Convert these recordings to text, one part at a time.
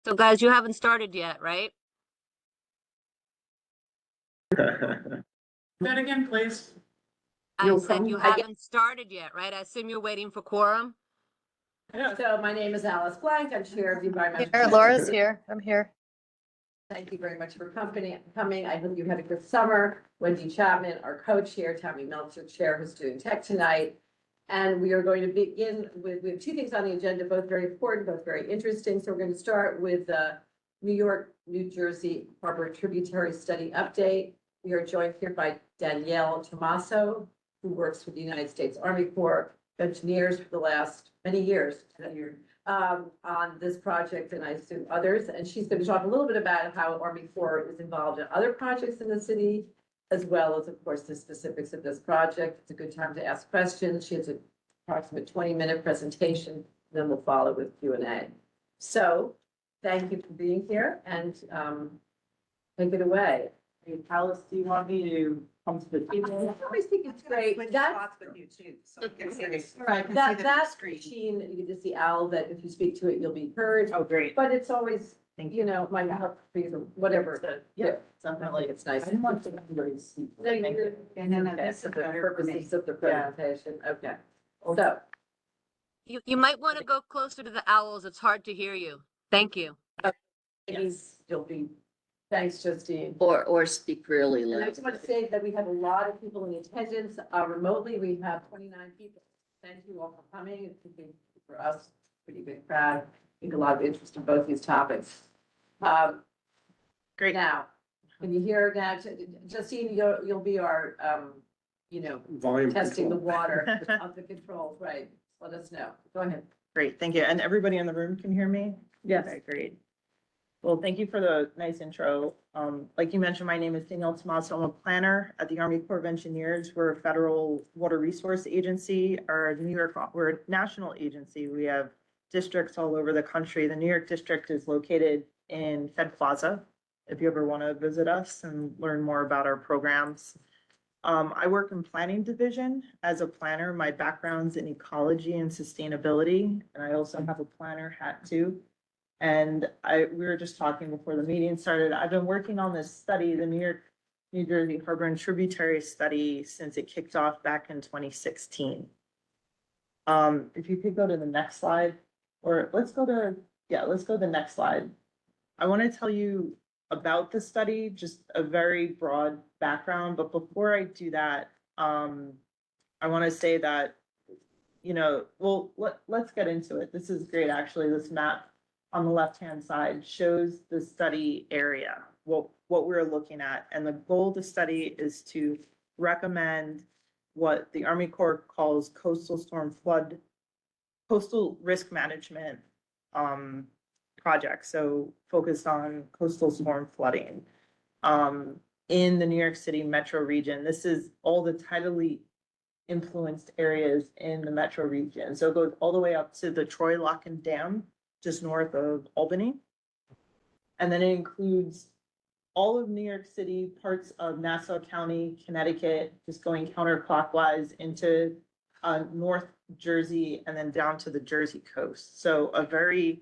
So guys, you haven't started yet, right? That again, please. I said you haven't started yet, right? I assume you're waiting for quorum? So my name is Alice Blank. I'm Chair of the Environmental. Here, Laura's here. I'm here. Thank you very much for coming. I hope you had a good summer. Wendy Chapman, our co-chair, Tammy Meltzer, chair, who's doing tech tonight. And we are going to begin with, we have two things on the agenda, both very important, both very interesting. So we're going to start with the New York, New Jersey Harbor Tributary Study Update. We are joined here by Danielle Tomaso, who works for the United States Army Corps of Engineers for the last many years on this project, and I assume others. And she's going to talk a little bit about how Army Corps is involved in other projects in the city, as well as, of course, the specifics of this project. It's a good time to ask questions. She has an approximate 20-minute presentation, then we'll follow with Q&A. So thank you for being here, and take it away. Alice, do you want me to come to the table? I always think it's great. That's with you too, so right. That machine, you can just see Al, that if you speak to it, you'll be heard. Oh, great. But it's always, Thank you know, might help for you, whatever. Yeah, Definitely, it's nice. I didn't want to everybody see. No, you're Thank you. good. No, Okay, that's for the better for me. purposes of the Yeah. presentation, okay. So, You might want to go closer to the owls. It's hard to hear you. Thank you. you'll be, thanks, Justine. Or speak really And I loud. just want to say that we have a lot of people in attendance, remotely, we have 29 people. Thank you all for coming, it's a big, for us, pretty big crowd. I think a lot of interest in both these topics. Great. Now, can you hear now, Justine, you'll be our, Volume testing the control. water of the controls, right? Let us know. Go ahead. Great, thank you. And everybody in the room can hear me? Yes. Okay, great. Well, thank you for the nice intro. Like you mentioned, my name is Danielle Tomaso. I'm a planner at the Army Corps of Engineers. We're a federal water resource agency. We're a national agency. We have districts all over the country. The New York district is located in Fed Plaza, if you ever want to visit us and learn more about our programs. I work in planning division as a planner. My background's in ecology and sustainability, and I also have a planner hat too. And we were just talking before the meeting started. I've been working on this study, the New York, New Jersey Harbor and Tributary Study, since it kicked off back in 2016. If you could go to the next slide, or let's go to the next slide. I want to tell you about the study, just a very broad background. But before I do that, I want to say that, let's get into it. This is great, actually. This map on the left-hand side shows the study area, what we're looking at. And the goal of the study is to recommend what the Army Corps calls coastal risk management projects. So focused on coastal storm flooding in the New York City metro region. This is all the tidally influenced areas in the metro region. So it goes all the way up to the Troy Lock and Dam, just north of Albany. And then it includes all of New York City, parts of Nassau County, Connecticut, just going counterclockwise into North Jersey and then down to the Jersey coast. So a very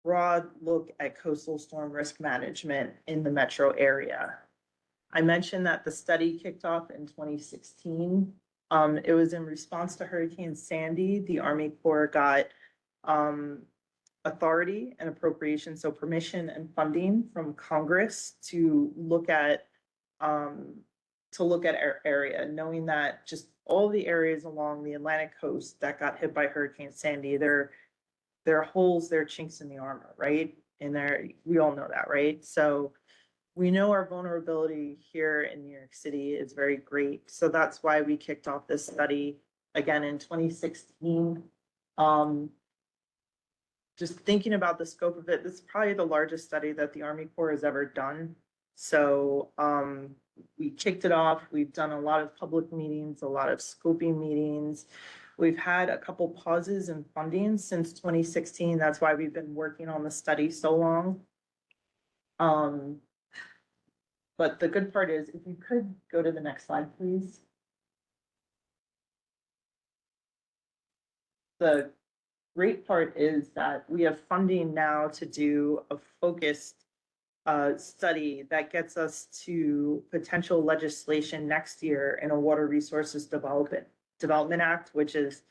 broad look at coastal storm risk management in the metro area. I mentioned that the study kicked off in 2016. It was in response to Hurricane Sandy. The Army Corps got authority and appropriation, so permission and funding from Congress to look at our area, knowing that just all the areas along the Atlantic coast that got hit by Hurricane Sandy, there are holes, there are chinks in the armor, right? And we all know that, right? So we know our vulnerability here in New York City is very great. So that's why we kicked off this study again in 2016. Just thinking about the scope of it, this is probably the largest study that the Army Corps has ever done. So we kicked it off. We've done a lot of public meetings, a lot of scoping meetings. We've had a couple pauses in funding since 2016. That's why we've been working on the study so long. But the good part is, if you could go to the next slide, please. great part is that we have funding now to do a focused study that gets us to potential legislation next year in a Water Resources Development Act, which is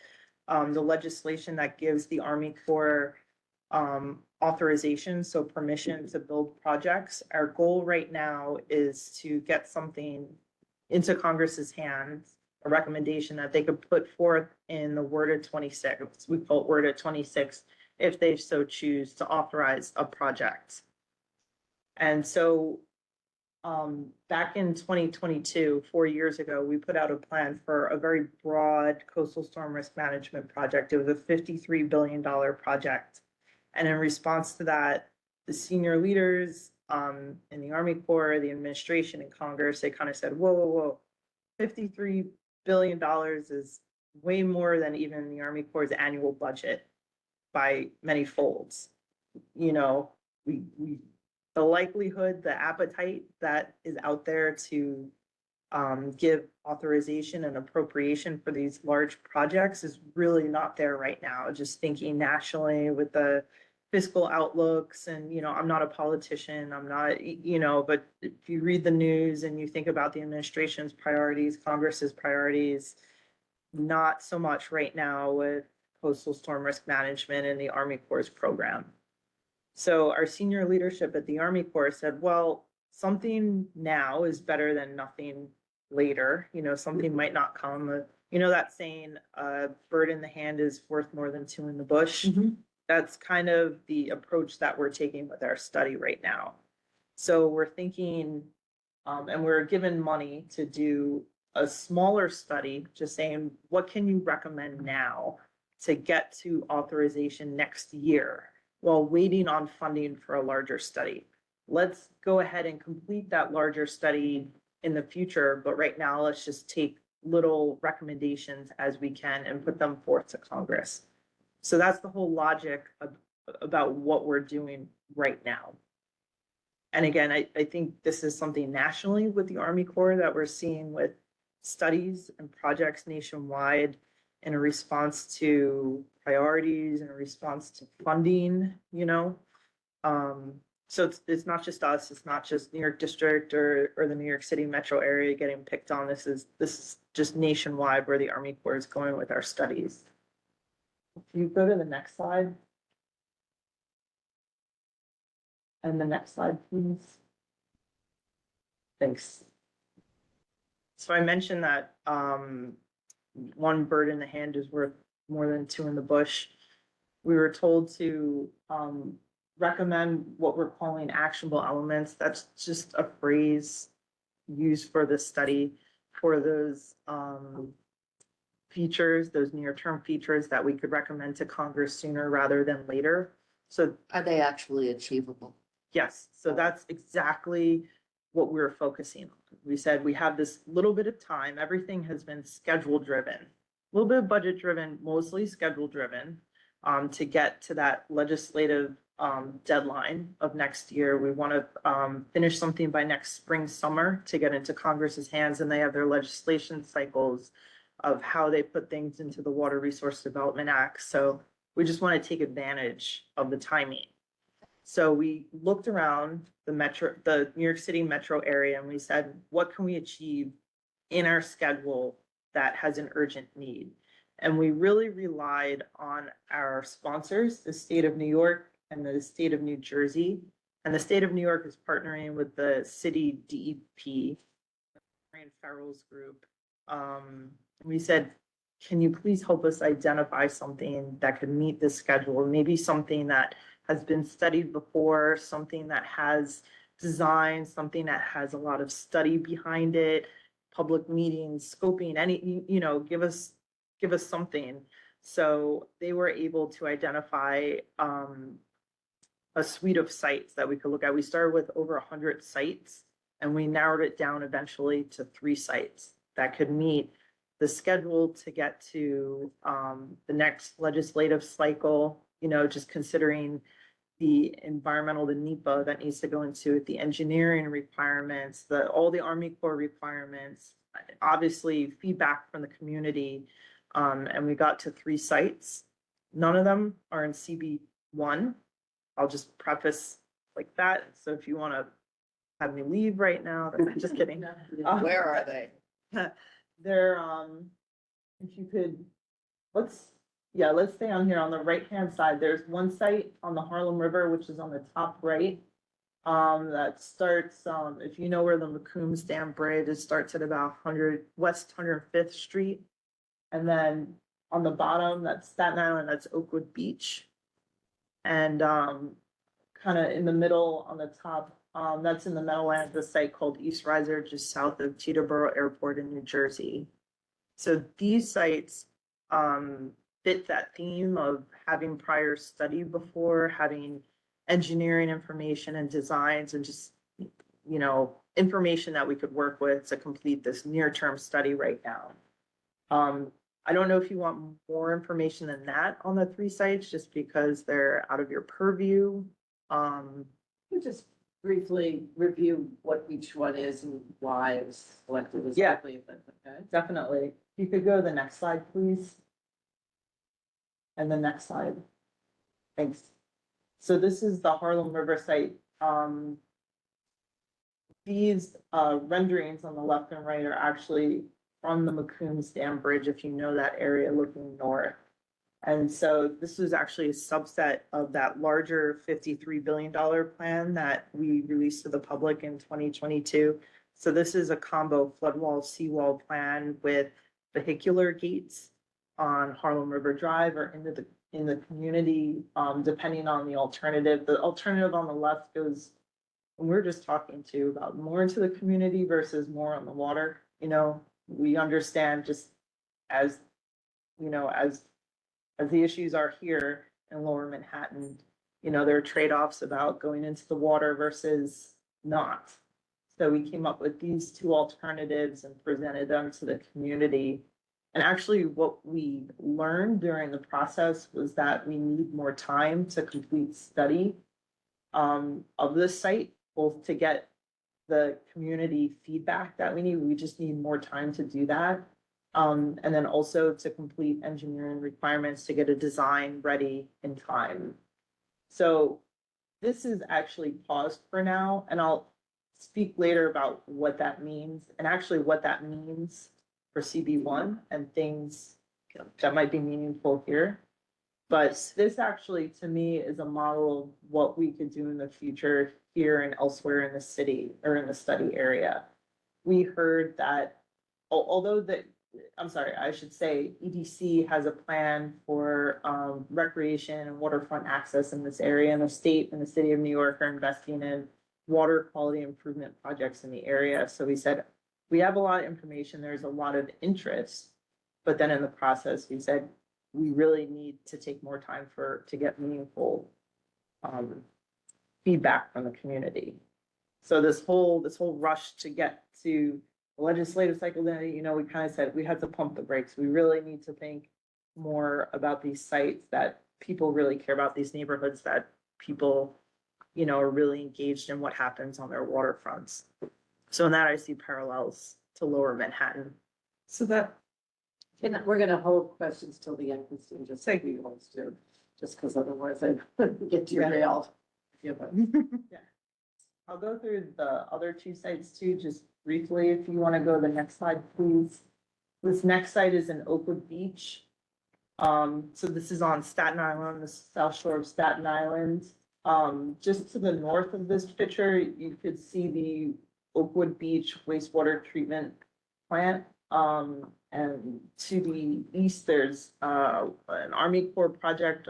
the legislation that gives the Army Corps authorization, so permission to build projects. Our goal right now is to get something into Congress's hands, a recommendation that they could put forth in the Word of 26. We call it Word of 26, if they so choose to authorize a project. And so back in 2022, 4 years ago, we put out a plan for a very broad coastal storm risk management project. It was a $53 billion project. And in response to that, the senior leaders in the Army Corps, the administration and Congress, they kind of said, whoa, whoa, whoa, $53 billion is way more than even the Army Corps' annual budget by many folds. You know, the likelihood, the appetite that is out there to give authorization and appropriation for these large projects is really not there right now. Just thinking nationally with the fiscal outlooks and, you know, I'm not a politician, I'm not, you know, but if you read the news and you think about the administration's priorities, Congress's priorities, not so much right now with coastal storm risk management and the Army Corps program. So our senior leadership at the Army Corps said, well, something now is better than nothing later. You know, something might not come. You know, that saying, a bird in the hand is worth more than two in the bush. That's kind of the approach that we're taking with our study right now. So we're thinking, and we're given money to do a smaller study, just saying, what can you recommend now to get to authorization next year? While waiting on funding for a larger study. Let's go ahead and complete that larger study in the future, but right now let's just take little recommendations as we can and put them forth to Congress. So that's the whole logic about what we're doing right now. And again, I think this is something nationally with the Army Corps that we're seeing with studies and projects nationwide in a response to priorities, in a response to funding, you know. So it's not just us, it's not just New York District or the New York City metro area getting picked on. This is just nationwide where the Army Corps is going with our studies. If you go to the next slide. And the next slide, please. Thanks. So I mentioned that one bird in the hand is worth more than two in the bush. We were told to recommend what we're calling actionable elements. That's just a phrase used for the study for those features, those near-term features that we could recommend to Congress sooner rather than later. So Are they actually achievable? yes, so that's exactly what we're focusing on. We said we have this little bit of time. Everything has been schedule driven, a little bit of budget driven, mostly schedule driven, to get to that legislative deadline of next year. We want to finish something by next spring, summer to get into Congress's hands, and they have their legislation cycles of how they put things into the Water Resource Development Act. So we just want to take advantage of the timing. So we looked around the New York City metro area, and we said, what can we achieve in our schedule that has an urgent need? And we really relied on our sponsors, the state of New York and the state of New Jersey. And the state of New York is partnering with the city DEP, Ryan Farrell's group. We said, can you please help us identify something that could meet this schedule? Maybe something that has been studied before, something that has design, something that has a lot of study behind it, public meetings, scoping, any, you know, give us something. So they were able to identify a suite of sites that we could look at. We started with over 100 sites, and we narrowed it down eventually to 3 sites that could meet the schedule to get to the next legislative cycle, you know, just considering the environmental, the NEPA that needs to go into it, the engineering requirements, all the Army Corps requirements, obviously feedback from the community. And we got to 3 sites. None of them are in CB1. I'll just preface like that. So if you want to have me leave right now, then just kidding. Where are they? They're, if you could, let's stay on here on the right-hand side. There's one site on the Harlem River, which is on the top right. That starts, if you know where the McCombs Dam Bridge, it starts at about West 105th Street. And then on the bottom, that's Staten Island, that's Oakwood Beach. And, kind of in the middle on the top, that's in the Meadowlands, the site called East Riser, just south of Teterboro Airport in New Jersey. So these sites fit that theme of having prior study before, having engineering information and designs and just, you know, information that we could work with to complete this near-term study right now. I don't know if you want more information than that on the 3 sites, just because they're out of your purview. We'll just briefly review what each one is and why it was selected as Yeah. quickly, if that's okay. Definitely. You could go to the next slide, please. And the next slide. Thanks. So this is the Harlem River site. These renderings on the left and right are actually from the McCombs Dam Bridge, if you know that area looking north. And so this is actually a subset of that larger $53 billion plan that we released to the public in 2022. So this is a combo flood wall, seawall plan with vehicular gates on Harlem River Drive or in the community, depending on the alternative. The alternative on the left goes, and we're just talking to about more into the community versus more on the water. You know, we understand just as, you know, as the issues are here in Lower Manhattan, you know, there are trade-offs about going into the water versus not. So we came up with these 2 alternatives and presented them to the community. And actually what we learned during the process was that we need more time to complete study of this site, both to get the community feedback that we need. We just need more time to do that. And then also to complete engineering requirements to get a design ready in time. So this is actually paused for now, and I'll speak later about what that means and actually what that means for CB1 and things that might be meaningful here. But this actually, to me, is a model of what we could do in the future here and elsewhere in the city or in the study area. We heard that, although I should say EDC has a plan for recreation and waterfront access in this area, and the state and the city of New York are investing in water quality improvement projects in the area. So we said, we have a lot of information, there's a lot of interest, but then in the process, we said, we really need to take more time to get meaningful feedback from the community. So this whole rush to get to the legislative cycle, then, you know, we kind of said we had to pump the brakes. We really need to think more about these sites that people really care about, these neighborhoods that people, you know, are really engaged in what happens on their waterfronts. So in that, I see parallels to Lower Manhattan. So that, We're gonna hold questions till the end, Christine, just like we always do, just because otherwise I get derailed. yeah. I'll go through the other 2 sites too, just briefly. If you want to go to the next slide, please. This next site is in Oakwood Beach. So this is on Staten Island, the South Shore of Staten Island. Just to the north of this picture, you could see the Oakwood Beach wastewater treatment plant. And to the east, there's an Army Corps project,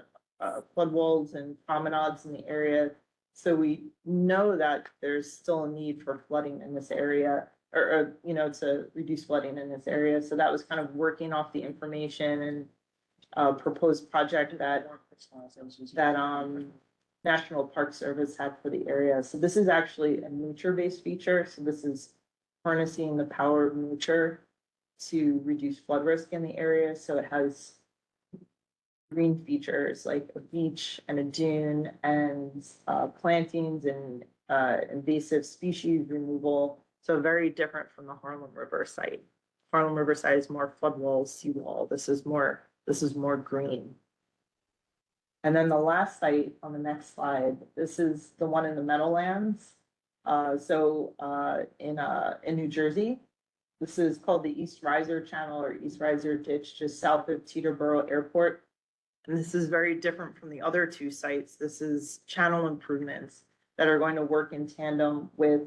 flood walls and promenades in the area. So we know that there's still a need for flooding in this area, or you know, to reduce flooding in this area. So that was kind of working off the information and proposed project that National Park Service had for the area. So this is actually a nature-based feature. So this is harnessing the power of nature to reduce flood risk in the area. So it has green features like a beach and a dune and plantings and invasive species removal. So very different from the Harlem River site. Harlem River site is more flood walls, seawall. This is more green. And then the last site on the next slide, this is the one in the Meadowlands. In New Jersey, this is called the East Riser Channel or East Riser Ditch, just south of Teterboro Airport. And this is very different from the other two sites. This is channel improvements that are going to work in tandem with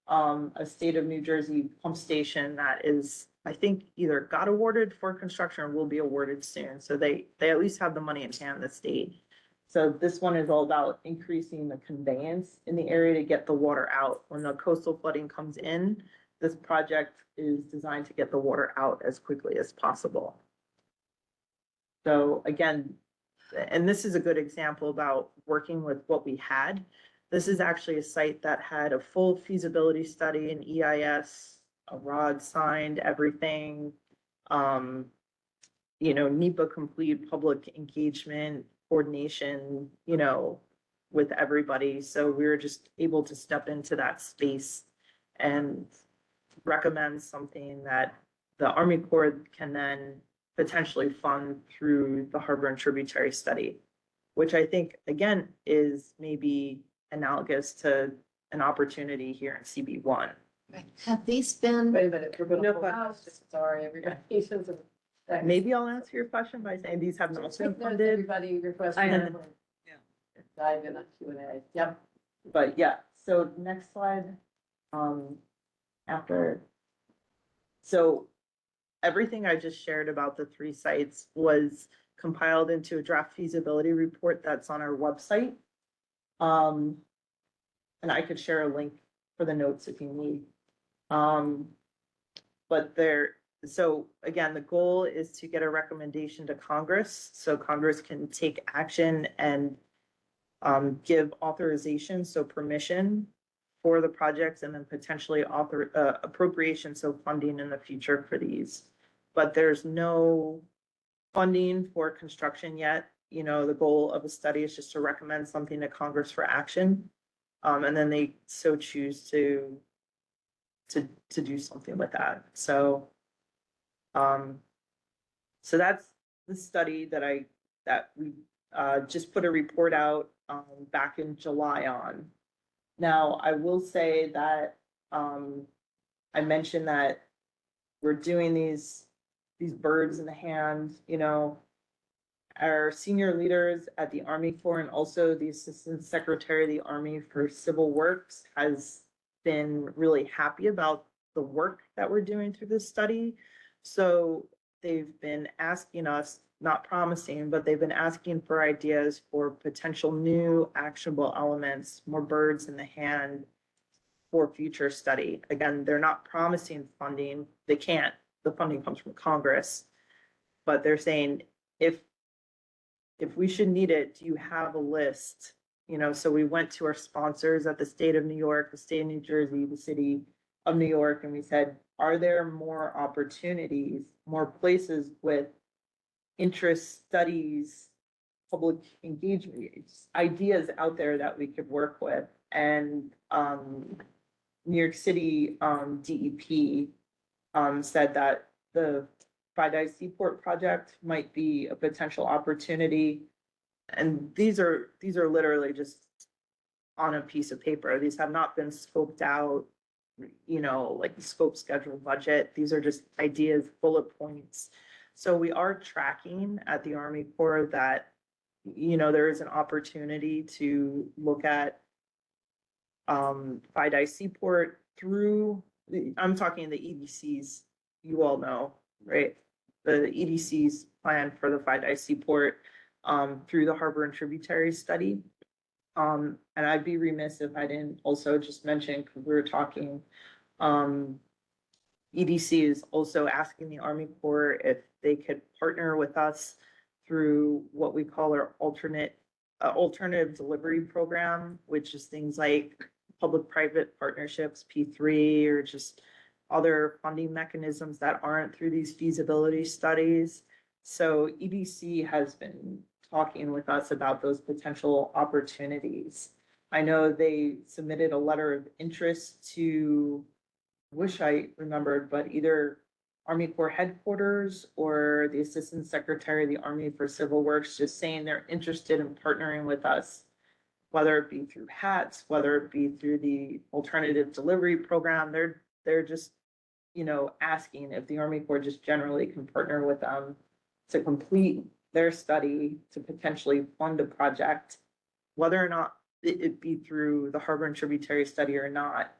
a state of New Jersey pump station that is, I think, either got awarded for construction or will be awarded soon. So they at least have the money in hand, the state. So this one is all about increasing the conveyance in the area to get the water out. When the coastal flooding comes in, this project is designed to get the water out as quickly as possible. So again, and this is a good example about working with what we had. This is actually a site that had a full feasibility study, an EIS, a ROD signed, everything. NEPA complete, public engagement, coordination, with everybody. So we were just able to step into that space and recommend something that the Army Corps can then potentially fund through the harbor and tributary study, which I think, again, is maybe analogous to an opportunity here in CB1. Have these been, Wait a minute, we're No gonna. questions. Sorry, everybody. Patience and- Maybe I'll answer your question by saying these have not been Take notes, funded, everybody, your I question. know. Dive in on Q&A. Yep. but yeah, so next slide. After. So everything I just shared about the three sites was compiled into a draft feasibility report that's on our website. And I could share a link for the notes if you need. So again, the goal is to get a recommendation to Congress, so Congress can take action and give authorization, so permission for the projects, and then potentially appropriation, so funding in the future for these. But there's no funding for construction yet. The goal of a study is just to recommend something to Congress for action. And then they so choose to do something with that. So that's the study that we just put a report out back in July on. Now, I will say that I mentioned that we're doing these birds in the hand, our senior leaders at the Army Corps and also the Assistant Secretary of the Army for Civil Works has been really happy about the work that we're doing through this study. So they've been asking us, not promising, but they've been asking for ideas for potential new actionable elements, more birds in the hand for future study. Again, they're not promising funding. They can't. The funding comes from Congress. But they're saying, if we should need it, do you have a list? So we went to our sponsors at the state of New York, the state of New Jersey, the city of New York, and we said, are there more opportunities, more places with interest, studies, public engagement, ideas out there that we could work with? And New York City DEP said that the Friday Seaport project might be a potential opportunity. And these are literally just on a piece of paper. These have not been scoped out, like the scope, schedule, budget. These are just ideas, bullet points. So we are tracking at the Army Corps that, there is an opportunity to look at Friday Seaport through, I'm talking the EDCs, you all know, right? The EDC's plan for the Friday Seaport through the harbor and tributary study. And I'd be remiss if I didn't also just mention, because we were talking, EDC is also asking the Army Corps if they could partner with us through what we call our alternative delivery program, which is things like public-private partnerships, P3, or just other funding mechanisms that aren't through these feasibility studies. So EDC has been talking with us about those potential opportunities. I know they submitted a letter of interest to, wish I remembered, but either Army Corps headquarters or the Assistant Secretary of the Army for Civil Works, just saying they're interested in partnering with us, whether it be through HATS, whether it be through the alternative delivery program. They're just, asking if the Army Corps just generally can partner with them to complete their study, to potentially fund a project, whether or not it be through the Harbor and Tributary Study or not.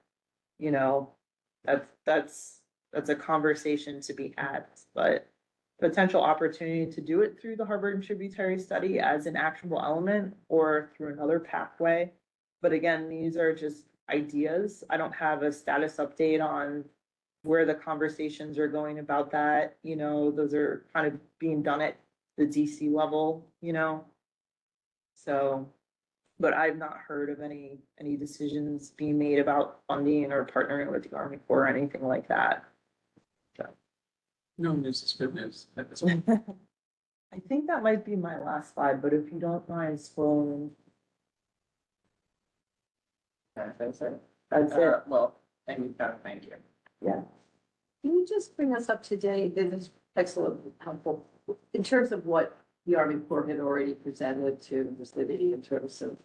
That's a conversation to be had, but potential opportunity to do it through the Harbor and Tributary Study as an actionable element or through another pathway. But again, these are just ideas. I don't have a status update on where the conversations are going about that. Those are kind of being done at the DC level, So, but I've not heard of any decisions being made about funding or partnering with the Army Corps or anything like that. No news is good news. I think that might be my last slide, but if you don't mind scrolling. That's it. Well, thank you. Yeah. Can you just bring us up to date? This is excellent, helpful, in terms of what the Army Corps had already presented to the city in terms of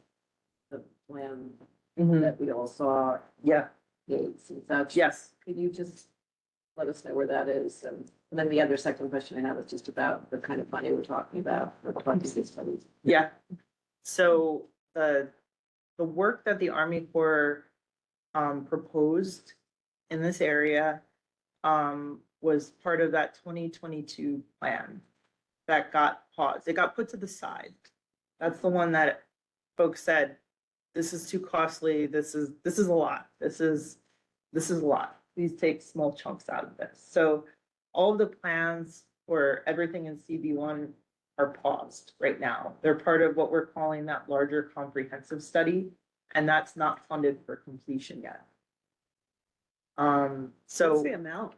the plan Mhm. that we all saw, Yeah, dates and such. yes. Could you just let us know where that is? And then the other second question I have is just about the kind of money we're talking about for funding these studies. Yeah. So the work that the Army Corps proposed in this area was part of that 2022 plan that got paused. It got put to the side. That's the one that folks said, this is too costly. This is a lot. This is a lot. Please take small chunks out of this. So all of the plans for everything in CB1 are paused right now. They're part of what we're calling that larger comprehensive study, and that's not funded for completion yet. So. What's the amount?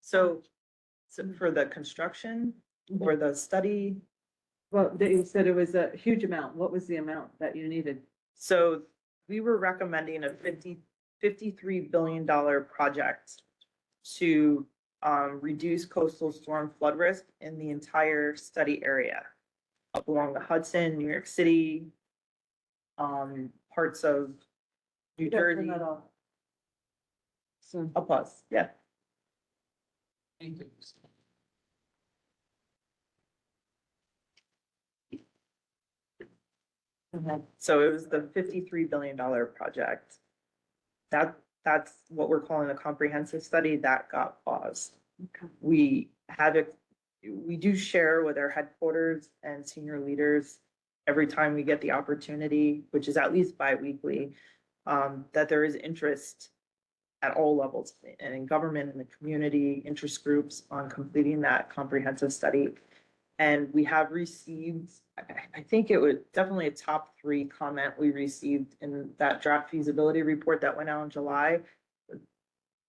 So for the construction or the study, Well, you said it was a huge amount. What was the amount that you needed? so we were recommending a $53 billion project to reduce coastal storm flood risk in the entire study area up along the Hudson, New York City, parts of New Jersey. So, A plus, yeah. Thank you. So it was the $53 billion project. That's what we're calling a comprehensive study that got paused. Okay. We do share with our headquarters and senior leaders every time we get the opportunity, which is at least bi-weekly, that there is interest at all levels and in government and the community interest groups on completing that comprehensive study. And we have received, I think it was definitely a top 3 comment we received in that draft feasibility report that went out in July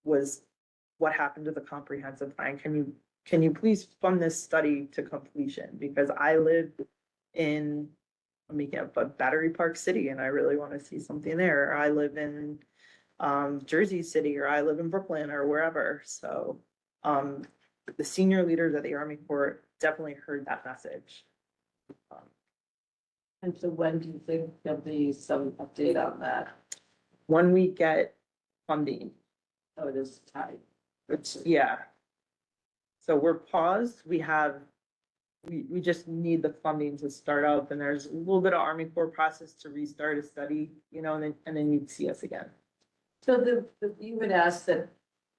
was what happened to the comprehensive plan? Can you please fund this study to completion? Because I live in, I'm making up a Battery Park City and I really want to see something there. Or I live in Jersey City, or I live in Brooklyn or wherever. So the senior leaders at the Army Corps definitely heard that message. And so when do you think there'll be some update on that? When we get funding, Oh, it is tight. yeah. So we're paused. We just need the funding to start up, and there's a little bit of Army Corps process to restart a study, and then you'd see us again. So you would ask that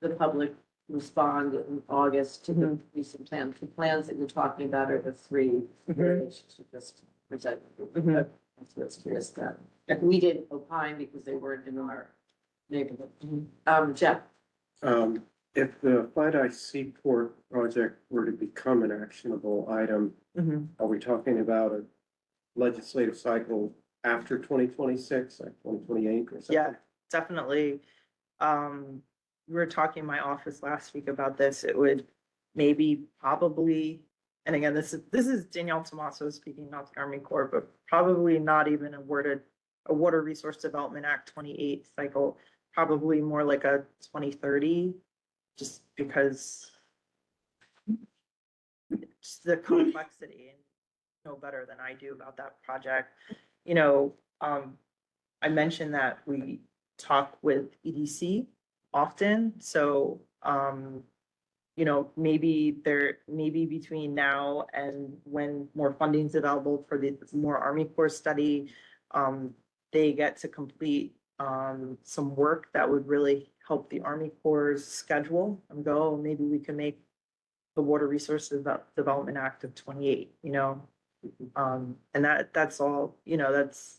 the public respond in August to the recent plans. The plans that you're talking about are the 3 recommendations you just presented. Mhm. That's what I was curious about. We didn't opine because they weren't in our neighborhood. Jeff, If the Flat Seaport project were to become an actionable item, Mhm. are we talking about a legislative cycle after 2026, like 2028 or something? Yeah, definitely. We were talking in my office last week about this. It would maybe probably, and again, this is Danielle Tomaso speaking, not the Army Corps, but probably not even awarded a Water Resource Development Act 28 cycle, probably more like a 2030 just because it's the complexity and know better than I do about that project. You know, I mentioned that we talk with EDC often, so, you know, maybe between now and when more funding is available for the more Army Corps study, they get to complete, some work that would really help the Army Corps' schedule and go, maybe we can make the Water Resources Development Act of 28, you know? And that's all, you know, that's.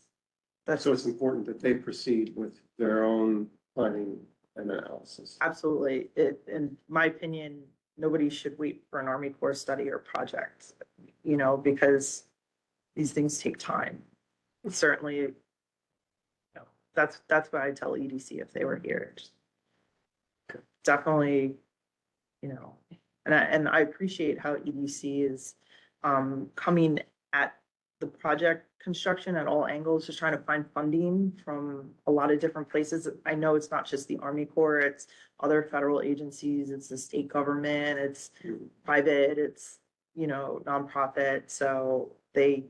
So it's important that they proceed with their own planning and analysis. Absolutely. In my opinion, nobody should wait for an Army Corps study or project, you know, because these things take time. Certainly, you know, that's what I tell EDC if they were here. Just definitely, you know, and I appreciate how EDC is coming at the project construction at all angles, just trying to find funding from a lot of different places. I know it's not just the Army Corps, it's other federal agencies, it's the state government, it's private, it's, you know, nonprofit. So they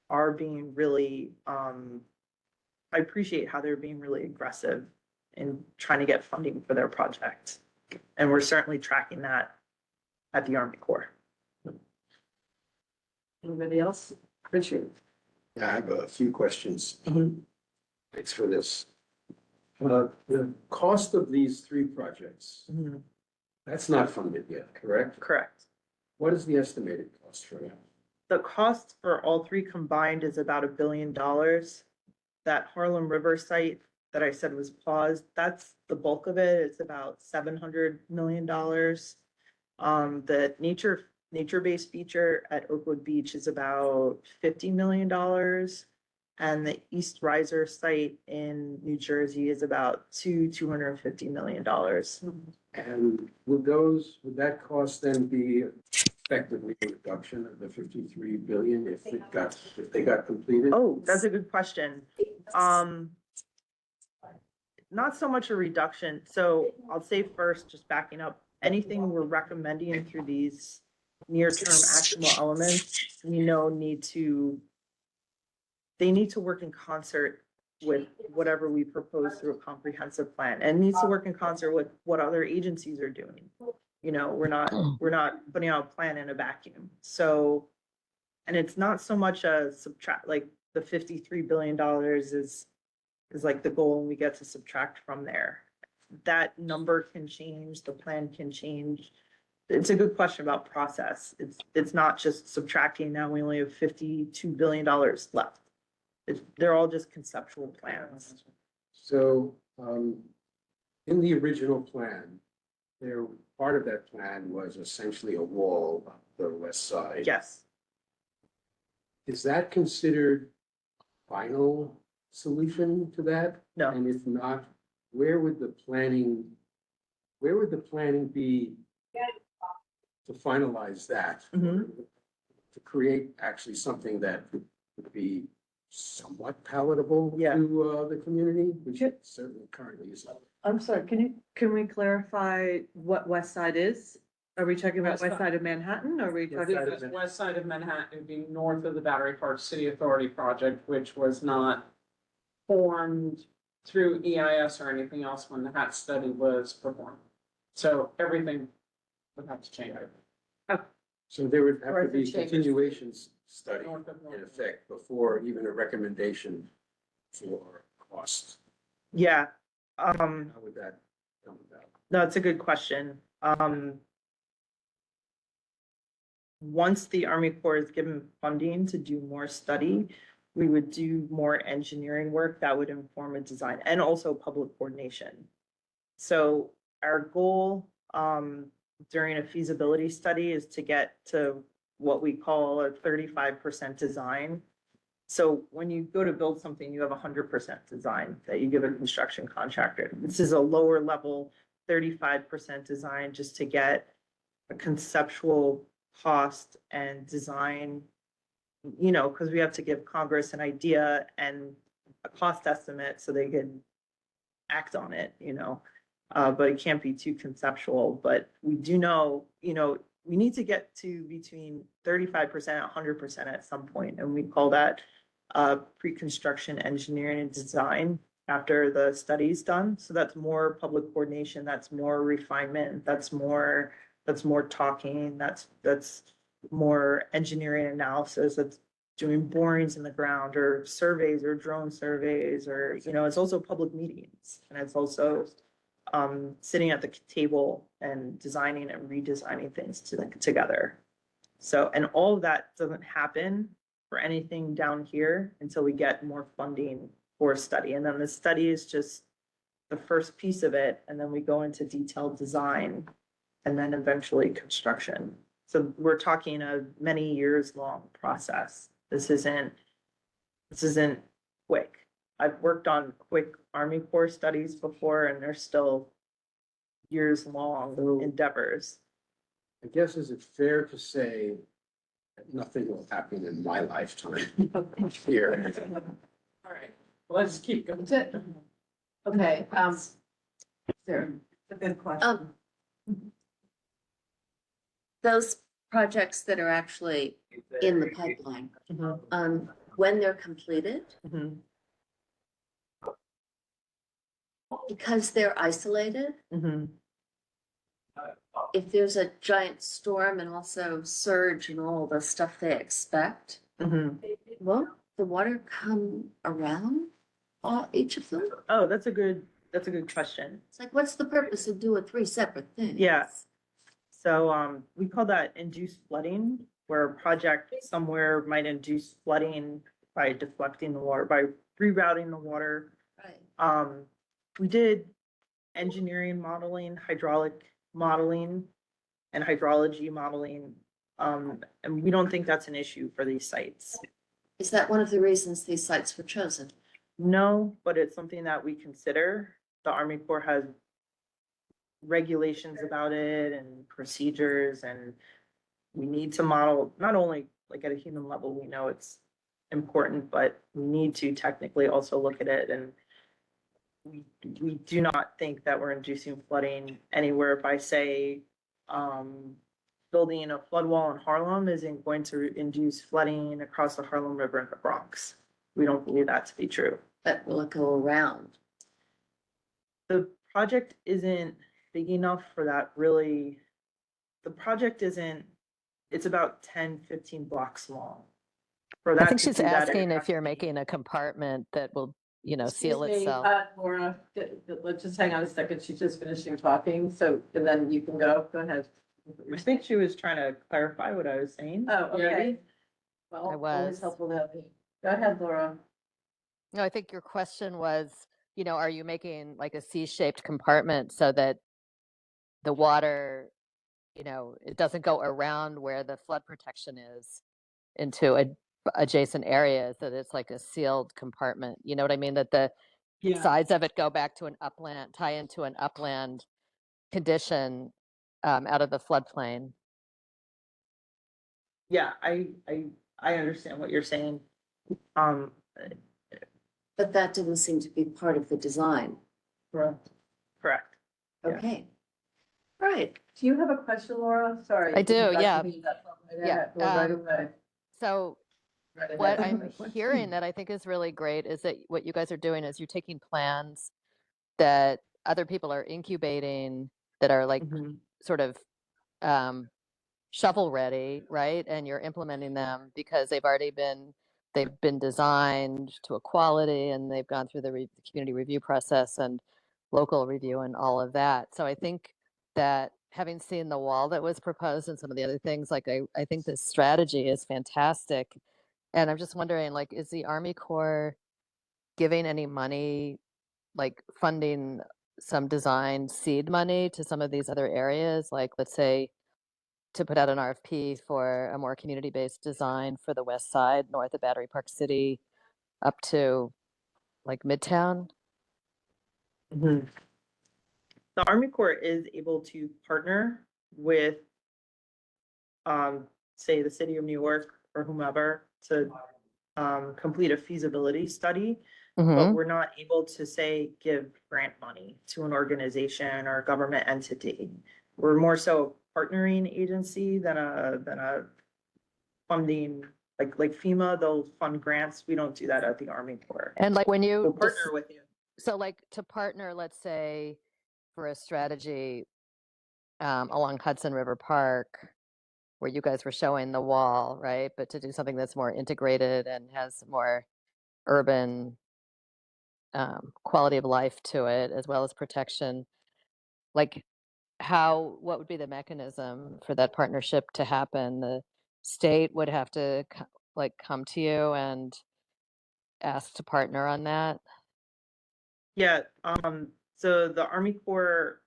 are being really, I appreciate how they're being really aggressive in trying to get funding for their project. And we're certainly tracking that at the Army Corps. Anybody else? Richard? Yeah, I have a few questions. Thanks for this. The cost of these three projects, that's not funded yet, correct? Correct. What is the estimated cost for that? The cost for all three combined is about $1 billion. That Harlem River site that I said was paused, that's the bulk of it. It's about $700 million. The nature-based feature at Oakwood Beach is about $50 million. And the East Riser site in New Jersey is about $250 million. And would that cost then be effectively a reduction of the 53 billion if they got completed? Oh, that's a good question. Not so much a reduction. So I'll say first, just backing up, anything we're recommending through these near-term actionable elements, we know they need to work in concert with whatever we propose through a comprehensive plan, and needs to work in concert with what other agencies are doing. You know, we're not putting out a plan in a vacuum. So, and it's not so much a subtract, like the $53 billion is like the goal, and we get to subtract from there. That number can change, the plan can change. It's a good question about process. It's not just subtracting, now we only have $52 billion left. They're all just conceptual plans. So, in the original plan, part of that plan was essentially a wall on the west side. Yes, Is that considered final solution to that? no, And if not, where would the planning be to finalize that? Mhm. To create actually something that would be somewhat palatable Yeah. to the community, which it certainly currently is. I'm sorry, can we clarify what West Side is? Are we talking about West West Side. Side of Manhattan, or are we talking? The west side of Manhattan would be north of the Battery Park City Authority project, which was not formed through EIS or anything else when the HAT study was performed. So everything would have to change. So there would have to North of be Chambers. continuations study North of in North. effect before even a recommendation for cost. yeah. How would that come about? No, it's a good question. Once the Army Corps is given funding to do more study, we would do more engineering work that would inform a design, and also public coordination. So our goal, during a feasibility study is to get to what we call a 35% design. So when you go to build something, you have 100% design that you give a construction contractor. This is a lower level 35% design, just to get a conceptual cost and design, you know, because we have to give Congress an idea and a cost estimate so they can act on it, you know. but it can't be too conceptual. But we do know, we need to get to between 35%, 100% at some point, and we call that pre-construction engineering and design after the study's done. So that's more public coordination, that's more refinement, that's more talking, that's more engineering analysis, that's doing borings in the ground or surveys or drone surveys, or, it's also public meetings, and it's also sitting at the table and designing and redesigning things together. So, and all of that doesn't happen for anything down here until we get more funding for a study. And then the study is just the first piece of it. And then we go into detailed design and then eventually construction. So we're talking a many years long process. This isn't quick. I've worked on quick Army Corps studies before, and they're still years long endeavors. I guess, is it fair to say that nothing will happen in my lifetime here? All right, let's keep going. That's it. Okay, Sarah. A good question. Those projects that are actually in the pipeline, when they're completed, Mhm. because they're isolated, Mhm. if there's a giant storm and also surge and all the stuff they expect, Mhm. won't the water come around each of them? Oh, that's a good question. It's like, what's the purpose of doing three separate things? Yeah. So we call that induced flooding, where a project somewhere might induce flooding by deflecting the water, by rerouting the water. Right. We did engineering modeling, hydraulic modeling, and hydrology modeling. And we don't think that's an issue for these sites. Is that one of the reasons these sites were chosen? No, but it's something that we consider. The Army Corps has regulations about it and procedures, and we need to model, not only like at a human level, we know it's important, but we need to technically also look at it. And we do not think that we're inducing flooding anywhere by, say, building a flood wall in Harlem isn't going to induce flooding across the Harlem River in the Bronx. We don't believe that to be true. But will it go around? The project isn't big enough for that, really. The project isn't, it's about 10, 15 blocks long. For I that think to she's do that, it asking would if have to you're be- making a compartment that will, seal Excuse me, itself. Laura, let's just hang on a second. She's just finishing talking, so, and then you can go ahead. I think she was trying to clarify what I was saying. Oh, okay. Well, I always was. helpful to have you. Go ahead, Laura. No, I think your question was, are you making like a C-shaped compartment so that the water, it doesn't go around where the flood protection is into adjacent areas, that it's like a sealed compartment. You know what I mean? That the Yeah. sides of it go back to an upland, tie into an upland condition out of the floodplain. Yeah, I understand what you're saying. Um, But that didn't seem to be part of the design. correct. Yeah. Okay. Right. Do you have a question, Laura? Sorry. I do, Dr. yeah. Lee, that's all right. Yeah, Go right away. So Right what ahead. I'm hearing that I think is really great is that what you guys are doing is you're taking plans that other people are incubating, that are like Mhm. sort of shovel ready, right? And you're implementing them because they've been designed to a quality, and they've gone through the community review process and local review and all of that. So I think that having seen the wall that was proposed and some of the other things, like I think this strategy is fantastic. And I'm just wondering, like, is the Army Corps giving any money, like funding some design seed money to some of these other areas? Like, let's say, to put out an RFP for a more community-based design for the west side, north of Battery Park City, up to like Midtown? Mhm. The Army Corps is able to partner with, say, the city of New York or whomever to complete a feasibility study. but Mhm. we're not able to say, give grant money to an organization or a government entity. We're more so a partnering agency than a funding, like FEMA, they'll fund grants. We don't do that at the Army Corps. And like when We'll you, partner with you. so like to partner, let's say for a strategy along Hudson River Park, where you guys were showing the wall, right? But to do something that's more integrated and has more urban quality of life to it, as well as protection, like what would be the mechanism for that partnership to happen? The state would have to like come to you and ask to partner on that? Yeah, so the Army Corps,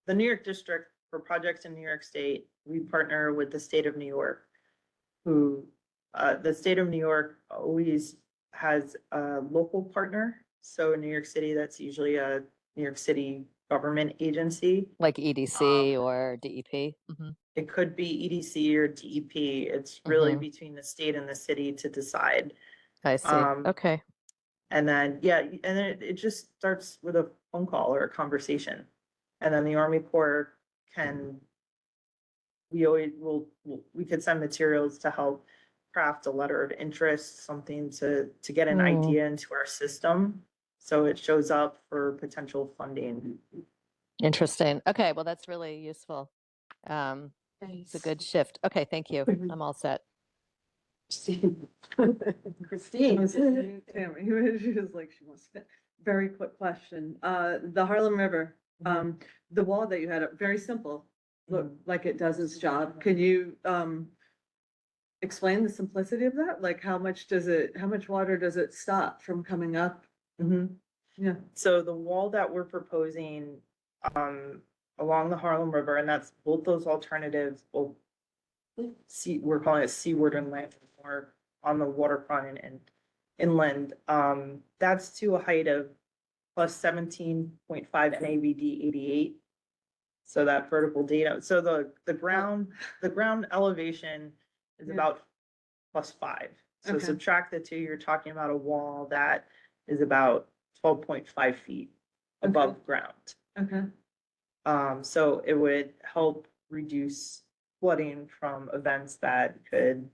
the New York District for projects in New York State, we partner with the state of New York, who, the state of New York always has a local partner. So in New York City, that's usually a New York City government agency. Like EDC or DEP? Mhm. It could be EDC or DEP. It's really Mhm. between the state and the city to decide. I see. Um, Okay. And then, yeah, and then it just starts with a phone call or a conversation. And then the Army Corps can, we always we could send materials to help craft a letter of interest, something to get an Mm. idea into our system. So it shows up for potential funding. Interesting. Okay, well, that's really useful. It's a good shift. Okay, thank you. I'm all set. Christine. Tammy, she was like, she wants to, very quick question. The Harlem River, the wall that you had up, very simple, looked like it does its job. Can you, explain the simplicity of that? Like how much water does it stop from coming up? Mhm. Yeah. So the wall that we're proposing, along the Harlem River, and that's both those alternatives, both we're calling it seaward and land, or on the waterfront and inland. That's to a height of plus 17.5 NAVD 88. So that vertical data, so the ground elevation is Yeah. about +5. So Okay. subtract the two, you're talking about a wall that is about 12.5 feet above Okay. ground. Okay. So it would help reduce flooding from events that could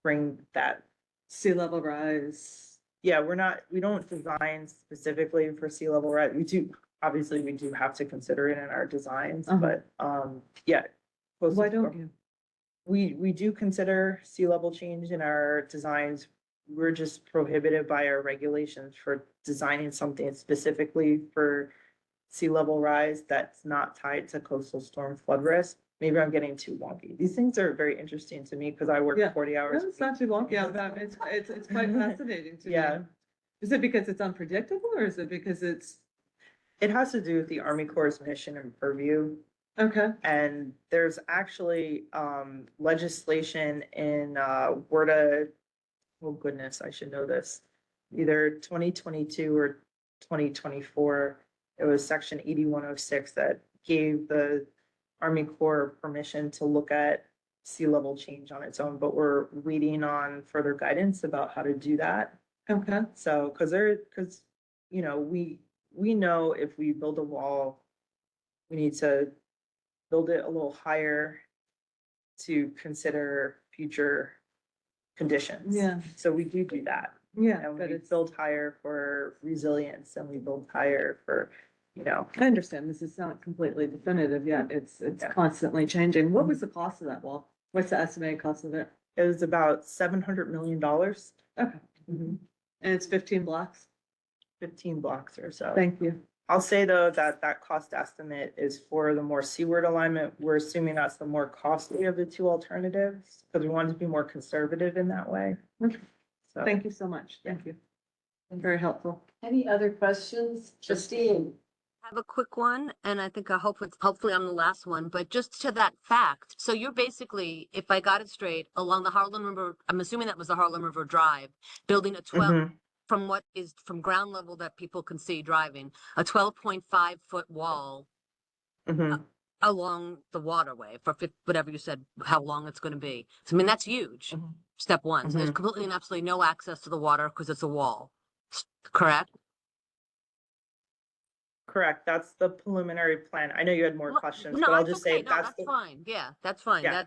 bring that. Sea level rise. Yeah, we don't design specifically for sea level rise. Obviously, we do have to consider it in our designs, but, yeah. Why don't you? We do consider sea level change in our designs. We're just prohibited by our regulations for designing something specifically for sea level rise that's not tied to coastal storm flood risk. Maybe I'm getting too wonky. These things are very interesting to me because I work Yeah. 40 hours. No, it's not too long. Yeah, it's quite fascinating to me. Yeah. Is it because it's unpredictable or is it because it's, It has to do with the Army Corps' mission and purview. okay, And there's actually legislation in WRDA, oh goodness, I should know this, either 2022 or 2024. It was section 8106 that gave the Army Corps permission to look at sea level change on its own, but we're waiting on further guidance about how to do that. okay, So, because, you know, we know if we build a wall, we need to build it a little higher to consider future conditions. yeah, So we do that. yeah, And but we it's, build higher for resilience and we build higher for, you know, I understand this is not completely definitive yet. It's Yeah. constantly changing. What was the cost of that wall? What's the estimated cost of it? it was about $700 million. Okay, and it's 15 blocks. 15 blocks or so. Thank you. I'll say though, that cost estimate is for the more seaward alignment. We're assuming that's the more costly of the two alternatives, because we wanted to be more conservative in that way. Okay. So, Thank you so much. Thank you. Very helpful. Any other questions? Justine? I have a quick one, and I think hopefully I'm the last one, but just to that fact. So you're basically, if I got it straight, along the Harlem River, I'm assuming that was the Harlem River Drive, building a 12, Mhm. from what is from ground level that people can see driving, a 12.5-foot wall Mhm. along the waterway for whatever you said, how long it's going to be. So, I mean, that's huge. Mhm. Step one. So there's Mhm. completely and absolutely no access to the water because it's a wall. correct? Correct, that's the preliminary plan. I know you had more Well, questions, no, but I'll that's just say okay. No, that's that's the, fine. Yeah, that's fine. Yeah.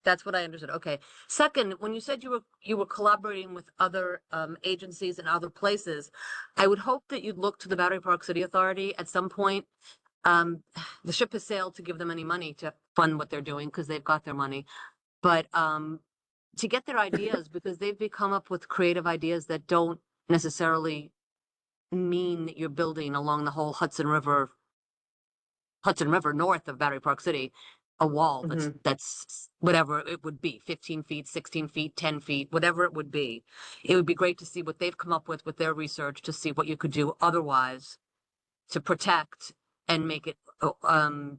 That's what I understood. Okay. Second, when you said you were collaborating with other agencies and other places, I would hope that you'd look to the Battery Park City Authority at some point. The ship has sailed to give them any money to fund what they're doing because they've got their money. But to get their ideas, because they've come up with creative ideas that don't necessarily mean that you're building along the whole Hudson River north of Battery Park City, a wall that's whatever it would be, 15 feet, 16 feet, 10 feet, whatever it would be. It would be great to see what they've come up with their research, to see what you could do otherwise to protect and make it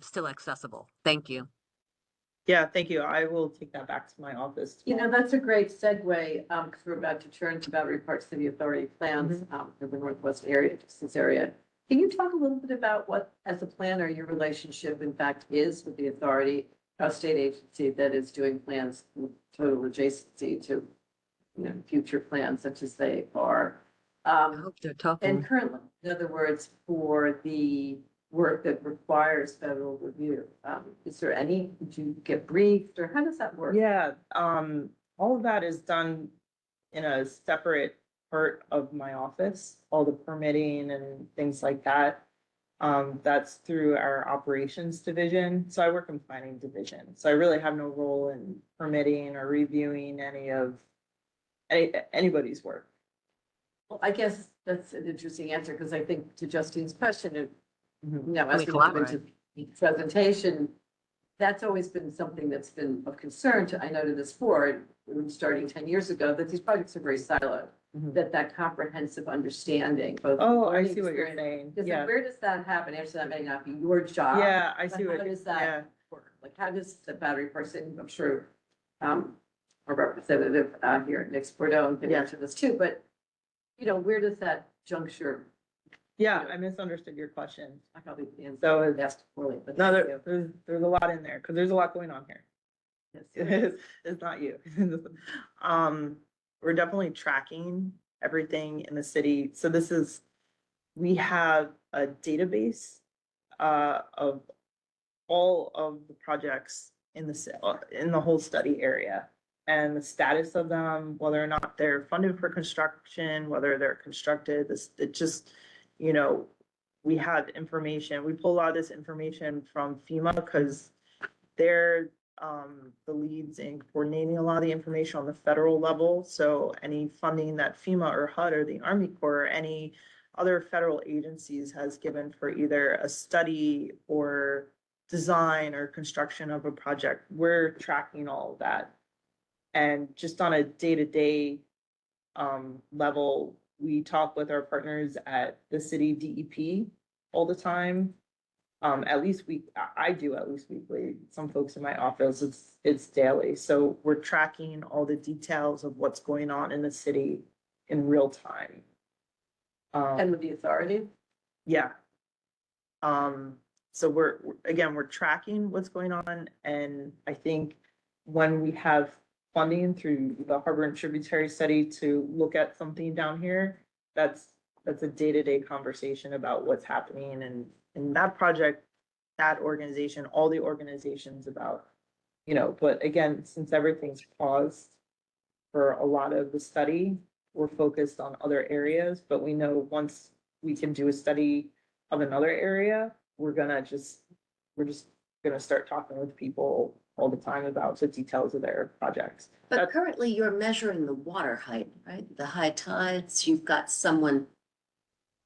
still accessible. Thank you. yeah, thank you. I will take that back to my office. You know, that's a great segue, because we're about to turn to Battery Park City Authority plans, for the Northwest area, distance area. Can you talk a little bit about what, as a planner, your relationship in fact is with the authority, a state agency that is doing plans with total adjacency to, you know, future plans such as they are? I hope they're talking. And currently, in other words, for the work that requires federal review, is there any, did you get briefed, or how does that work? Yeah, all of that is done in a separate part of my office, all the permitting and things like that. That's through our operations division. So I work in planning division. So I really have no role in permitting or reviewing anybody's work. Well, I guess that's an interesting answer, because I think to Justine's question, you know, We as we move collaborate. into the presentation, that's always been something that's been of concern to, I know to this board, starting 10 years ago, that these projects are very siloed, that comprehensive understanding, both. Oh, I learning see what you're experience- saying. Because Yeah, where does that happen? Actually, that may not be your job. yeah, I But see what, how does yeah. that work? Like, how does the battery person, I'm sure, our representative here, Nick Spordeau, can Yeah. answer this too, but, you know, where does that juncture, Yeah, I misunderstood your question. I probably So asked poorly, but. No, thank you. there's a lot in there, because there's a lot going on here. Yes. It's not you. We're definitely tracking everything in the city. So we have a database of all of the projects in the whole study area, and the status of them, whether or not they're funded for construction, whether they're constructed. It just, you know, we have information. We pull a lot of this information from FEMA because they're the leads in coordinating a lot of the information on the federal level. So any funding that FEMA or HUD or the Army Corps or any other federal agencies has given for either a study or design or construction of a project, we're tracking all of that. And just on a day-to-day level, we talk with our partners at the city DEP all the time. At least I do at least weekly. Some folks in my office, it's daily. So we're tracking all the details of what's going on in the city in real time. And with the authority? Yeah. So we're tracking what's going on, and I think when we have funding through the Harbor and Tributary Study to look at something down here, that's a day-to-day conversation about what's happening and that project, that organization, all the organizations about, you know, but again, since everything's paused for a lot of the study, we're focused on other areas, but we know once we can do a study of another area, we're just gonna start talking with people all the time about the details of their projects. But currently you're measuring the water height, right? The high tides, you've got someone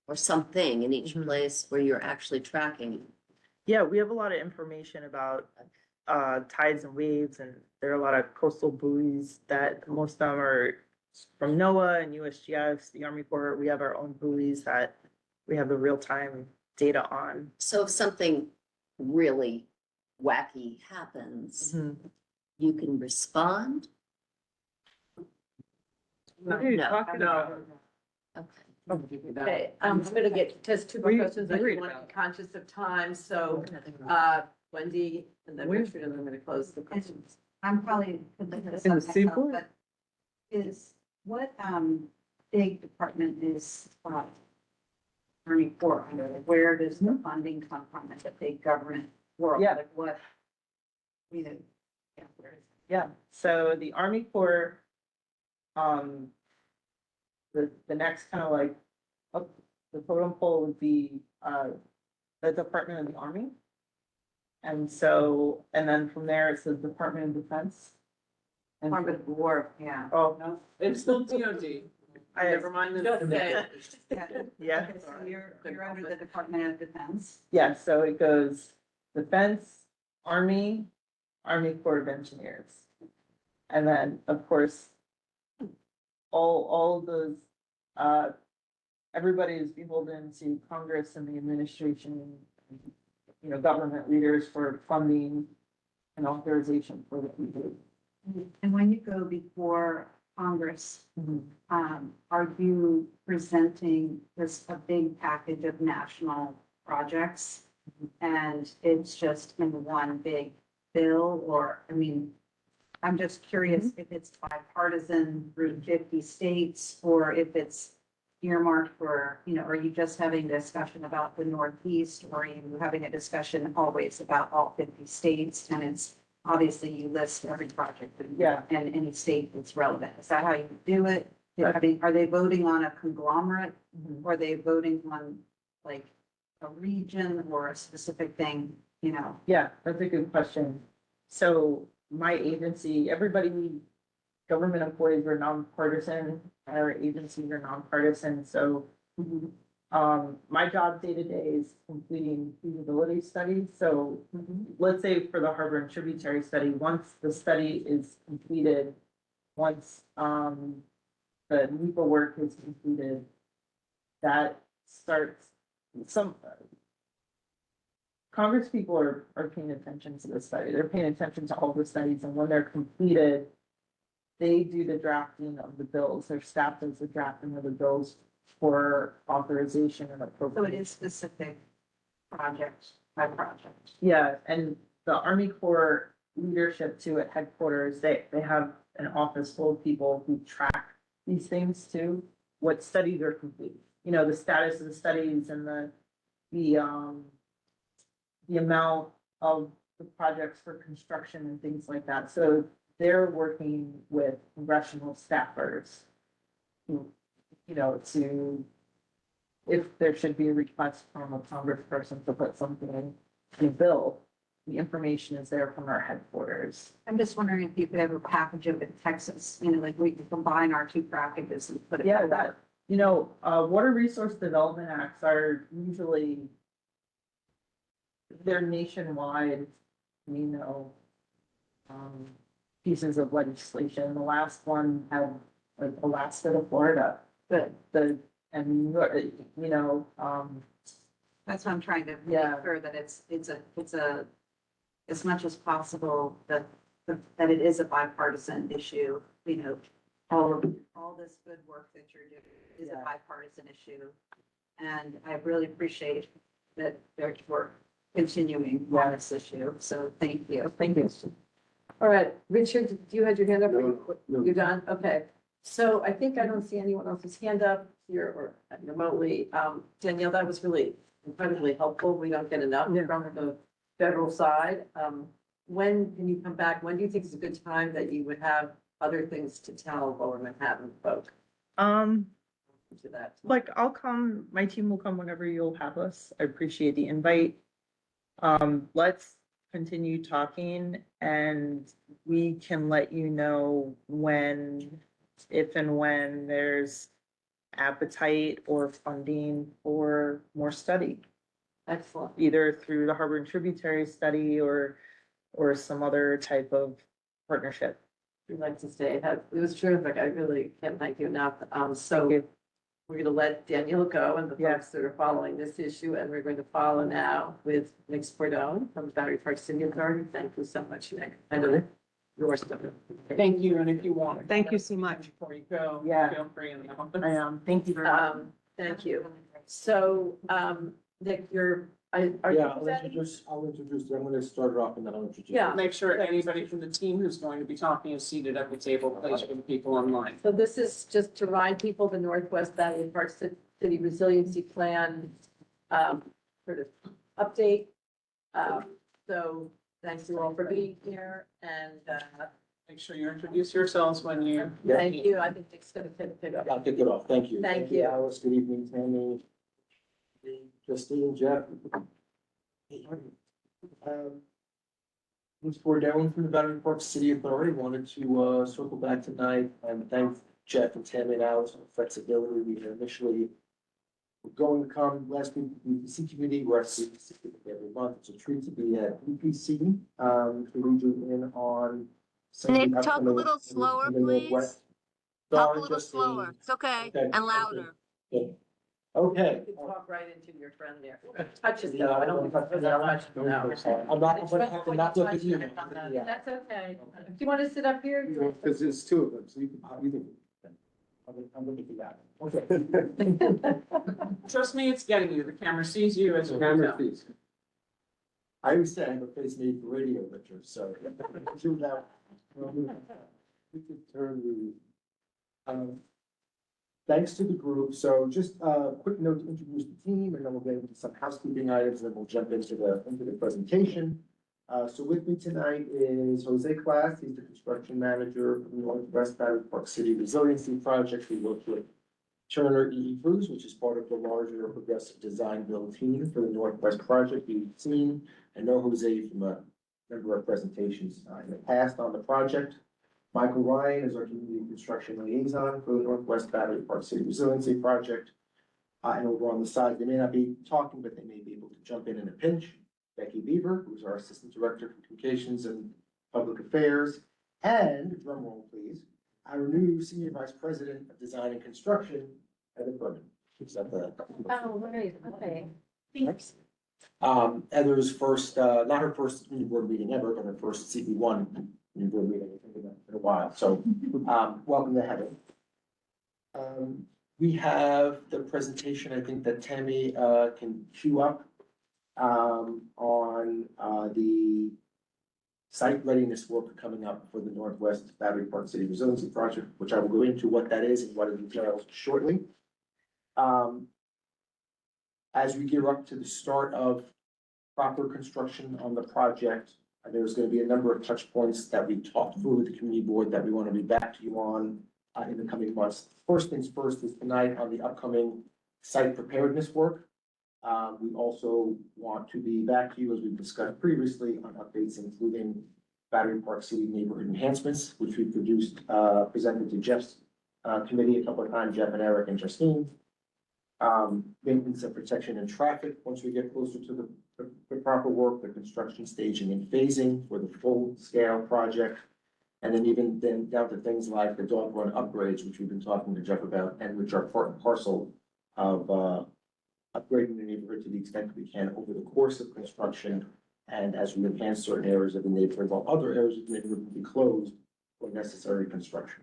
or something in each place where you're actually tracking. Yeah, we have a lot of information about tides and waves, and there are a lot of coastal buoys that most of them are from NOAA and USGS, the Army Corps. We have our own buoys that we have the real-time data on. So if something really wacky happens, you can respond? What are you No. talking about? Okay. Okay, I'm gonna get just two more Were you questions. I do worried want to about? be conscious of time, so, Wendy, and then Where- Richard, and then I'm gonna close the questions. I'm probably could look this In up the myself, seaport? but is what big department is, Army Corps under? Where does the funding come from? It's a big government world. Yeah. Like what? You know, yeah, where is it? Yeah, so the Army Corps, the next kind of like, up the totem pole would be, the Department of the Army. And so, and then from there, it's the Department of Defense. And Department of War, yeah. Oh, No? It's still DOD. Never mind the. Just say Yeah. yeah, Okay, so you're under the Department of Defense. yeah, so it goes Defense, Army, Army Corps of Engineers. And then, of course, all of those, everybody is beholden to Congress and the administration, you know, government leaders for funding and authorization for what we do. And when you go before Congress, are you presenting this a big package of national projects? And it's just in one big bill, or, I mean, I'm just curious if it's bipartisan through 50 states, or if it's earmarked for, you know, are you just having a discussion about the Northeast, or are you having a discussion always about all 50 states? And it's, obviously you list every project Yeah. and any state that's relevant. Is that how you do it? I mean, are they voting on a conglomerate, or are they voting on like a region or a specific thing, you know? Yeah, that's a good question. So my agency, everybody, government employees are nonpartisan, our agencies are nonpartisan, so my job day to day is completing feasibility studies. So let's say for the harbor and tributary study, once the study is completed, once the NEPA work is completed, that starts some Congress people are paying attention to the study. They're paying attention to all the studies, and when they're completed, they do the drafting of the bills. Their staff does the drafting of the bills for authorization and So it appropriation. is specific project by project. Yeah, and the Army Corps leadership too at headquarters, they have an office full of people who track these things too. What studies are complete, you know, the status of the studies and the amount of the projects for construction and things like that. So they're working with congressional staffers who, you know, to, if there should be a request from a congressperson to put something in a bill, the information is there from our headquarters. I'm just wondering if you could have a package of it in Texas, you know, like we could combine our two packages and put it. Yeah, that, you know, Water Resource Development Acts are usually, they're nationwide, you know, pieces of legislation. The last one had like Alaska to Florida, but and, you know, That's what I'm trying to make Yeah. sure that it's a, as much as possible, that it is a bipartisan issue, you know, all this good work that you're doing is a Yeah. bipartisan issue. And I really appreciate that we're continuing on this issue, so thank you. thank you. All right, Richard, you had your hand up? No. You're done? Okay. So I think I don't see anyone else's hand up here or remotely. Danielle, that was really incredibly helpful. We don't get enough from the federal side. When can you come back? When do you think is a good time that you would have other things to tell Lower Manhattan folk to that? Like I'll come, my team will come whenever you'll have us. I appreciate the invite. Let's continue talking and we can let you know when, if and when there's appetite or funding for more study, Excellent. either through the Harbor and Tributary Study or some other type of partnership. We'd like to stay. It was terrific. I really can't thank you enough. So Thank you. we're going to let Danielle go and the Yeah. folks that are following this issue, and we're going to follow now with Nick Spordone from Battery Park City Authority. Thank you so much, Nick. I know that your stuff. Thank you, and if you want. Thank you so much. Before you go, Yeah. feel free in the office. I am. Thank you very much. Thank you. So, Nick, your Are you Yeah, presenting? I'll introduce, I'm gonna start it off and then I'll introduce. Yeah. Make sure anybody from the team who's going to be talking is seated at the table, please, for the people online. So this is just to remind people, the Northwest Valley Park City Resiliency Plan, sort of update. So thanks you all for being here and, Make sure you introduce yourselves when you. thank you. I think Dick's gonna pick up. I'll kick it off. Thank you. Thank you. Alice, good evening, Tammy. Justine, Jeff. Before going through the Battery Park City Authority, wanted to circle back tonight and thank Jeff and Tammy and Alice for the flexibility. We had initially were going to come last week, to the BPC committee, we're actually every month. It's a treat to be at BPC, to lead you in on. some of the Nick, talk a upcoming- little slower, in the Northwest. Talk a Sorry, little Justine. slower. It's okay. Okay. And louder. Okay. You can talk right into your friend there. Touch his Yeah, though. I don't think it's really much. I'm No. not, I'm gonna have to not look at you. Yeah. That's okay. Do you want to sit up here? Because there's two of them, so you can pop either. I'm looking for that. Okay. Trust me, it's getting you. The camera sees you as you Camera go. fees. I always say I have a face made for radio, Richard, so. Do that. We could turn thanks to the group, so just a quick note to introduce the team, and then we'll get into some housekeeping items, and then we'll jump into the presentation. So with me tonight is Jose Class, he's the construction manager for the Northwest Battery Park City Resiliency Project. We work with Turner E. Cruz, which is part of the larger progressive design build team for the Northwest project. You've seen and know Jose from a number of presentations in the past on the project. Michael Ryan is our community construction liaison for the Northwest Battery Park City Resiliency Project. And over on the side, they may not be talking, but they may be able to jump in a pinch. Becky Beaver, who's our Assistant Director for Communications and Public Affairs, and, drum roll please, our new Senior Vice President of Design and Construction, Heather Berman. Who's at the. Oh, right, okay. Heather's first, not her first community board meeting ever, but her first CB1 community board meeting in a while, so, welcome to Heather. We have the presentation, I think that Tammy, can queue up, on, the site readiness work coming up for the Northwest Battery Park City Resiliency Project, which I will go into what that is and what it entails shortly. As we gear up to the start of proper construction on the project, there's gonna be a number of touch points that we talked through with the community board that we want to be back to you on, in the coming months. First things first is tonight on the upcoming site preparedness work. We also want to be back to you, as we've discussed previously, on updates including Battery Park City neighborhood enhancements, which we produced, presented to Jeff's committee a couple of times, Jeff and Eric and Justine. Maintenance of protection and traffic, once we get closer to the proper work, the construction staging and phasing for the full scale project. And then even then down to things like the dog run upgrades, which we've been talking to Jeff about, and which are part and parcel of, upgrading the neighborhood to the extent that we can over the course of construction. And as we enhance certain areas of the neighborhood, while other areas of the neighborhood will be closed for necessary construction.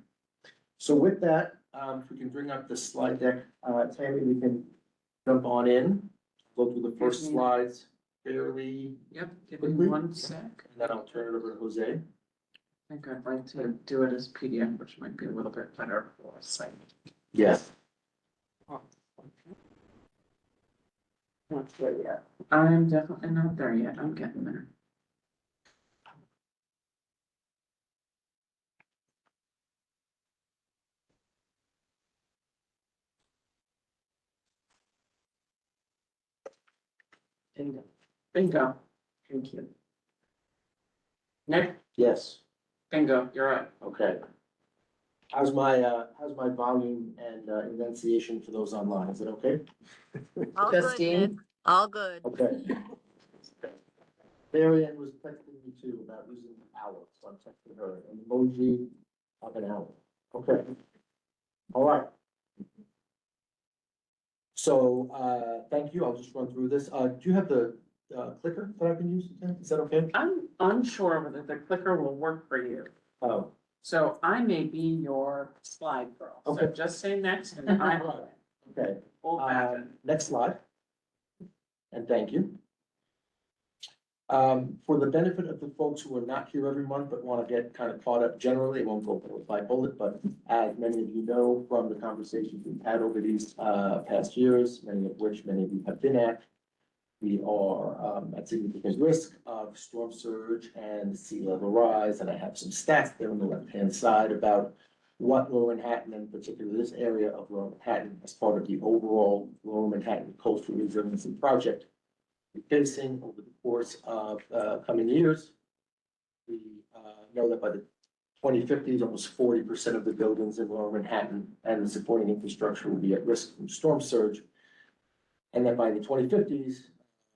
So with that, if we can bring up the slide deck, Tammy, we can jump on in, go through the first slides fairly, Yep, give me Quickly. 1 sec. and then I'll turn it over to Jose. I think I'd like to do it as PDF, which might be a little bit better for a site. Yes. Not there yet. I'm definitely not there yet. I'm getting there. Bingo. Bingo. Thank you. Nick, Yes, bingo, you're up. okay. How's my volume and enunciation for those online? Is it okay? All good, Justine? Nick. All good. Okay. Mary Ann was texting me too about using owl, so I'm texting her an emoji of an owl. Okay. All right. So, thank you. I'll just run through this. Do you have the clicker that I can use? Is that okay? I'm unsure whether the clicker will work for you. Oh, So I may be your slide girl. So Okay. just say next and I'm okay. old fashioned. Next slide. And thank you. For the benefit of the folks who are not here every month but want to get kind of caught up generally, it won't go bullet by bullet, but as many of you know from the conversations we've had over these past years, many of which many of you have been at, we are at significant risk of storm surge and sea level rise, and I have some stats there on the left-hand side about what Lower Manhattan, and particularly this area of Lower Manhattan, as part of the overall Lower Manhattan Coastal Resiliency Project, facing over the course of coming years. We know that by the 2050s, almost 40% of the buildings in Lower Manhattan and the supporting infrastructure will be at risk from storm surge. And that by the 2050s,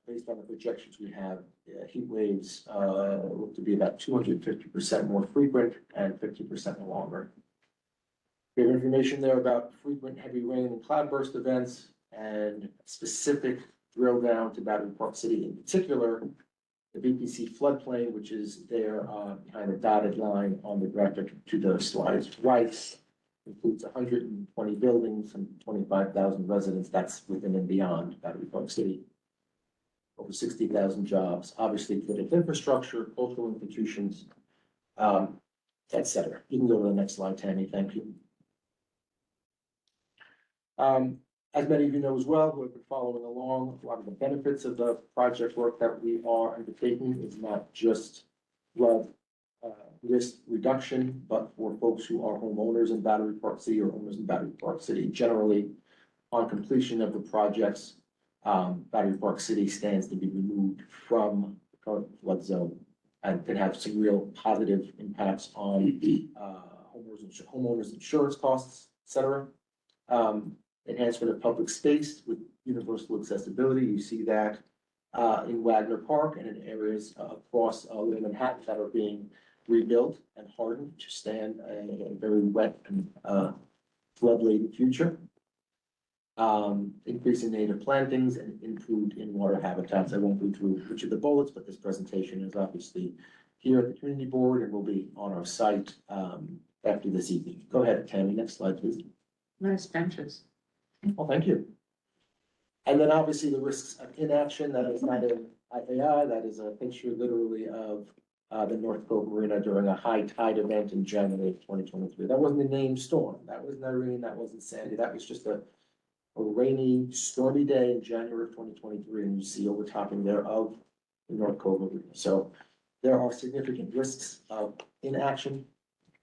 based on the projections we have, heat waves look to be about 250% more frequent and 50% longer. We have information there about frequent heavy rain and cloudburst events and specific drill down to Battery Park City, in particular, the BPC floodplain, which is there behind the dotted line on the graphic to the slide's right, includes 120 buildings and 25,000 residents. That's within and beyond Battery Park City. Over 60,000 jobs, obviously critical infrastructure, cultural institutions, et cetera. You can go to the next slide, Tammy. Thank you. As many of you know as well, who have been following along, a lot of the benefits of the project work that we are undertaking is not just flood risk reduction, but for folks who are homeowners in Battery Park City or owners in Battery Park City. Generally, on completion of the projects, Battery Park City stands to be removed from the current flood zone and can have some real positive impacts on homeowners insurance costs, et cetera. Enhancement of public space with universal accessibility. You see that in Wagner Park and in areas across Lower Manhattan that are being rebuilt and hardened to stand in a very wet and flood-laden future. Increasing native plantings and improved in-water habitats. I won't go through each of the bullets, but this presentation is obviously here at the community board and will be on our site after this evening. Go ahead, Tammy. Next slide, please. Nice benches. Well, thank you. And then obviously the risks of inaction, that is not an IAI, that is a picture literally of the North Cove Marina during a high tide event in January of 2023. That wasn't a named storm. That wasn't Irene, that wasn't Sandy. That was just a rainy, stormy day in January of 2023, and you see overtopping there of the North Cove Marina. So there are significant risks of inaction,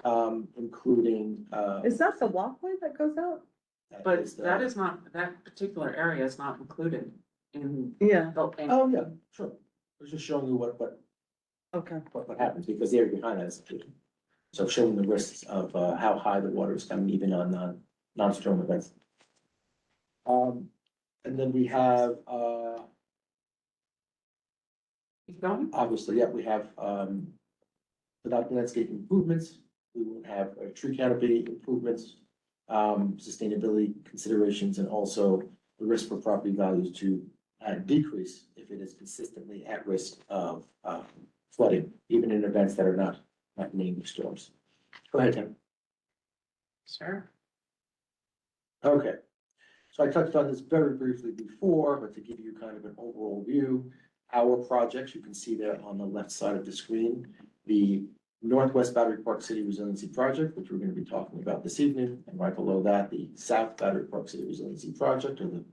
including. Is that the walkway that goes out? But that is not, that particular area is not included in. Yeah, Oh, yeah, sure. I was just showing you what okay. happens because the area behind that is included. So showing the risks of how high the water is coming even on non-storm events. And then we have Keep going. obviously, yeah, we have without landscape improvements, we won't have tree canopy improvements, sustainability considerations, and also the risk for property values to decrease if it is consistently at risk of flooding, even in events that are not named storms. Go ahead, Tim. Sure. Okay. So I touched on this very briefly before, but to give you kind of an overall view, our projects, you can see there on the left side of the screen, the Northwest Battery Park City Resiliency Project, which we're going to be talking about this evening, and right below that, the South Battery Park City Resiliency Project, are the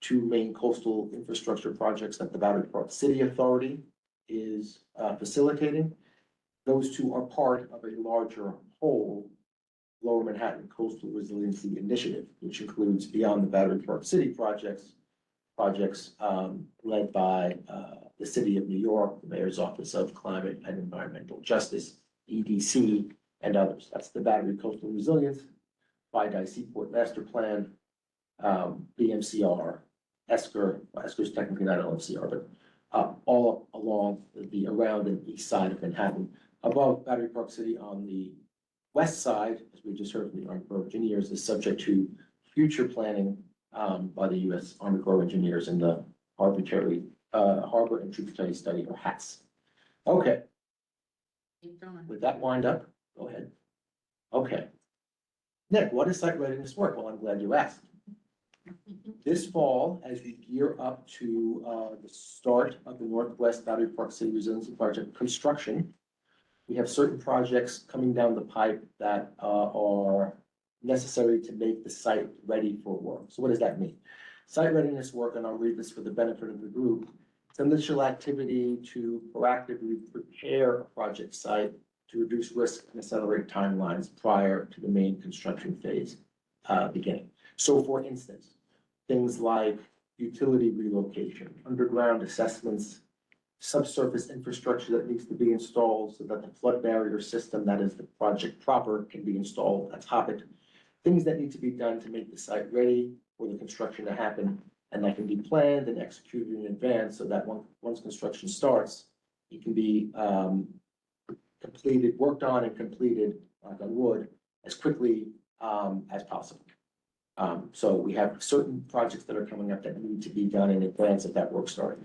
two main coastal infrastructure projects that the Battery Park City Authority is facilitating. Those two are part of a larger whole, Lower Manhattan Coastal Resiliency Initiative, which includes beyond the Battery Park City projects led by the City of New York, the Mayor's Office of Climate and Environmental Justice, EDC, and others. That's the Battery Coastal Resilience, Bi-Dye Seaport Master Plan, BMCR, ESCR. ESCR is technically not LMCR, but all along the around and east side of Manhattan. Above Battery Park City on the west side, as we just heard from the Army Corps of Engineers, is subject to future planning by the U.S. Army Corps of Engineers in the Harbor and Tributary Study, or HATS. Okay. Keep going. With that wind up, go ahead. Okay. Nick, what is site readiness work? Well, I'm glad you asked. This fall, as we gear up to the start of the Northwest Battery Park City Resiliency Project construction, we have certain projects coming down the pipe that are necessary to make the site ready for work. So what does that mean? Site readiness work, and I'll read this for the benefit of the group, it's initial activity to proactively prepare a project site to reduce risk and accelerate timelines prior to the main construction phase beginning. So for instance, things like utility relocation, underground assessments, subsurface infrastructure that needs to be installed so that the flood barrier system, that is the project proper, can be installed atop it. Things that need to be done to make the site ready for the construction to happen, and that can be planned and executed in advance so that once construction starts, it can be completed, worked on and completed, knock on wood, as quickly as possible. So we have certain projects that are coming up that need to be done in advance of that work starting.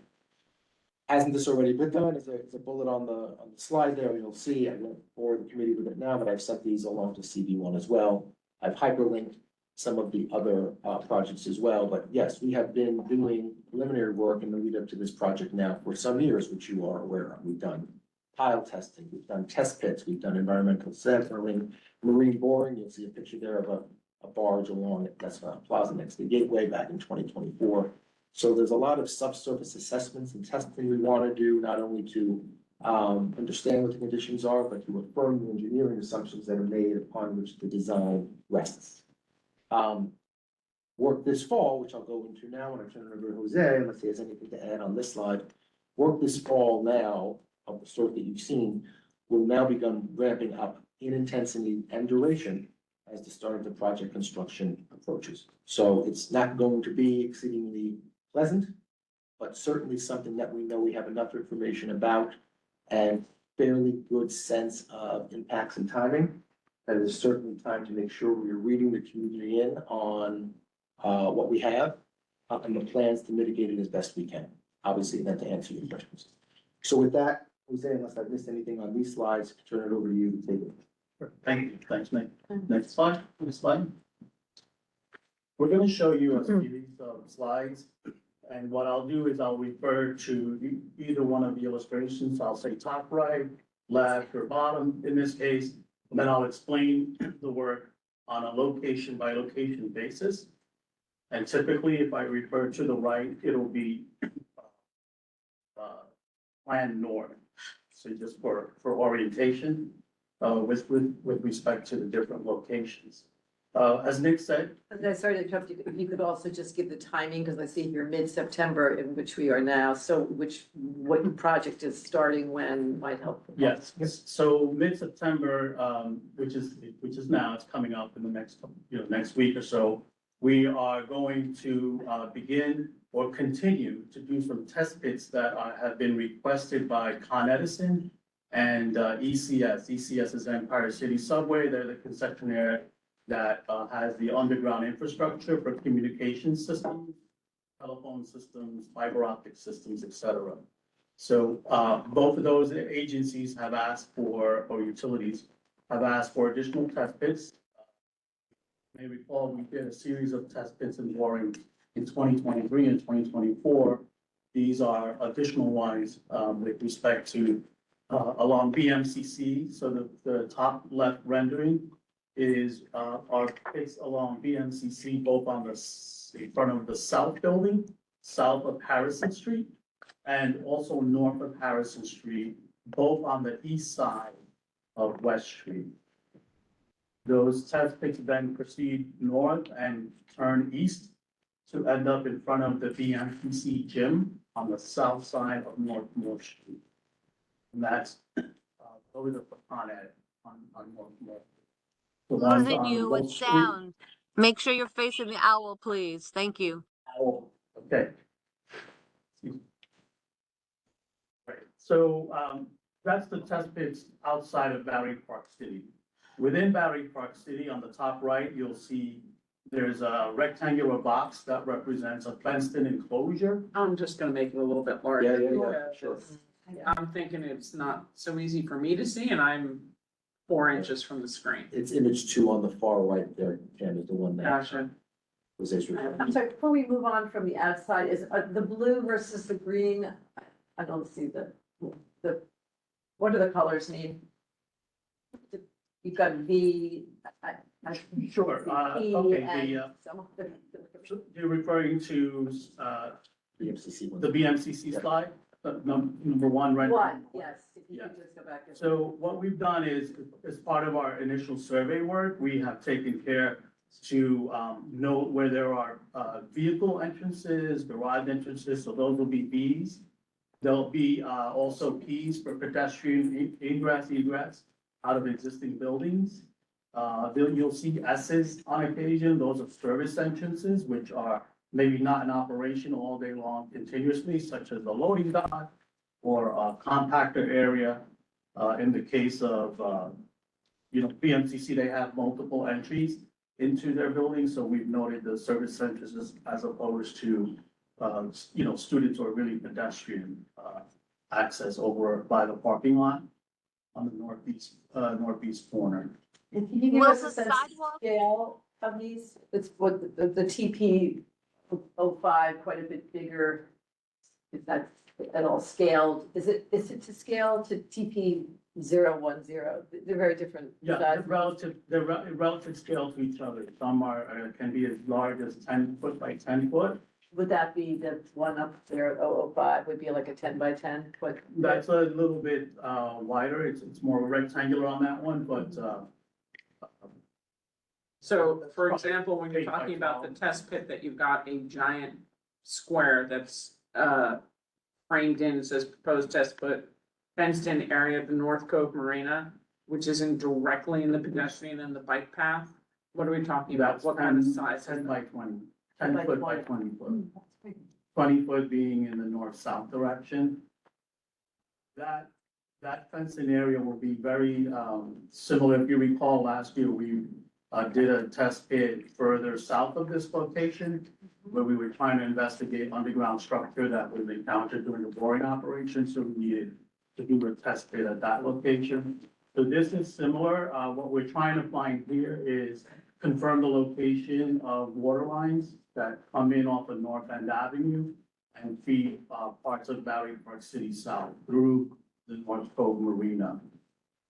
Hasn't this already been done? Is a bullet on the slide there, you'll see, I won't bore the committee with it now, but I've sent these along to CV1 as well. I've hyperlinked some of the other projects as well, but yes, we have been doing preliminary work in the lead up to this project now for some years, which you are aware of. We've done pile testing, we've done test pits, we've done environmental sampling, marine boring. You'll see a picture there of a barge along it. That's Plaza next to the Gateway back in 2024. So there's a lot of subsurface assessments and testing we want to do, not only to understand what the conditions are, but to affirm the engineering assumptions that are made upon which the design rests. Work this fall, which I'll go into now when I turn it over to Jose, unless he has anything to add on this slide. Work this fall now of the sort that you've seen will now begun ramping up in intensity and duration as the start of the project construction approaches. So it's not going to be exceedingly pleasant, but certainly something that we know we have enough information about and fairly good sense of impacts and timing. That it is certainly time to make sure we are reading the community in on what we have and the plans to mitigate it as best we can. Obviously, then to answer your questions. So with that, Jose, unless I've missed anything on these slides, turn it over to you to take it. Thank you. Thanks, Nick. Next slide, next slide. We're going to show you a series of slides. And what I'll do is I'll refer to either one of the illustrations. I'll say top right, left, or bottom in this case. And then I'll explain the work on a location by location basis. And typically, if I refer to the right, it'll be Plan North. So just for orientation with respect to the different locations. As Nick said. Sorry to interrupt you, if you could also just give the timing, because I see here mid-September, in which we are now, so what project is starting when might help? Yes, so mid-September, which is now, it's coming up in the next, next week or so. We are going to begin or continue to do some test pits that have been requested by Con Edison and ECS. ECS is Empire City Subway. They're the concessionaire that has the underground infrastructure for communication systems, telephone systems, fiber optic systems, et cetera. So both of those agencies have asked for, or utilities have asked for additional test pits. You may recall we did a series of test pits in Warren in 2023 and 2024. These are additional ones with respect to along BMCC. So the top left rendering is our pits along BMCC, both on in front of the South Building, south of Harrison Street, and also north of Harrison Street, both on the east side of West Street. Those test pits then proceed north and turn east to end up in front of the BMPC gym on the south side of North Street. And that's those are on North. So that's Losing on you with Wall Street. sound. Make sure you're facing the owl, please. Thank you. Oh, okay. Right, so that's the test pits outside of Battery Park City. Within Battery Park City, on the top right, you'll see there's a rectangular box that represents a fenced-in enclosure. I'm just gonna make it a little bit larger. Yeah, sure. I'm thinking it's not so easy for me to see, and I'm 4 inches from the screen. It's image 2 on the far right there, Ken, is the one that. Gotcha. Jose's report. I'm sorry, before we move on from the outside, is the blue versus the green? I don't see what do the colors mean? You've got V. Sure, okay, you're referring to, The MCC one. the BMCC slide, number one, right? One, yes, if you Yeah. could just go back. So what we've done is, as part of our initial survey work, we have taken care to note where there are vehicle entrances, garage entrances, so those will be Bs. There'll be also Ps for pedestrian ingress, egress out of existing buildings. You'll see S's on occasion, those are service entrances, which are maybe not in operation all day long continuously, such as a loading dock or a compactor area. In the case of, BMCC, they have multiple entries into their building, so we've noted the service centers as opposed to, students or really pedestrian, access over by the parking lot on the northeast corner. And can you give Will us the a sense of sidewalk- scale of these? It's what the TP 05, quite a bit bigger. Is that at all scaled? Is it to scale to TP 010? They're very different. Yeah, sizes. they're relative scale to each other. Some are, can be as large as 10 foot by 10 foot. Would that be the one up there at 005 would be like a 10 by 10 foot? That's a little bit wider. It's more rectangular on that one, but So, for example, when you're 8 by talking about the 12. test pit, that you've got a giant square that's framed in, it says proposed test pit, fenced in area of the North Cove Marina, which isn't directly in the pedestrian and the bike path. What are we talking about? that's What kind of 10 size? is 10 that? by 20, 10 10 by foot by 20. 20 foot. 20 foot being in the north-south direction. That fencing area will be very similar. If you recall, last year, we did a test pit further south of this location, where we were trying to investigate underground structure that was encountered during the boring operation, so we needed to do a test pit at that location. So this is similar. What we're trying to find here is confirm the location of water lines that come in off of North End Avenue and feed parts of Battery Park City South through the North Cove Marina.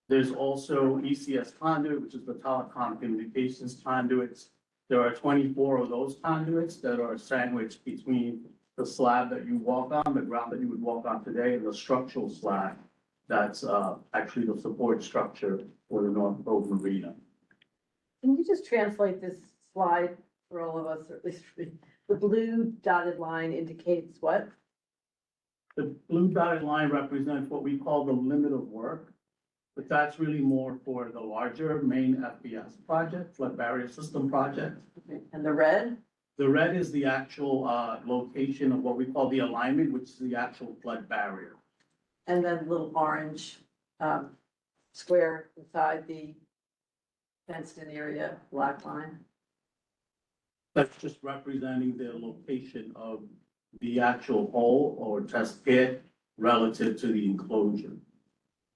There's also ECS conduit, which is the telecom communications conduits. There are 24 of those conduits that are sandwiched between the slab that you walk on, the ground that you would walk on today, and the structural slab that's actually the support structure for the North Cove Marina. Can you just translate this slide for all of us, or at least for me? The blue dotted line indicates what? The blue dotted line represents what we call the limit of work, but that's really more for the larger main FPS project, flood barrier system project. And the red? The red is the actual location of what we call the alignment, which is the actual flood barrier. And then little orange square inside the fenced-in area, black line. That's just representing the location of the actual hole or test pit relative to the enclosure.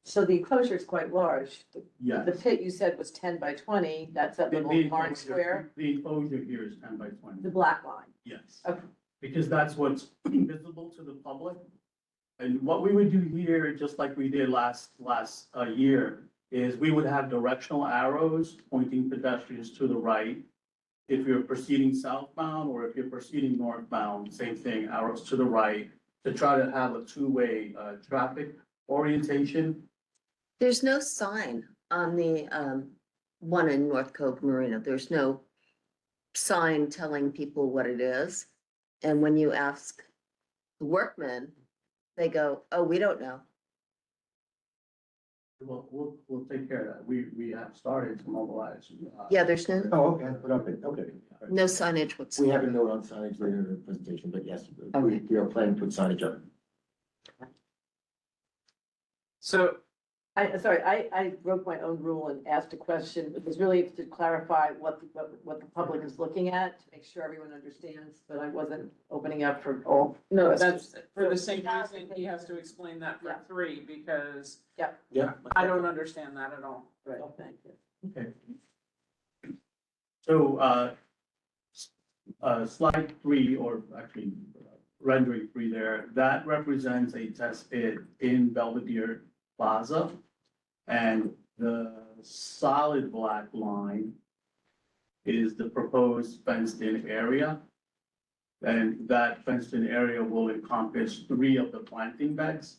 So the enclosure is quite large. Yes. The pit you said was 10 by 20, that's that The little enclosure- orange square, The enclosure here is 10 by 20. the black line. Yes. Okay. Because that's what's visible to the public. And what we would do here, just like we did last year, is we would have directional arrows pointing pedestrians to the right. If you're proceeding southbound or if you're proceeding northbound, same thing, arrows to the right, to try to have a two-way traffic orientation. There's no sign on the one in North Cove Marina. There's no sign telling people what it is. And when you ask the workmen, they go, oh, we don't know. We'll take care of that. We have started to mobilize. Yeah, there's no, Oh, okay, but okay. no signage We whatsoever. have a note on signage later in the presentation, but yes, Okay. we are planning to put signage up. So, I broke my own rule and asked a question. It was really to clarify what the public is looking at, to make sure everyone understands, but I wasn't opening up for all. no, questions. that's for the same reason he has to explain that for Yeah. 3, because Yeah. I don't understand that at all. Right, thank you. Okay. So, slide 3, or actually rendering 3 there, that represents a test pit in Belvedere Plaza. And the solid black line is the proposed fenced-in area. And that fenced-in area will encompass 3 of the planting beds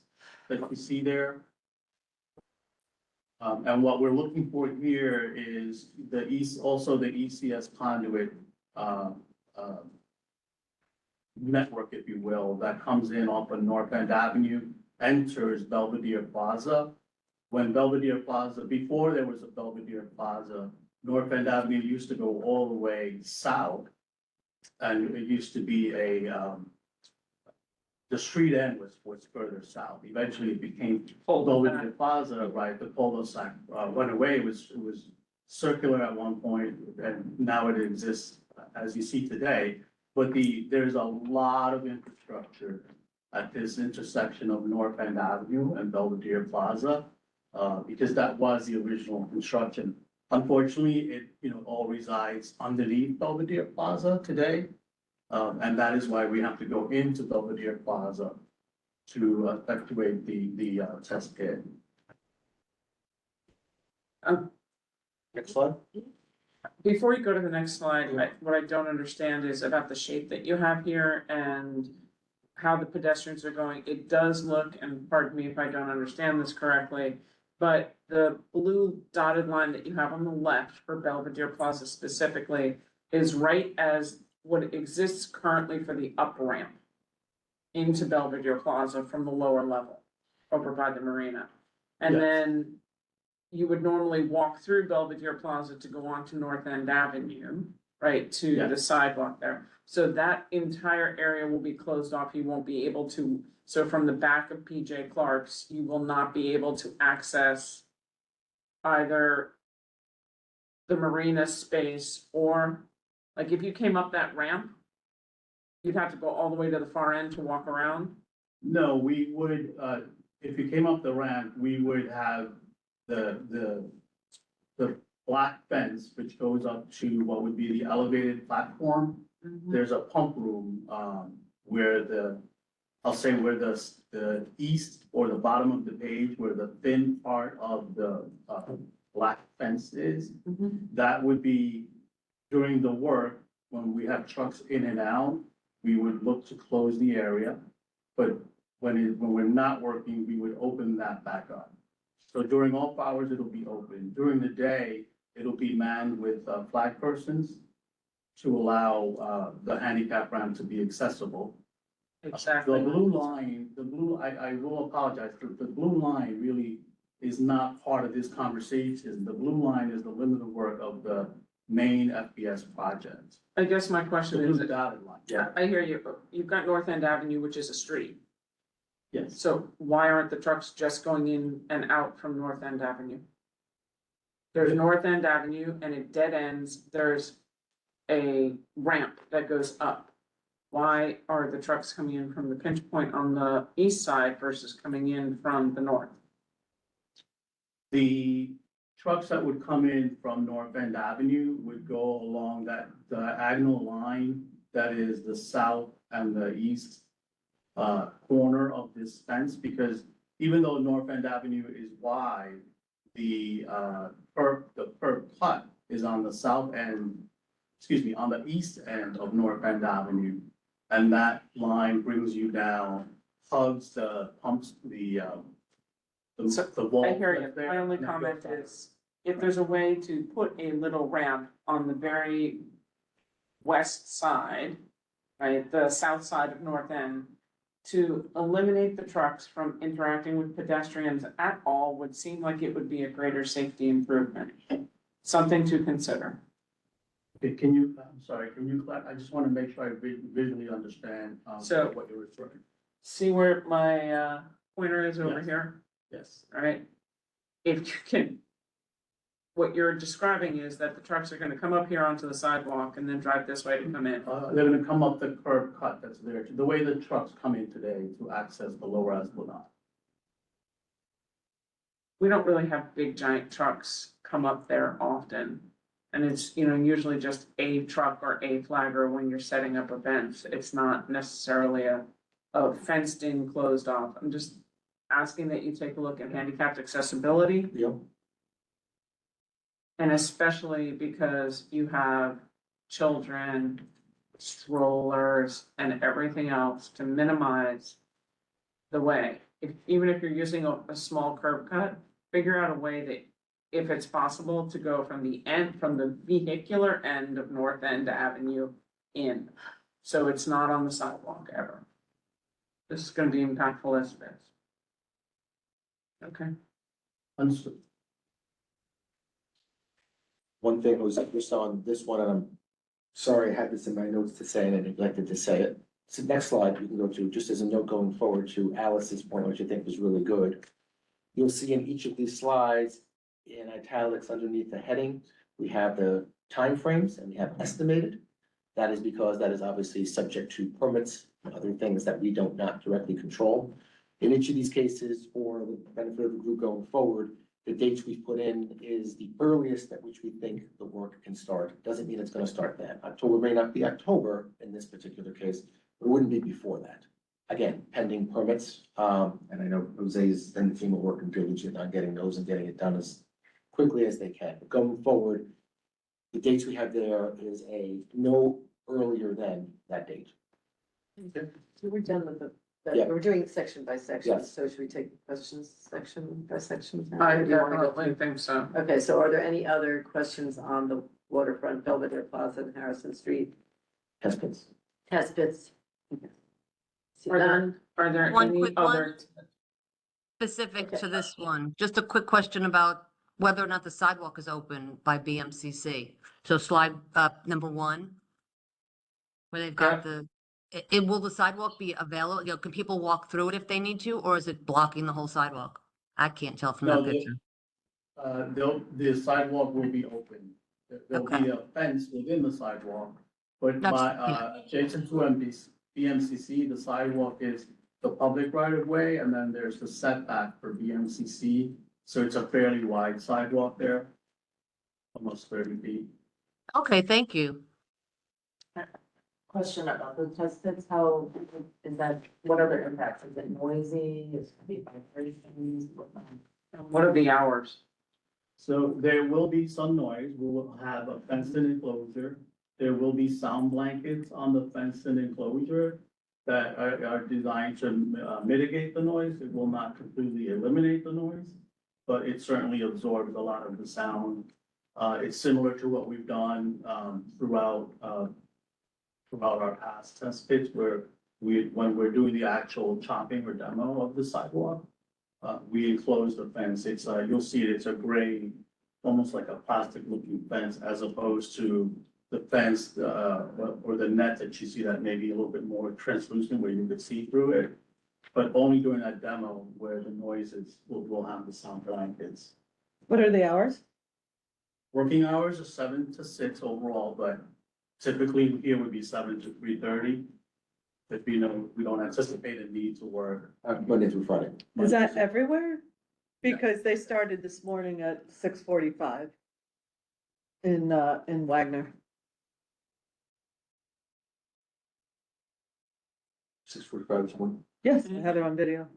that you see there. And what we're looking for here is also the ECS conduit, network, if you will, that comes in off of North End Avenue, enters Belvedere Plaza. When Belvedere Plaza, before there was a Belvedere Plaza, North End Avenue used to go all the way south. And it used to be the street end was further south. Eventually it became Belvedere Plaza, right? The cul-de-sac went away. It was circular at one point, and now it exists as you see today. But there's a lot of infrastructure at this intersection of North End Avenue and Belvedere Plaza, because that was the original construction. Unfortunately, it, all resides underneath Belvedere Plaza today. And that is why we have to go into Belvedere Plaza to effectuate the test pit. Next slide. Before you go to the next slide, what I don't understand is about the shape that you have here and how the pedestrians are going. It does look, and pardon me if I don't understand this correctly, but the blue dotted line that you have on the left for Belvedere Plaza specifically is right as what exists currently for the up ramp into Belvedere Plaza from the lower level over by the marina. And Yes. then you would normally walk through Belvedere Plaza to go on to North End Avenue, right, to Yeah. the sidewalk there. So that entire area will be closed off. You won't be able to, so from the back of PJ Clark's, you will not be able to access either the marina space or, like, if you came up that ramp, you'd have to go all the way to the far end to walk around. No, we would, if you came up the ramp, we would have the black fence, which goes up to what would be the elevated platform. There's a pump room, where I'll say where the east or the bottom of the page, where the thin part of the, black fence is. That would be during the work, when we have trucks in and out, we would look to close the area. But when we're not working, we would open that back up. So during off hours, it'll be open. During the day, it'll be manned with flag persons to allow the handicap ramp to be accessible. Exactly. The blue line, I will apologize, the blue line really is not part of this conversation. The blue line is the limit of work of the main FBS project. I guess my The question is, blue dotted line, yeah, I hear you, you've got North End Avenue, which is a street. yes. So why aren't the trucks just going in and out from North End Avenue? There's North End Avenue and it dead ends, there's a ramp that goes up. Why are the trucks coming in from the pinch point on the east side versus coming in from the north? The trucks that would come in from North End Avenue would go along that diagonal line that is the south and the east corner of this fence, because even though North End Avenue is wide, the curb cut is on the south end, on the east end of North End Avenue. And that line brings you down, hugs the pumps, the wall. I hear you. that's there, My only and then comment goes down. is, if there's a way to put a little ramp on the very west side, right, the south side of North End, to eliminate the trucks from interacting with pedestrians at all would seem like it would be a greater safety improvement. Something to consider. Okay, I'm sorry, I just want to make sure I visually understand So- what you're referring. See where my pointer is over Yes. here, Yes, right? If you can, what you're describing is that the trucks are gonna come up here onto the sidewalk and then drive this way to come in. they're gonna come up the curb cut that's there, the way the trucks come in today to access the lower Esplanade. We don't really have big giant trucks come up there often. And it's, you know, usually just a truck or a flagger when you're setting up events. It's not necessarily a fenced in, closed off. I'm just asking that you take a look at handicapped accessibility. Yep. And especially because you have children, strollers, and everything else to minimize the way. Even if you're using a small curb cut, figure out a way that, if it's possible, to go from the vehicular end of North End Avenue in. So it's not on the sidewalk ever. This is gonna be impactful as it is. Okay. Understood. One thing was just on this one, and I'm sorry I had this in my notes to say and I neglected to say it. So next slide we can go to, just as a note going forward to Alice's point, which I think was really good. You'll see in each of these slides in italics underneath the heading, we have the timeframes and we have estimated. That is because that is obviously subject to permits and other things that we don't not directly control. In each of these cases, for the benefit of the group going forward, the dates we've put in is the earliest at which we think the work can start. Doesn't mean it's gonna start then. October may not be October in this particular case, but it wouldn't be before that. Again, pending permits, and I know Jose's and the team are working diligently on getting those and getting it done as quickly as they can. But going forward, the dates we have there is a no earlier than that date. We're done with Yeah. we're doing section by section, Yes. so should we take questions section by section? now? I Or do you wanna go definitely through- think so. Okay, so are there any other questions on the waterfront, Belvedere Plaza and Harrison Street Test pits. test pits? See Are there- none? Are there One any quick other? Specific Okay. to this one, just a quick question about whether or not the sidewalk is open by BMCC. So slide number 1. Where they've got will the sidewalk be available? You know, can people walk through it if they need to, or is it blocking the whole sidewalk? I can't tell from No, that picture. The sidewalk will be open. There'll be Okay. a fence within the sidewalk, but That's- adjacent to BMCC, the sidewalk is the public right of way, and then there's the setback for BMCC. So it's a fairly wide sidewalk there, almost 30 feet. Okay, thank you. Question about the test pits, how is that, what other impacts? Is it noisy, is it vibrations? What are the hours? So there will be some noise. We will have a fenced-in enclosure. There will be sound blankets on the fenced-in enclosure that are designed to mitigate the noise. It will not completely eliminate the noise, but it certainly absorbs a lot of the sound. It's similar to what we've done throughout our past test pits, where when we're doing the actual chopping or demo of the sidewalk, we enclose the fence. It's you'll see it's a gray, almost like a plastic looking fence, as opposed to the fence or the net that you see that may be a little bit more translucent where you could see through it. But only during that demo where the noises will have the sound blankets. What are the hours? Working hours are 7 to 6 overall, but typically here would be 7 to 3:30. If we don't anticipate a need to work. Monday through Friday. Is that everywhere? Because they started this morning at 6:45 in Wagner. 6:45 this morning. Yes, I have it on video.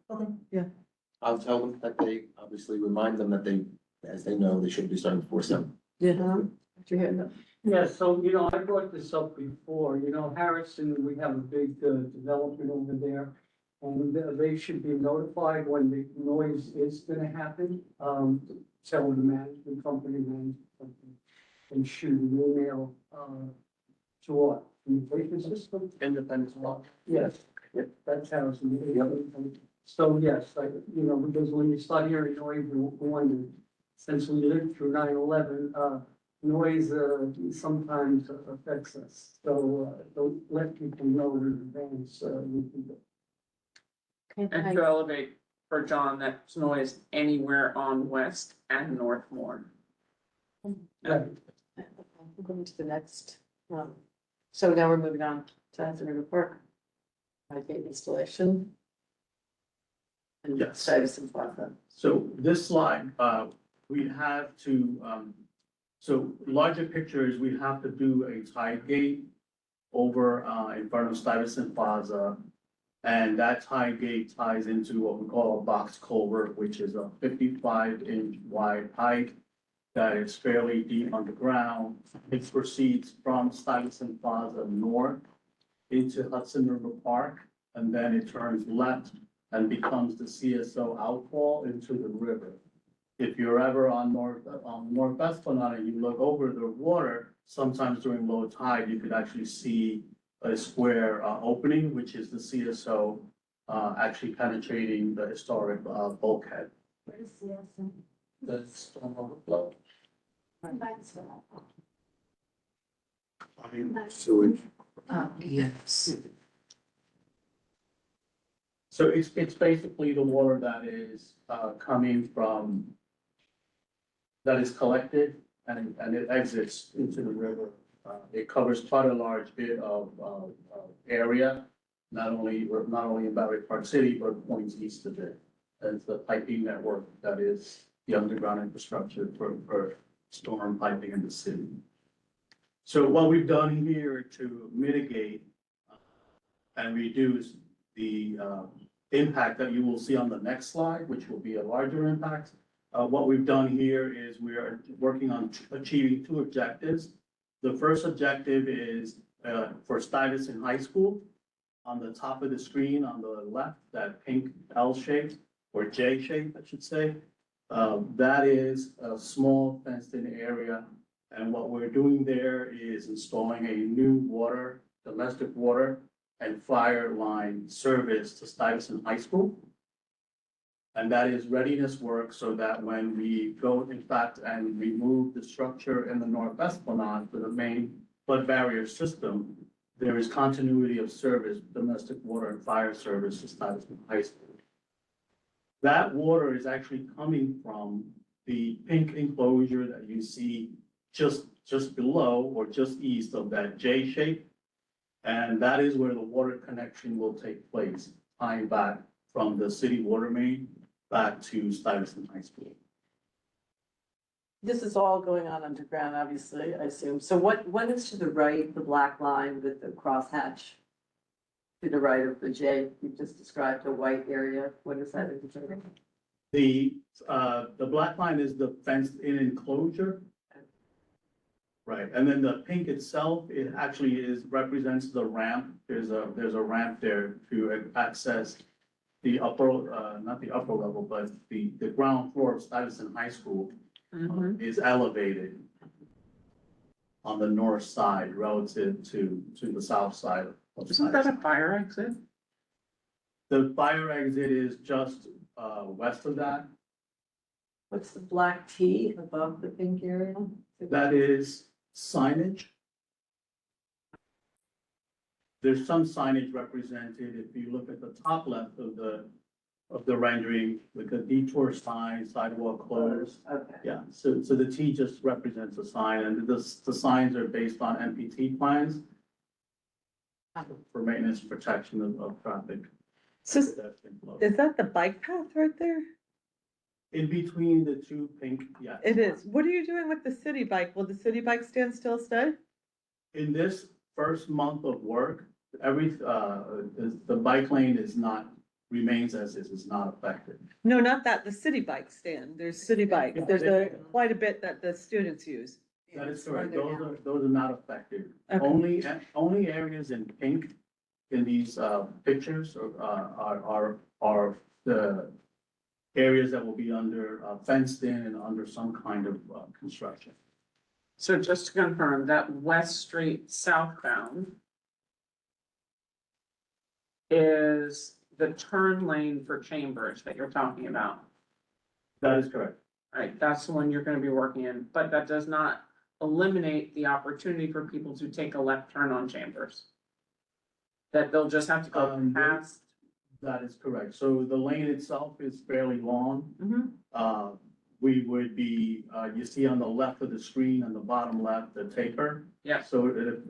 I'll tell them that they, obviously remind them that they, as they know, they should be starting before 7. Yeah. Did you hear that? Yeah, so, you know, I brought this up before, you know, Harrison, we have a big development over there. And they should be notified when the noise is gonna happen. Tell the management company, and shoot an email, to what? Communication system? Independent law. Yes, that's Harrison. So, yes, you know, because when you start hearing noise, you wonder, since we lived through 9/11, noise sometimes affects us. So don't let people know in advance. We can do. And to elevate for John, that's noise anywhere on West and North Moore. Right. We're going to the next, so now we're moving on to Hudson River Park. Gate installation. And Yes. Stuyvesant Plaza. So this slide, we have to So larger picture is we have to do a tide gate over, in front of Stuyvesant Plaza. And that tide gate ties into what we call a box culvert, which is a 55-inch wide pipe that is fairly deep underground. It proceeds from Stuyvesant Plaza north into Hudson River Park, and then it turns left and becomes the CSO outfall into the river. If you're ever on North Esplanade and you look over the water, sometimes during low tide, you could actually see a square opening, which is the CSO actually penetrating the historic bulkhead. What is CSM? The storm overflow. Sewage. Yes. So it's basically the water that is coming from, that is collected and it exits into the river. It covers quite a large bit of area, not only in Battery Park City, but points east of it. As the piping network that is the underground infrastructure for storm piping in the city. So what we've done here to mitigate and reduce the impact that you will see on the next slide, which will be a larger impact. What we've done here is we are working on achieving two objectives. The first objective is for Stuyvesant High School. On the top of the screen on the left, that pink L shape or J shape, I should say. That is a small fenced-in area. And what we're doing there is installing a new domestic water and fire line service to Stuyvesant High School. And that is readiness work so that when we go, in fact, and remove the structure in the North Esplanade for the main flood barrier system, there is continuity of service, domestic water and fire service to Stuyvesant High School. That water is actually coming from the pink enclosure that you see just below or just east of that J shape. And that is where the water connection will take place, tying back from the city water main back to Stuyvesant High School. This is all going on underground, obviously, I assume. So what is to the right, the black line with the crosshatch? To the right of the J, you just described a white area. What is that? The black line is the fenced-in enclosure. Right, and then the pink itself, it actually represents the ramp. There's a ramp there to access the not the upper level, but the ground floor of Stuyvesant High School is elevated on the north side relative to the south side of Isn't that a Stuyvesant. fire exit? The fire exit is just west of that. What's the black T above the pink area? That is signage. There's some signage represented. If you look at the top left of the rendering with the detour sign, sidewalk closed. Okay. Yeah, so the T just represents a sign, and the signs are based on MPT plans for maintenance and protection of traffic. So pedestrian flow. is that the bike path right there? In between the two pink, yeah. It is. What are you doing with the city bike? Will the city bike stand still stay? In this first month of work, the bike lane remains as is, is not affected. No, not that, the city bike stand. There's city bikes. There's quite a bit that the students use. That is correct. Those are not affected. Okay. Only areas in pink in these pictures are the areas that will be under fenced in and under some kind of construction. So just to confirm, that West Street southbound is the turn lane for Chambers that you're talking about. That is correct. Right, that's the one you're gonna be working in, but that does not eliminate the opportunity for people to take a left turn on Chambers. That they'll just have to go past. That is correct. So the lane itself is fairly long. Mhm. We would be, you see on the left of the screen, on the bottom left, the taper. Yeah. So it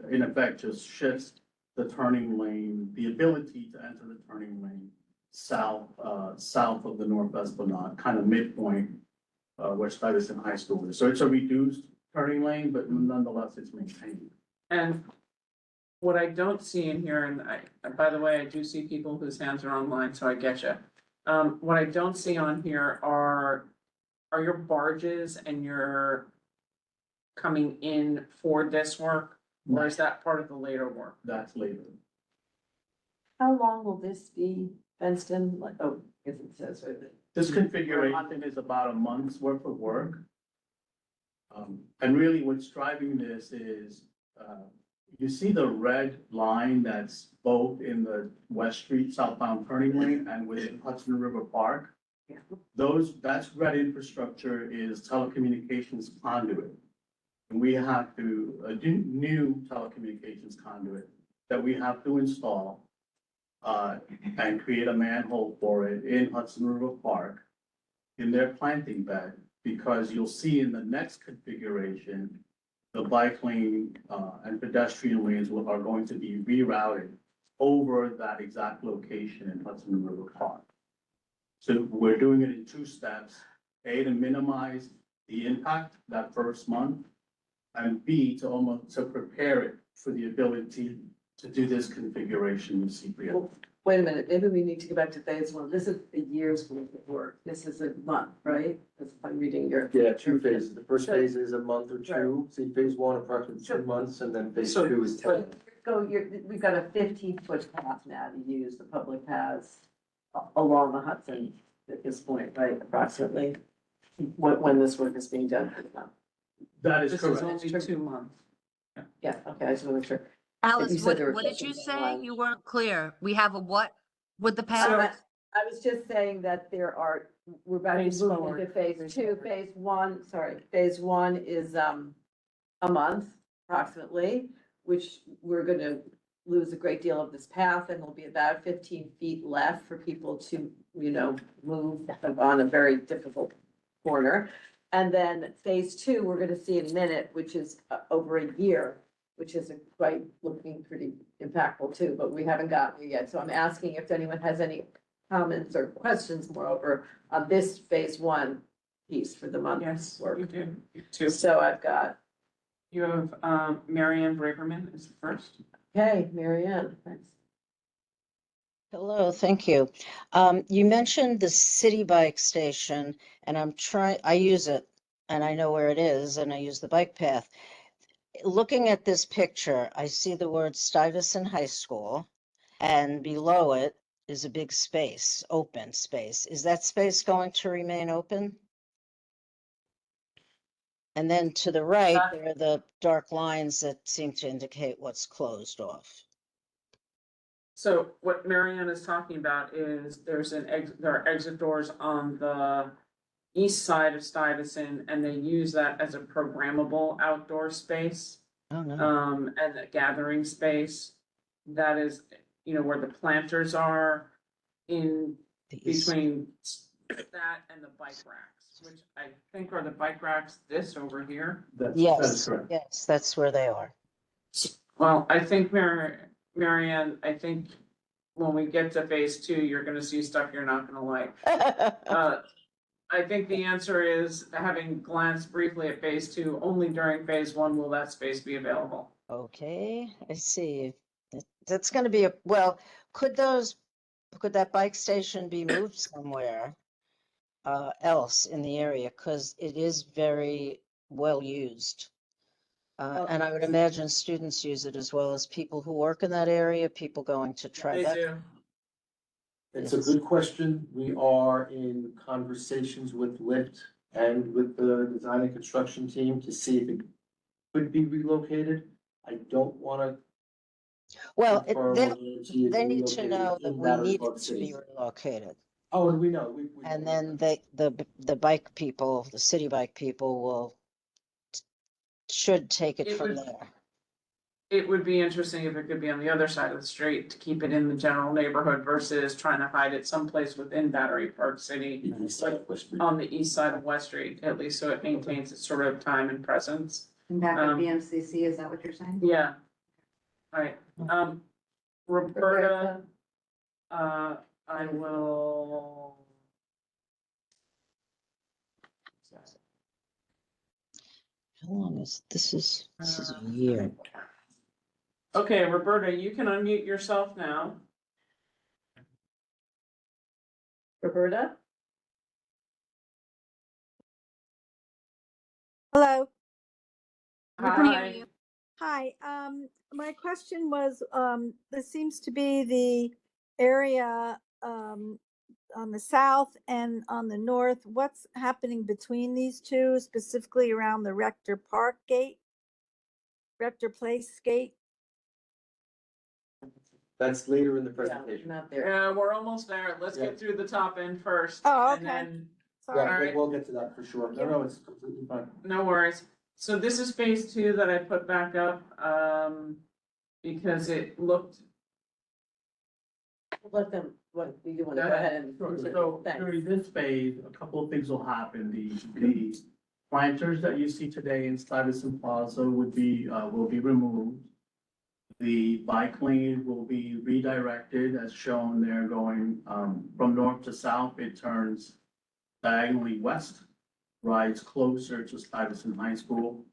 in effect just shifts the turning lane, the ability to enter the turning lane south of the North Esplanade, kind of midpoint where Stuyvesant High School is. So it's a reduced turning lane, but nonetheless, it's maintained. And what I don't see in here, and by the way, I do see people whose hands are online, so I get you. What I don't see on here are your barges and your coming in for this work? Or is that part of the later work? That's later. How long will this be fenced in? Like, oh, I guess it says right there. This configuration is about a month's worth of work. And really what's driving this is, you see the red line that's both in the West Street southbound turning lane and within Hudson River Park. Yeah. That's red infrastructure is telecommunications conduit. And we have to, do new telecommunications conduit that we have to install and create a manhole for it in Hudson River Park in their planting bed, because you'll see in the next configuration, the bike lane and pedestrian lanes are going to be rerouted over that exact location in Hudson River Park. So we're doing it in two steps, A, to minimize the impact that first month, and B, to prepare it for the ability to do this configuration you see here. Well, wait a minute, maybe we need to go back to phase one. This is a year's worth of work. This is a month, right? That's if I'm reading your. Yeah, two phases. The first So- phase is a month or two. See, phase one approximately Sure. 2 months, and then phase So- two is 10. We've got a 15-foot path now to use, the public paths along the Hudson at this point, right, approximately? When this work is being done. That is This is correct. only 2 months. Yeah, okay, I just want to make sure. Alice, You said there were what did you questions say? online. You weren't clear. We have a what with the So path? I was just saying that we're about Phase to move forward. into phase two, phase one is, a month approximately, which we're gonna lose a great deal of this path and there'll be about 15 feet left for people to, move on a very difficult corner. And then phase two, we're gonna see in a minute, which is over a year, which is quite looking pretty impactful too, but we haven't gotten it yet. So I'm asking if anyone has any comments or questions moreover on this phase one piece for the month. Yes, work. you do. You too. So I've got, You have Marianne Braverman is the first. okay, Mary Ann, thanks. Hello, thank you. You mentioned the city bike station, and I use it, and I know where it is, and I use the bike path. Looking at this picture, I see the word Stuyvesant High School, and below it is a big space, open space. Is that space going to remain open? And then to the right, there are the dark lines that seem to indicate what's closed off. So what Marianne is talking about is there are exit doors on the east side of Stuyvesant, and they use that as a programmable outdoor space, Oh, no. and a gathering space. That is, where the planters are in The east- between that and the bike racks, which I think are the bike racks this over here. That is Yes, correct. yes, that's where they are. Well, I think Marianne, I think when we get to phase two, you're gonna see stuff you're not gonna like. I think the answer is, having glanced briefly at phase two, only during phase one will that space be available. Okay, I see. That's gonna be well, could that bike station be moved somewhere else in the area? Because it is very well used. And I would imagine students use it as well as people who work in that area, people going to try They that. do. It's a good question. We are in conversations with LIFT and with the design and construction team to see if it could be relocated. I don't wanna. Well, confirm they or guarantee it's they need to relocated know that in we Battery need Park it to be City. relocated. Oh, and we know, we. And know then that. the bike people, the city bike people should take it It from would- there. It would be interesting if it could be on the other side of the street to keep it in the general neighborhood versus trying to hide it someplace within Battery Park City. The east side of West Street. On the east side of West Street, at least so it maintains its sort of time and presence. And back at Um, BMCC, is that what you're saying? Yeah. Right, Roberta, I will. How long is, this is a year. Okay, Roberta, you can unmute yourself now. Roberta? Hello. We can hear Hi. you. Hi. My question was, this seems to be the area, on the south and on the north. What's happening between these two, specifically around the Rector Park gate? Rector Place gate? That's later in the Yeah, presentation. not there. Yeah, we're almost there. Let's get through the top end first. Oh, And okay. then, Sorry. All right. We'll get to that for sure. No, no, it's completely fine. no worries. So this is phase 2 that I put back up, because it looked, Let them, what, do you want to go Yeah, ahead and? Sure. So Thanks. during this phase, a couple of things will happen. The planters that you see today in Stuyvesant Plaza will be removed. The bike lane will be redirected as shown there going, from north to south. It turns diagonally west, rides closer to Stuyvesant High School.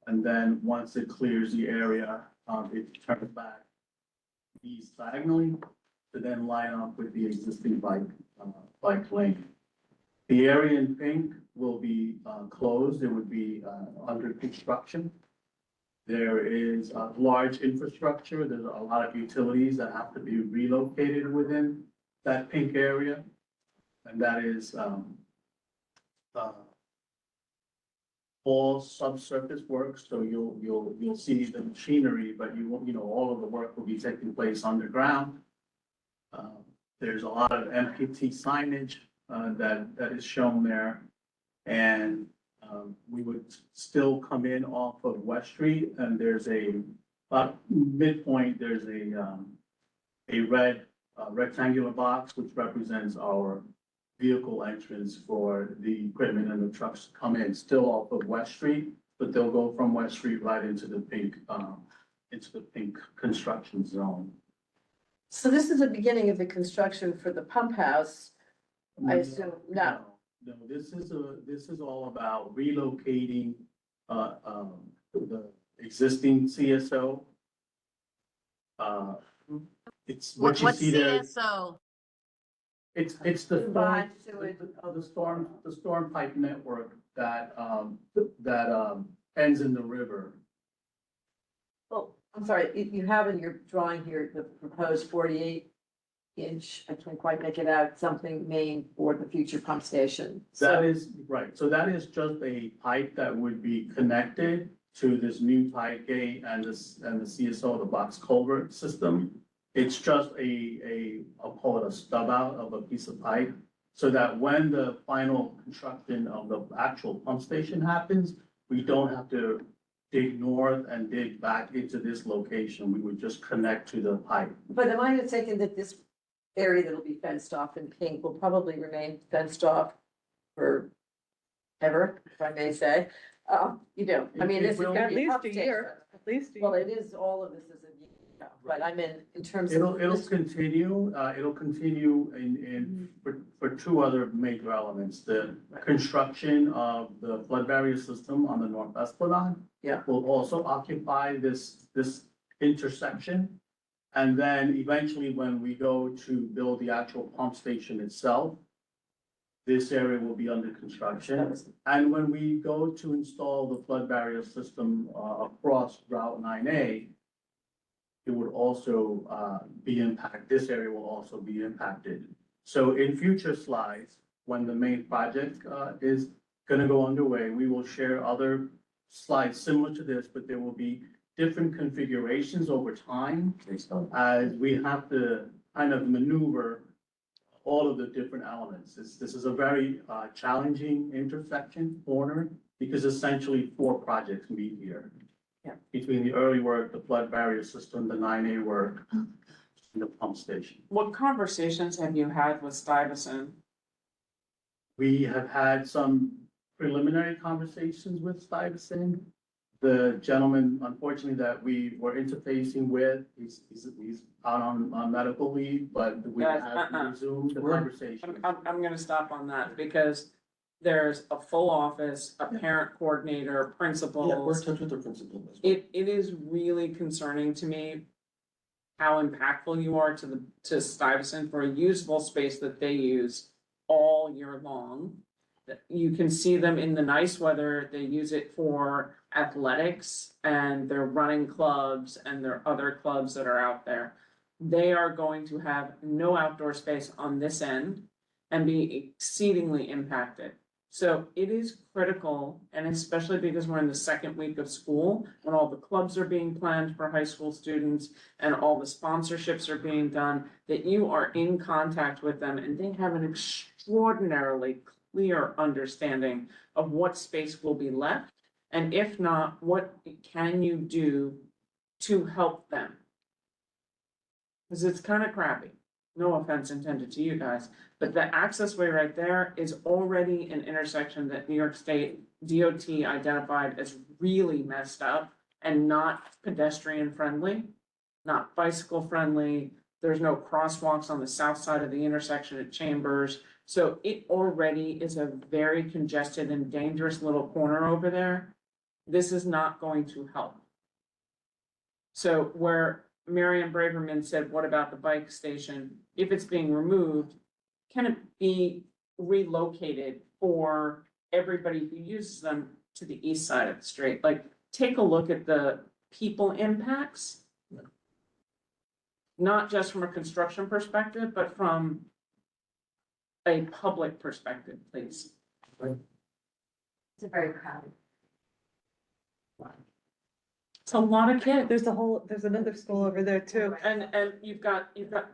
And then once it clears the area, it turns back east diagonally to then line up with the existing bike lane. The area in pink will be closed. It would be under construction. There is a large infrastructure. There's a lot of utilities that have to be relocated within that pink area. And that is all subsurface work. So you'll see the machinery, but you won't, all of the work will be taking place underground. There's a lot of MPT signage that is shown there. And we would still come in off of West Street, and there's midpoint, there's a red rectangular box, which represents our vehicle entrance for the equipment and the trucks to come in, still off of West Street, but they'll go from West Street right into the pink construction zone. So this is the beginning of the construction for the pump house. I assume, no. No, this is all about relocating, the existing CSO. It's what you What's see there. CSO? It's the Combined the storm pipe network that ends in the river. Well, I'm sorry, you have in your drawing here, the proposed 48-inch, I can't quite make it out, something main for the future pump station. That is, right, so that is just a pipe that would be connected to this new pipe gate and the CSO, the box culvert system. It's just I'll call it a stub out of a piece of pipe, so that when the final construction of the actual pump station happens, we don't have to dig north and dig back into this location. We would just connect to the pipe. But am I mistaken that this area that'll be fenced off in pink will probably remain fenced off for ever, if I may say? I mean, this is gonna At be a least pump a station. year, at least a Well, year. it is, all of this is a year, but I mean, in terms of. It'll this- continue for two other major elements. The construction of the flood barrier system on the North Esplanade. Yeah. Will also occupy this intersection. And then eventually, when we go to build the actual pump station itself, this area will be under construction. And when we go to install the flood barrier system across Route 9A, it would also be impacted, this area will also be impacted. So in future slides, when the main project is gonna go underway, we will share other slides similar to this, but there will be different configurations over time as we have to kind of maneuver all of the different elements. This is a very challenging intersection corner, because essentially 4 projects meet here. Yeah. Between the early work, the flood barrier system, the 9A work, and the pump station. what conversations have you had with Stuyvesant? We have had some preliminary conversations with Stuyvesant. The gentleman, unfortunately, that we were interfacing with, he's out on medical leave, but we Guys, have resumed the conversation. I'm gonna stop on that, because There's a full office, a parent coordinator, Yeah, we're in principals. touch with the principal as well. It is really concerning to me how impactful you are to Stuyvesant for a usable space that they use all year long. That you can see them in the nice weather, they use it for athletics and their running clubs and their other clubs that are out there. They are going to have no outdoor space on this end and be exceedingly impacted. So it is critical, and especially because we're in the second week of school, when all the clubs are being planned for high school students and all the sponsorships are being done, that you are in contact with them and they have an extraordinarily clear understanding of what space will be left. And if not, what can you do to help them? Because it's kind of crappy. No offense intended to you guys, but the access way right there is already an intersection that New York State DOT identified as really messed up and not pedestrian friendly, not bicycle friendly. There's no crosswalks on the south side of the intersection at Chambers. So it already is a very congested and dangerous little corner over there. This is not going to help. So where Marion Braverman said, what about the bike station? If it's being removed, can it be relocated for everybody who uses them to the east side of the street? Like, take a look at the people impacts. Not just from a construction perspective, but from a public perspective, please. It's a very crowded. It's a lot of kids. There's another school over there too. And you've got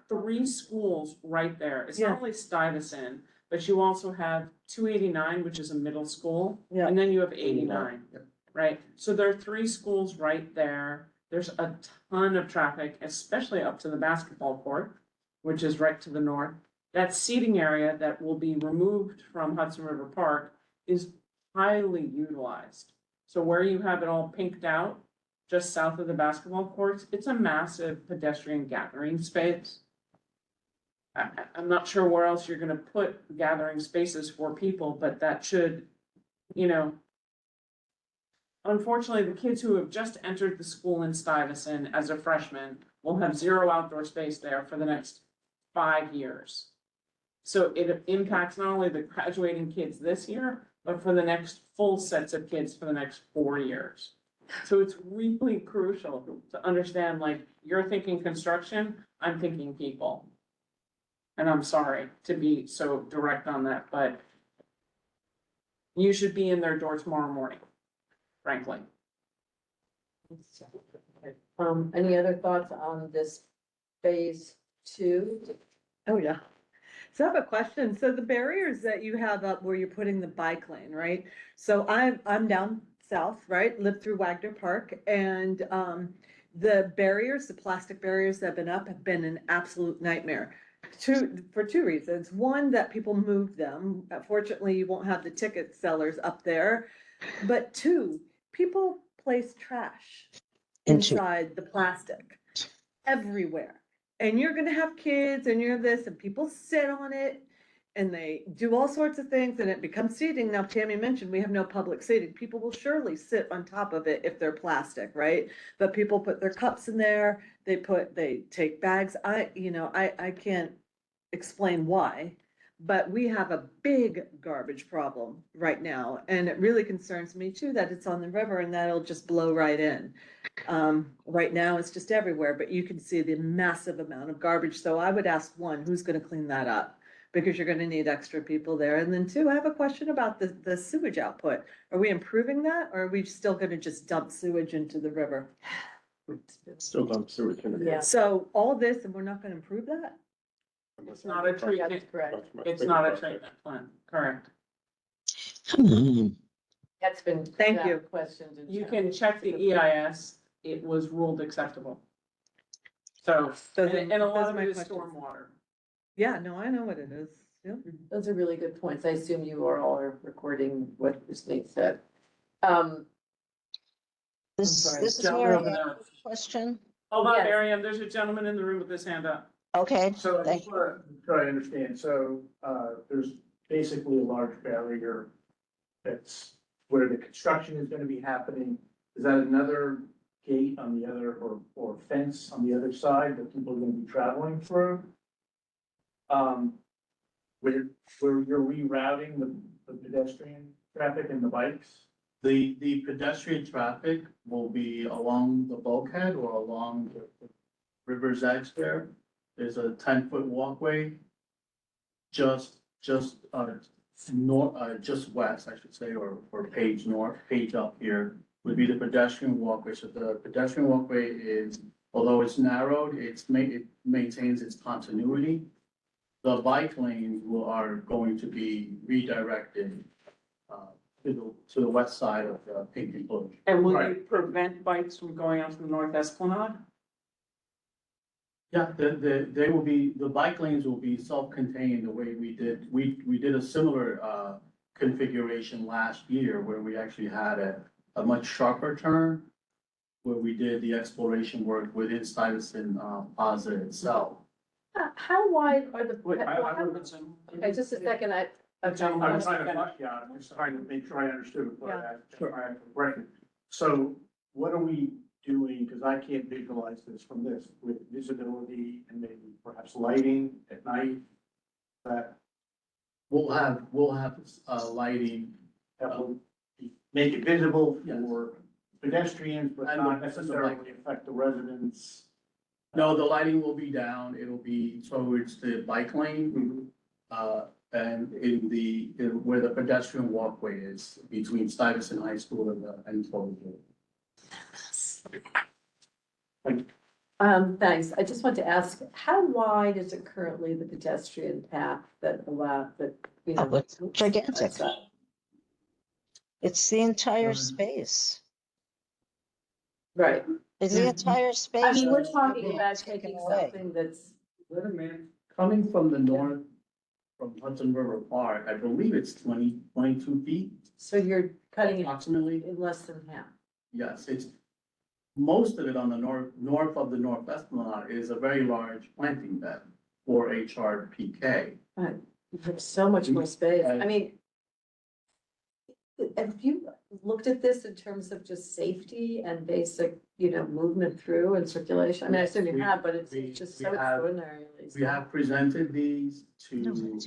3 schools right there. It's Yeah. not only Stuyvesant, but you also have 289, which is a middle school. Yeah. And then you have 89, Yep. right? So there are 3 schools right there. There's a ton of traffic, especially up to the basketball court, which is right to the north. That seating area that will be removed from Hudson River Park is highly utilized. So where you have it all pinked out, just south of the basketball courts, it's a massive pedestrian gathering space. I'm not sure where else you're gonna put gathering spaces for people, but that should, unfortunately, the kids who have just entered the school in Stuyvesant as a freshman will have 0 outdoor space there for the next 5 years. So it impacts not only the graduating kids this year, but for the next full sets of kids for the next 4 years. So it's really crucial to understand, like, you're thinking construction, I'm thinking people. And I'm sorry to be so direct on that, but you should be in their door tomorrow morning, frankly. Any other thoughts on this phase 2? Oh, yeah. So I have a question. So the barriers that you have up where you're putting the bike lane, right? So I'm down south, right? Live through Wagner Park, and the barriers, the plastic barriers that have been up have been an absolute nightmare. For 2 reasons. One, that people move them. Fortunately, you won't have the ticket sellers up there. But 2, people place trash inside the plastic everywhere. And you're gonna have kids and you're this, and people sit on it and they do all sorts of things and it becomes seating. Now, Tammy mentioned we have no public seating. People will surely sit on top of it if they're plastic, right? But people put their cups in there, they take bags. I can't explain why, but we have a big garbage problem right now. And it really concerns me too, that it's on the river and that'll just blow right in. Right now it's just everywhere, but you can see the massive amount of garbage. So I would ask, 1, who's gonna clean that up? Because you're gonna need extra people there. And then 2, I have a question about the sewage output. Are we improving that, or are we still gonna just dump sewage into the river? Still dump sewage in the. Yeah. So all this, and we're not gonna improve that? It's not a treatment, That's correct. it's not a treatment plant, correct. That's been. Thank you. Questioned. and You checked. can check the EIS, it was ruled acceptable. So, and a lot of it is stormwater. Yeah, no, I know what it is. Yeah. Those are really good points. I assume you are all recording what Christine said. sorry. This is Gentleman Mary over Ann. there. Question. Hold on, Yes. Miriam, there's a gentleman in the room with his hand up. Okay, So I thank just want to try to understand, so, there's basically a large barrier that's where the construction is gonna be happening. Is that another gate on the other, or fence on the other side that people are gonna be traveling through? Where you're rerouting the pedestrian traffic and the bikes? The pedestrian traffic will be along the bulkhead or along the river's edge there. There's a 10-foot walkway just just west, I should say, or page north, page up here would be the pedestrian walkway. So the pedestrian walkway is, although it's narrowed, it maintains its continuity. The bike lanes are going to be redirected to the west side of the Pink Enclosure. And will you Right. prevent bikes from going onto the North Esplanade? Yeah, they will be, the bike lanes will be self-contained the way we did a similar configuration last year where we actually had a much sharper turn where we did the exploration work within Stuyvesant Plaza itself. How wide are the? Wait, I would have been. Okay, just a second, Okay. I'm trying to make sure I understood it, Yeah. correctly. So what are we doing, because I can't visualize this from this, with visibility and maybe perhaps lighting at night? That we'll have lighting. That will make it visible for pedestrians, but And not the- necessarily affect the residents. No, the lighting will be down, it'll be towards the bike lane. And where the pedestrian walkway is between Stuyvesant High School and Cloverfield. Thanks. I just want to ask, how wide is it currently, the pedestrian path that you know? Oh, it's gigantic. that's, It's the entire space. Right. It's the entire space. I mean, we're that's talking being about taken taking away. something that's, Wait a minute. Coming from the north, from Hudson River Park, I believe it's 22 feet so you're cutting it approximately. in less than half. Yes, it's, most of it on the north of the North Esplanade is a very large planting bed for HRPK. Right. You have so much more space. I Right. mean, have you looked at this in terms of just safety and basic, movement through and circulation? I mean, I assume you We- have, but it's we- just we so have- extraordinary. We have presented these to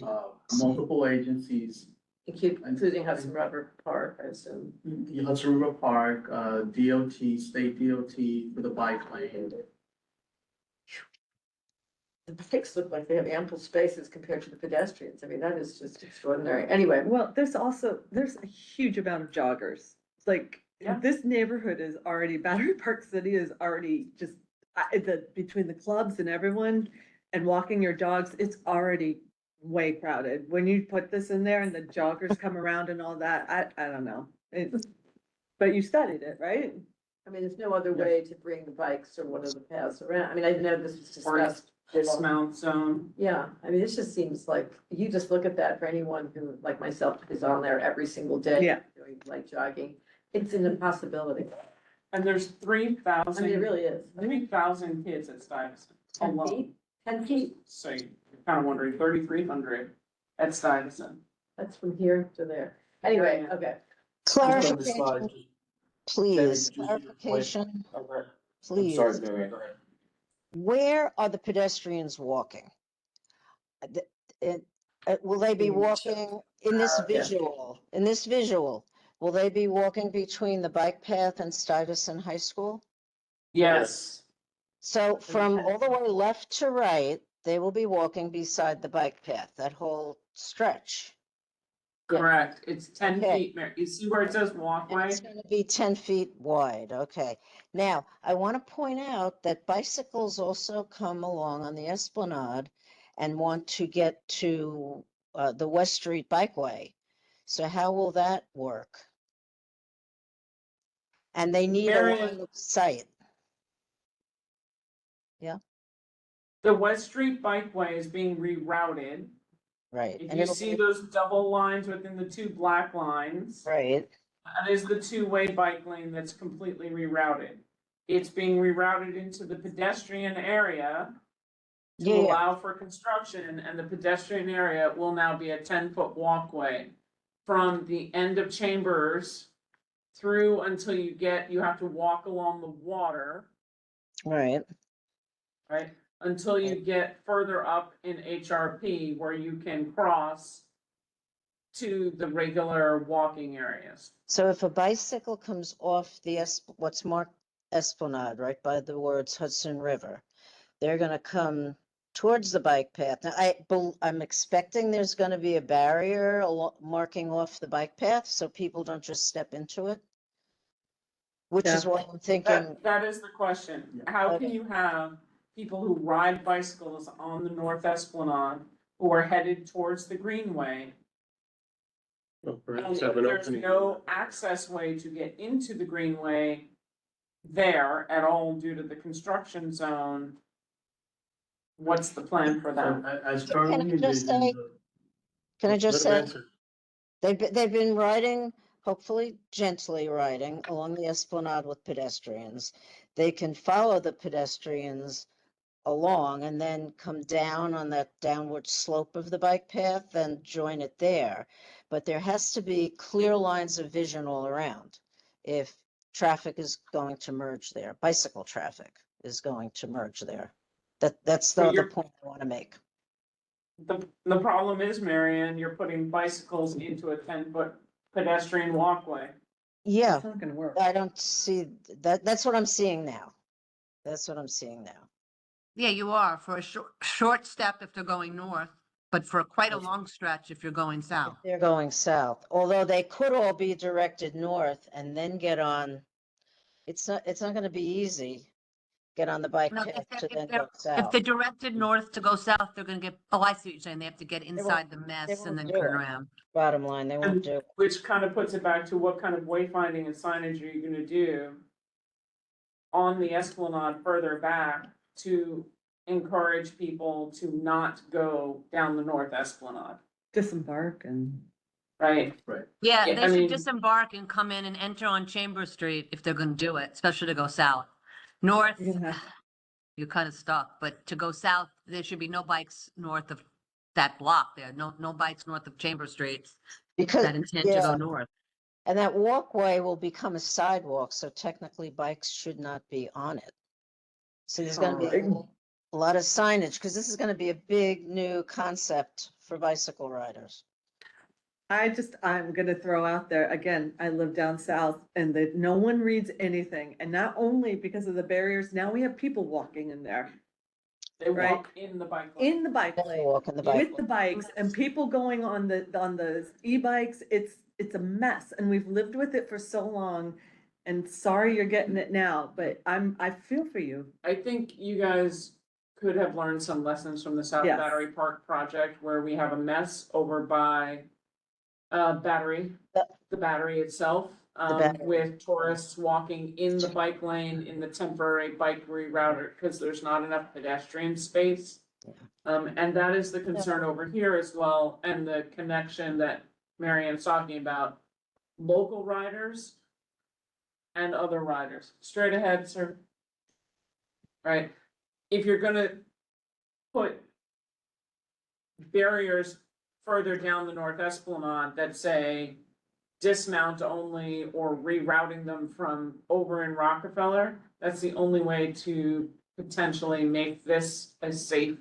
multiple agencies, Including Hudson River Park, I assume. the Hudson River Park, DOT, state DOT for the bike lane. The bikes look like they have ample spaces compared to the pedestrians. I mean, that is just extraordinary. Anyway, Well, there's a huge amount of joggers. Like, Yeah. this neighborhood is already, Battery Park City is already just, between the clubs and everyone and walking your dogs, it's already way crowded. When you put this in there and the joggers come around and all that, I don't know. But you studied it, right? I mean, there's no other way to bring the bikes or one of the paths around. I mean, I know this was Or discussed. dismount zone. Yeah, I mean, this just seems like, you just look at that for anyone who, like myself, is on there every single day. Yeah. Doing light jogging. It's an impossibility. And there's I mean, it 3,000, really is. 3,000 kids at Stuyvesant 10 alone. feet, 10 feet, So you're kind of wondering, 3,300 at Stuyvesant. that's from here to there. Anyway, okay. Clarification, please, Just- clarification, Okay. I'm please. sorry, Mary, go ahead. Where are the pedestrians walking? Will they be walking in this visual? Will they be walking between the bike path and Stuyvesant High School? Yes. So from all the way left to right, they will be walking beside the bike path, that whole stretch. Yeah. Correct. It's 10 Okay. feet, Mary. You see where it says And walkway? it's gonna be 10 feet wide, okay. Now, I want to point out that bicycles also come along on the Esplanade and want to get to the West Street Bikeway. So how will that work? And they need a Mary- line of sight. The West Street Bikeway is being rerouted. Right. If And you it'll see be- those double lines within the two black lines, Right, that is the two-way bike lane that's completely rerouted. It's being rerouted into the pedestrian area to Yeah, yeah. allow for construction, and the pedestrian area will now be a 10-foot walkway from the end of Chambers through until you have to walk along the water, Right. right? Until you get further up in HRP where you can cross to the regular walking areas. So if a bicycle comes off the what's marked Esplanade, right by the words Hudson River, they're gonna come towards the bike path. Now, I'm expecting there's gonna be a barrier marking off the bike path so people don't just step into it. Which is Yeah. why I'm thinking, That is the question. How can you have people who ride bicycles on the North Esplanade who are headed towards the Greenway? Well, And perhaps if have an there's opening. no access way to get into the Greenway there at all due to the construction zone, what's the plan for So that? as Can currently I just envisioned, say, can I just Let him say, answer. they've been riding, hopefully gently riding along the Esplanade with pedestrians. They can follow the pedestrians along and then come down on that downward slope of the bike path and join it there. But there has to be clear lines of vision all around if traffic is going to merge there, bicycle traffic is going to merge there. That's But the you're- point I want to make. The problem is, Marianne, you're putting bicycles into a 10-foot pedestrian walkway. Yeah, It's not gonna work. I don't see that. That's what I'm seeing now. That's what I'm seeing now. Yeah, you are for a short step if they're going north, but for quite a long stretch if you're going If south. they're going south, although they could all be directed north and then get on. It's not gonna be easy. Get on the bike No, path if to they're, then if they're, go if south. they're directed north to go south, they're gonna get, oh, I see what you're saying. They have to get inside the They mess and won't then do turn it. around. Bottom line, they won't do. Which kind of puts it back to what kind of wayfinding and signage are you gonna do on the Esplanade further back to encourage people to not go down the North Esplanade, Disembark and. right? Yeah, Yeah, they I should mean- disembark and come in and enter on Chambers Street if they're gonna do it, especially to go south. North, You're gonna have- you're kind of stuck, but to go south, there should be no bikes north of that block there. No bikes north of Chambers Street Because, that intend to go yeah, north. and that walkway will become a sidewalk, so technically bikes should not be on it. So there's gonna be a lot of signage, because this is gonna be a big new concept for bicycle riders. I'm gonna throw out there, again, I live down south and that no one reads anything. And not only because of the barriers, now we have people walking in there, They Right. walk in the bike lane. in the bike They lane. walk in the bike. With the bikes and people going on the e-bikes, it's a mess and we've lived with it for so long. And sorry you're getting it now, but I feel for you. I think you guys could have learned some lessons from the South Yes. Battery Park project where we have a mess over by Battery, the battery itself, battery. with tourists walking in the bike lane in the temporary bike rerouter because there's not enough pedestrian space. And that is the concern over here as well, and the connection that Marianne's talking about, local riders and other riders. Straight ahead, sir. Right? If you're gonna put barriers further down the North Esplanade that say dismount only or rerouting them from over in Rockefeller, that's the only way to potentially make this a safe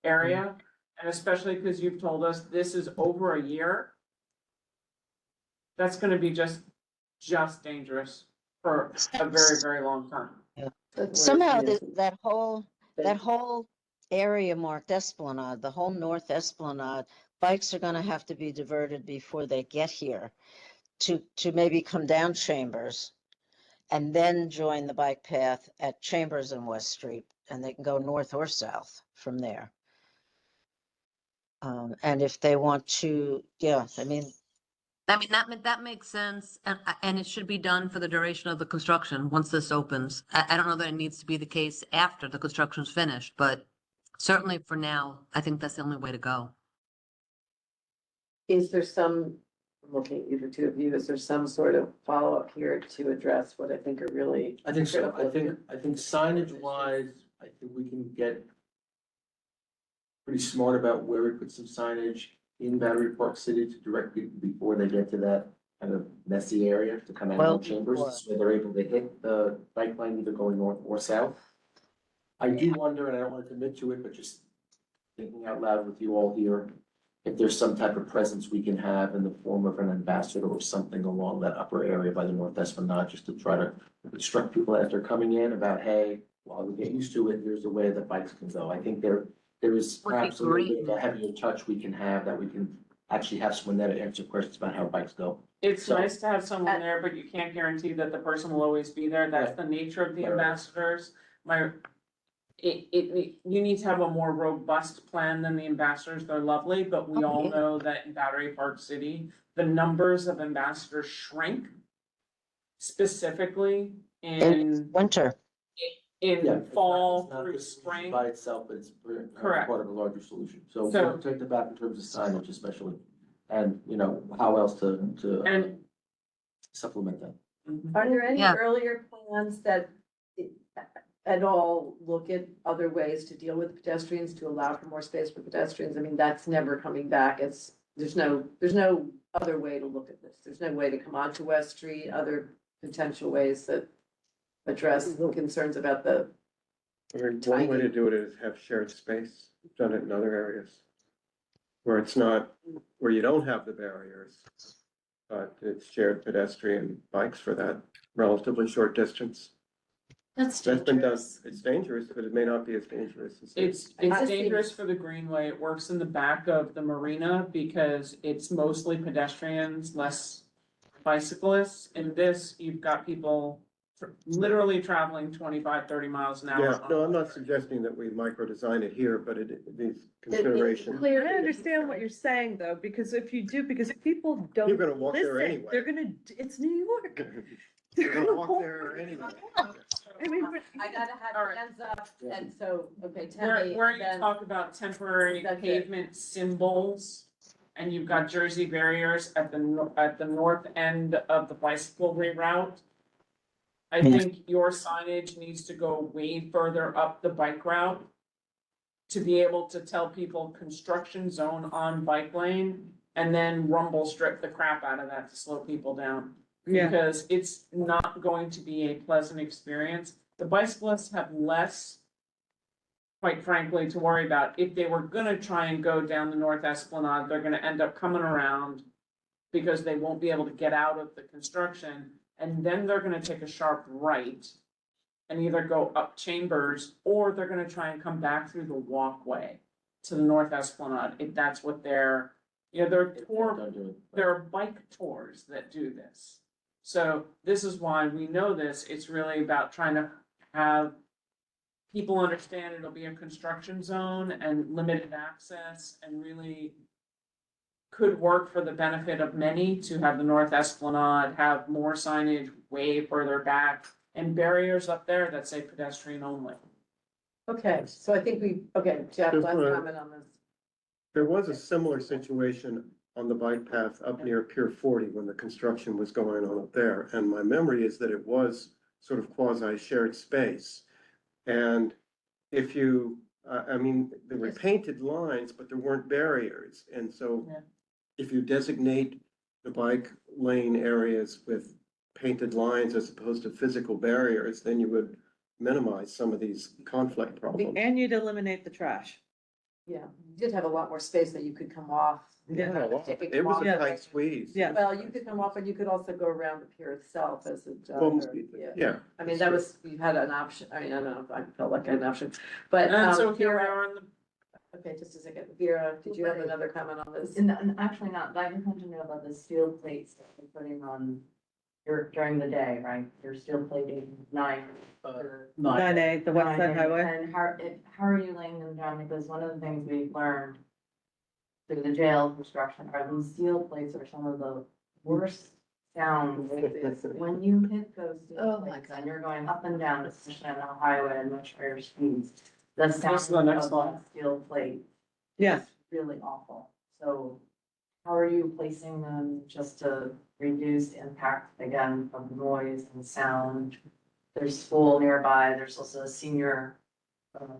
area. And especially because you've told us this is over a year. That's gonna be just dangerous for a very, very long time. Somehow that whole area marked Esplanade, the whole North Esplanade, bikes are gonna have to be diverted before they get here to maybe come down Chambers and then join the bike path at Chambers and West Street, and they can go north or south from there. And if they want to, yeah, I mean, that makes sense, and it should be done for the duration of the construction, once this opens. I don't know that it needs to be the case after the construction's finished, but certainly for now, I think that's the only way to go. Is there some, I'm looking at either two of you, is there some sort of follow-up here to address what I think are really? I think so. critical I think signage wise, I think we can get pretty smart about where we put some signage in Battery Park City to direct people before they get to that kind of messy area to come out Well, of Chambers, so they're able to hit the bike lane either going north or south. I do wonder, and I don't want to commit to it, but just thinking out loud with you all here, if there's some type of presence we can have in the form of an ambassador or something along that upper area by the North Esplanade, just to try to instruct people as they're coming in about, hey, while we get used to it, here's the way that bikes can go. I think there is Would be perhaps a little bit of great. a heavier touch we can have, that we can actually have someone there to answer questions about how bikes go. It's So- nice to have someone there, but you can't guarantee that the person will always be there. That's the nature of the Right. ambassadors. You need to have a more robust plan than the ambassadors. They're lovely, but we all Okay. know that in Battery Park City, the numbers of ambassadors shrink. Specifically in Winter. Yeah, fall it's not through the solution spring. by itself, but it's Correct. part of a larger solution. So So- we'll take the back in terms of signage especially, and, you know, how else to And supplement that. Are there any Yeah. earlier plans that at all look at other ways to deal with pedestrians, to allow for more space for pedestrians? I mean, that's never coming back. There's no other way to look at this. There's no way to come onto West Street, other potential ways that address concerns about the, I mean, one way to do it is have shared space. We've done it in other areas. Where it's not, where you don't have the barriers, but it's shared pedestrian bikes for that relatively short distance. That's That's been done. dangerous. It's dangerous, but it may not be as dangerous as. it's I just dangerous think- for the Greenway. It works in the back of the marina because it's mostly pedestrians, less bicyclists. In this, you've got people literally traveling 25, 30 miles an hour. Yeah, no, I'm not suggesting that we micro design it here, but these considerations. clear. I understand what you're saying though, because if people don't You're gonna walk there listen, anyway. they're gonna, it's New York. You're gonna walk there anyway. I mean, but- I gotta have All right. hands up, and so, okay, tell me. Where you then- talk about temporary That's it. pavement symbols, and you've got Jersey barriers at the north end of the bicycle reroute. I Yeah. think your signage needs to go way further up the bike route to be able to tell people construction zone on bike lane, and then rumble strip the crap out of that to slow people down. Yeah. Because it's not going to be a pleasant experience. The bicyclists have less, quite frankly, to worry about. If they were gonna try and go down the North Esplanade, they're gonna end up coming around because they won't be able to get out of the construction, and then they're gonna take a sharp right and either go up Chambers, or they're gonna try and come back through the walkway to the North Esplanade, if that's what they're, there are there are bike tours that do this. So this is why we know this. It's really about trying to have people understand it'll be a construction zone and limited access, and really could work for the benefit of many to have the North Esplanade have more signage way further back and barriers up there that say pedestrian only. Okay, so I think Jeff, Just last wanna- comment on this. There was a similar situation on the bike path up near Pier 40 when the construction was going on up there. And my memory is that it was sort of quasi shared space. And if you, I mean, there were painted lines, but there weren't barriers. And so Yeah. if you designate the bike lane areas with painted lines as opposed to physical barriers, then you would minimize some of these conflict problems. And you'd eliminate the trash. Yeah, you did have a lot more space that you could come off. Yeah, Take it was come a off. tight squeeze. Yeah. Well, you could come off, and you could also go around the pier itself as a, Well, yeah. yeah. I mean, that was, you had an option, I mean, I don't know if I felt like I had an option, but, And so here we Vera, are in the okay, just a second, Vera, did you have another comment on this? Actually not, I just want to know about the steel plates that you're putting on during the day, right? You're steel plating 9 or 9A, the West Side 9A, Highway. And how are you laying them down? Because one of the things we've learned through the jail construction are these steel plates are some of the worst sounds. It's when you hit those Oh steel my plates and you're going up and down, especially on the highway at much higher speeds. The That's sound the next of slide. that steel plate Yeah. is really awful. So how are you placing them just to reduce impact again from noise and sound? There's school nearby, there's also a senior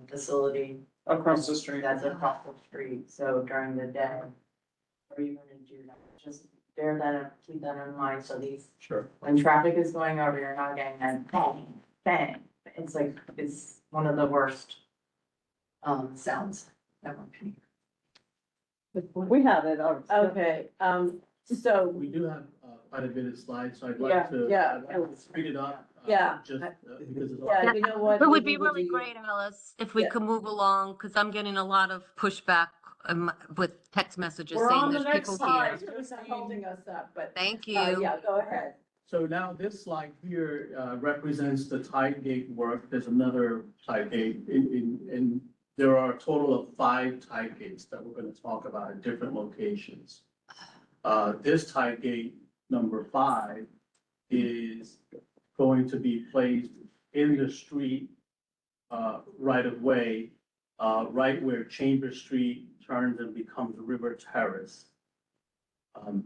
facility. Across the street. That's across the street, so during the day. Are you gonna do that? Just bear that, keep that in mind, so these, Sure. when traffic is going over, you're not getting that bang, bang. It's like, it's one of the worst, sounds that one can hear. We have it. Okay, so, We do have quite a bit of slides, so I'd Yeah, like to yeah. I'd like to speed it up. Yeah. Just because it's. yeah, you know what? It would maybe be we'll really do- great, Alice, if we Yeah. could move along, because I'm getting a lot of pushback with text messages We're saying on the there's next people here. slide, who's not holding us up, but, Thank you. yeah, go ahead. So now this slide here represents the tide gate work. There's another tide gate in there are a total of 5 tide gates that we're gonna talk about at different locations. This tide gate number 5 is going to be placed in the street right of way, right where Chambers Street turns and becomes River Terrace.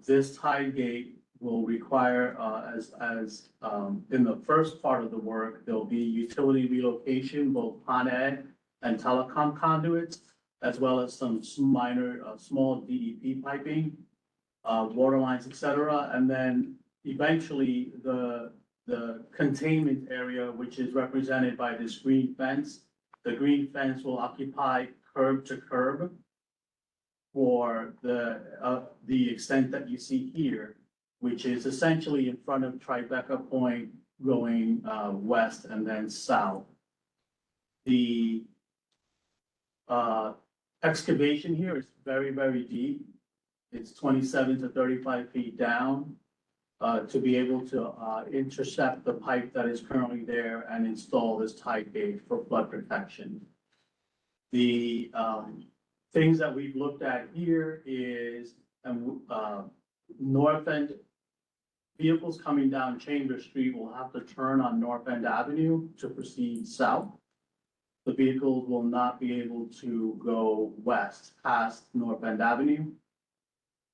This tide gate will require, as in the first part of the work, there'll be utility relocation, both Con Ed and telecom conduits, as well as some minor, small DEP piping, water lines, et cetera. And then eventually the containment area, which is represented by this green fence, the green fence will occupy curb to curb for the extent that you see here, which is essentially in front of Tribeca Point going west and then south. The excavation here is very, very deep. It's 27 to 35 feet down to be able to intercept the pipe that is currently there and install this tide gate for flood protection. The things that we've looked at here is North End vehicles coming down Chambers Street will have to turn on North End Avenue to proceed south. The vehicles will not be able to go west past North End Avenue.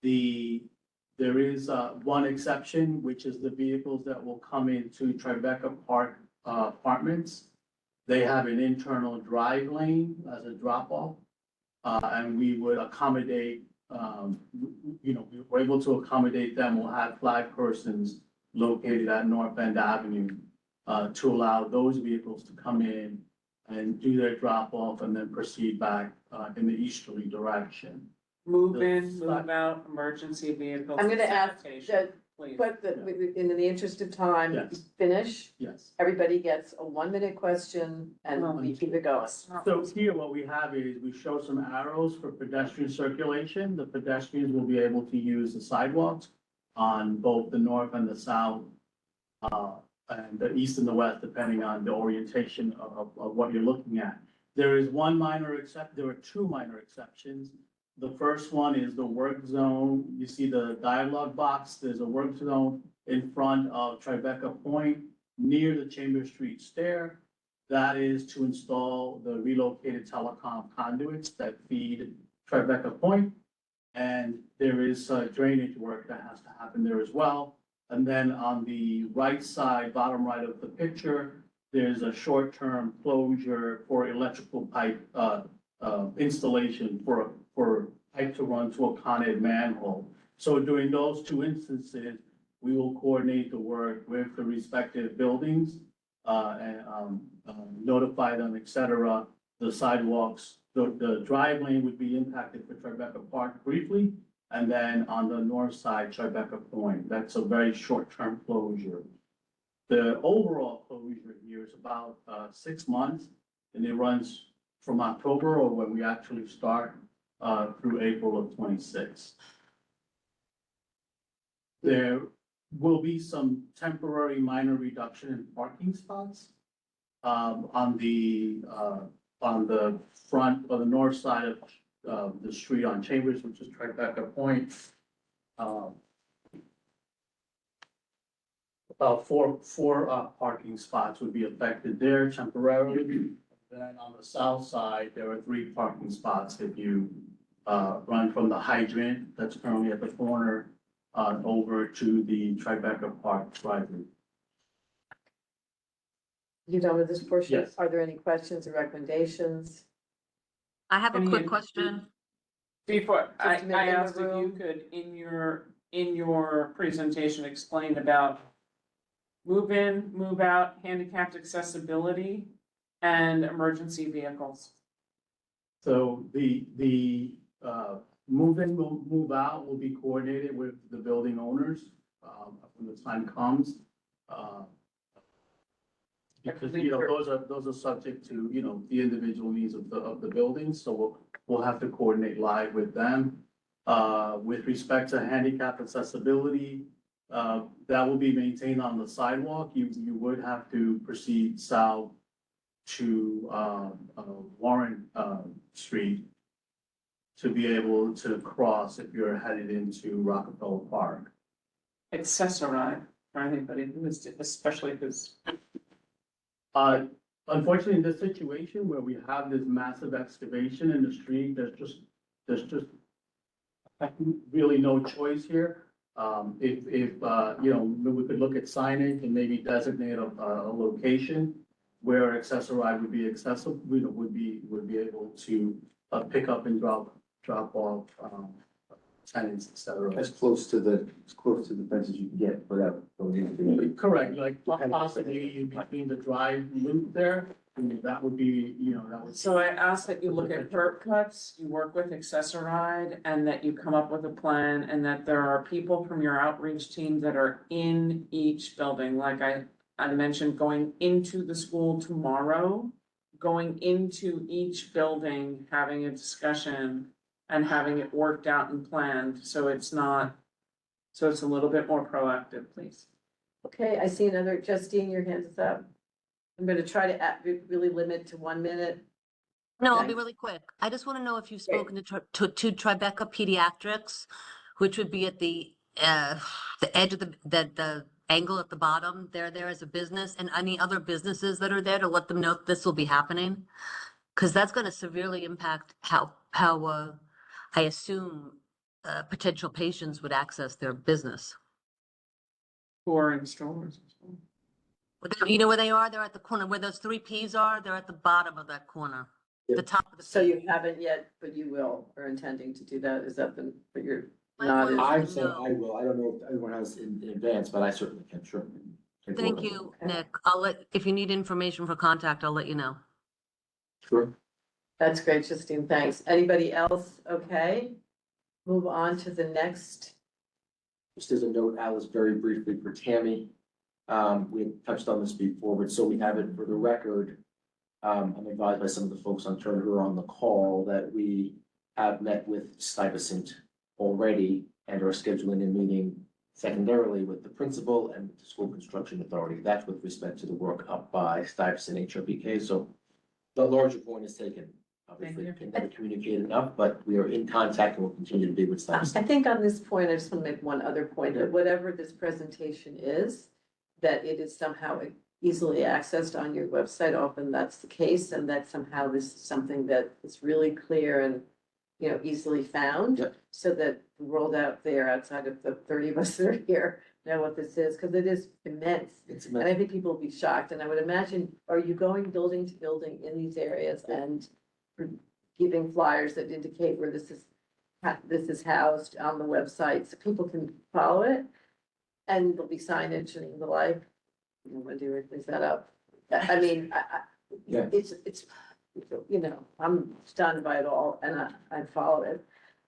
There is one exception, which is the vehicles that will come into Tribeca Park Apartments. They have an internal drive lane as a drop-off. And we would accommodate, we were able to accommodate them. We'll have 5 persons located at North End Avenue to allow those vehicles to come in and do their drop-off and then proceed back in the easterly direction. Move in, move out, emergency vehicles. I'm gonna ask sanitation, that, please. but in the interest of time, Yes. finish. Yes. Everybody gets a 1-minute question and we keep it going. So here what we have is we show some arrows for pedestrian circulation. The pedestrians will be able to use the sidewalks on both the north and the south, and the east and the west, depending on the orientation of what you're looking at. There are 2 minor exceptions. The first one is the work zone. You see the dialogue box. There's a work zone in front of Tribeca Point near the Chambers Street stair. That is to install the relocated telecom conduits that feed Tribeca Point. And there is drainage work that has to happen there as well. And then on the right side, bottom right of the picture, there's a short-term closure for electrical pipe installation for pipe to run to a Con Ed manhole. So during those 2 instances, we will coordinate the work with the respective buildings and notify them, et cetera. The sidewalks, the drive lane would be impacted for Tribeca Park briefly. And then on the north side, Tribeca Point, that's a very short-term closure. The overall closure here is about 6 months, and it runs from October, or when we actually start, through April of 26. There will be some temporary minor reduction in parking spots on the front or the north side of the street on Chambers, which is Tribeca Point. About four parking spots would be affected there temporarily. Then on the south side, there are 3 parking spots if you run from the hydrant that's currently at the corner over to the Tribeca Park driveway. You done with this portion? Yes. Are there any questions or recommendations? I have a Any quick in- question. Before, I Just a minute in the asked if you room. could, in your presentation, explain about move in, move out, handicapped accessibility, and emergency vehicles. So the move in, move out will be coordinated with the building owners, when the time comes. Because, those are subject to, the individual needs of the building, so we'll have to coordinate live with them. With respect to handicap accessibility, that will be maintained on the sidewalk. You would have to proceed south to, Warren, Street to be able to cross if you're headed into Rockefeller Park. Accessoride for anybody who is, especially who's. Unfortunately, in this situation where we have this massive excavation in the street, there's just really no choice here. If we could look at signage and maybe designate a location where Accessoride would be accessible, would be able to pick up and drop off tenants, et cetera. As close to the fence as you can get without going into. Correct, like possibly between the drive loop there, that would be, that would. So I ask that you look at curb cuts, you work with Accessoride, and that you come up with a plan, and that there are people from your outreach team that are in each building, like I mentioned, going into the school tomorrow, going into each building, having a discussion and having it worked out and planned, so it's a little bit more proactive, please. Okay, I see another, Justine, your hand is up. I'm gonna try to really limit to 1 minute. No, I'll be Thanks. really quick. I just want to know if you've Great. spoken to Tribeca Pediatrics, which would be at the edge of the angle at the bottom. They're there as a business, and any other businesses that are there to let them know this will be happening. Because that's going to severely impact how I assume potential patients would access their business. Who are in stores. You know where they are? They're at the corner where those 3 Ps are. They're at the bottom of that corner, the top of the. So P. you haven't yet, but you will, or intending to do that, is that but you're My not. point is- I've said I will. I don't know if everyone has in advance, but I certainly can, sure. Thank you, Okay. Nick. If you need information for contact, I'll let you know. Sure. That's great, Justine, thanks. Anybody else? Okay. Move on to the next. Just as a note, Alice, very briefly for Tammy. We had touched on this before, but so we have it for the record. I'm advised by some of the folks on Turner who are on the call that we have met with Stuyvesant already and are scheduling a meeting secondarily with the principal and with the school construction authority. That's with respect to the work up by Stuyvesant HRPK. So the larger point is taken. Obviously, Thank can never communicate enough, but we are in contact and will continue to be with I Stuyvesant. think on this point, I just want to make one other point, that whatever this presentation is, that it is somehow easily accessed on your website. Often that's the case, and that somehow this is something that is really clear and, easily found. Yep. So that the world out there, outside of the 30 of us that are here, know what this is, because it is immense. It's And I think people will be shocked, and I would imagine, are you going building to building in these areas and giving flyers that indicate where this is housed on the website, so people can follow it? And there'll be signage and the like. Wendy, is that up? I mean, Yeah. it's, I'm stunned by it all, and I follow it.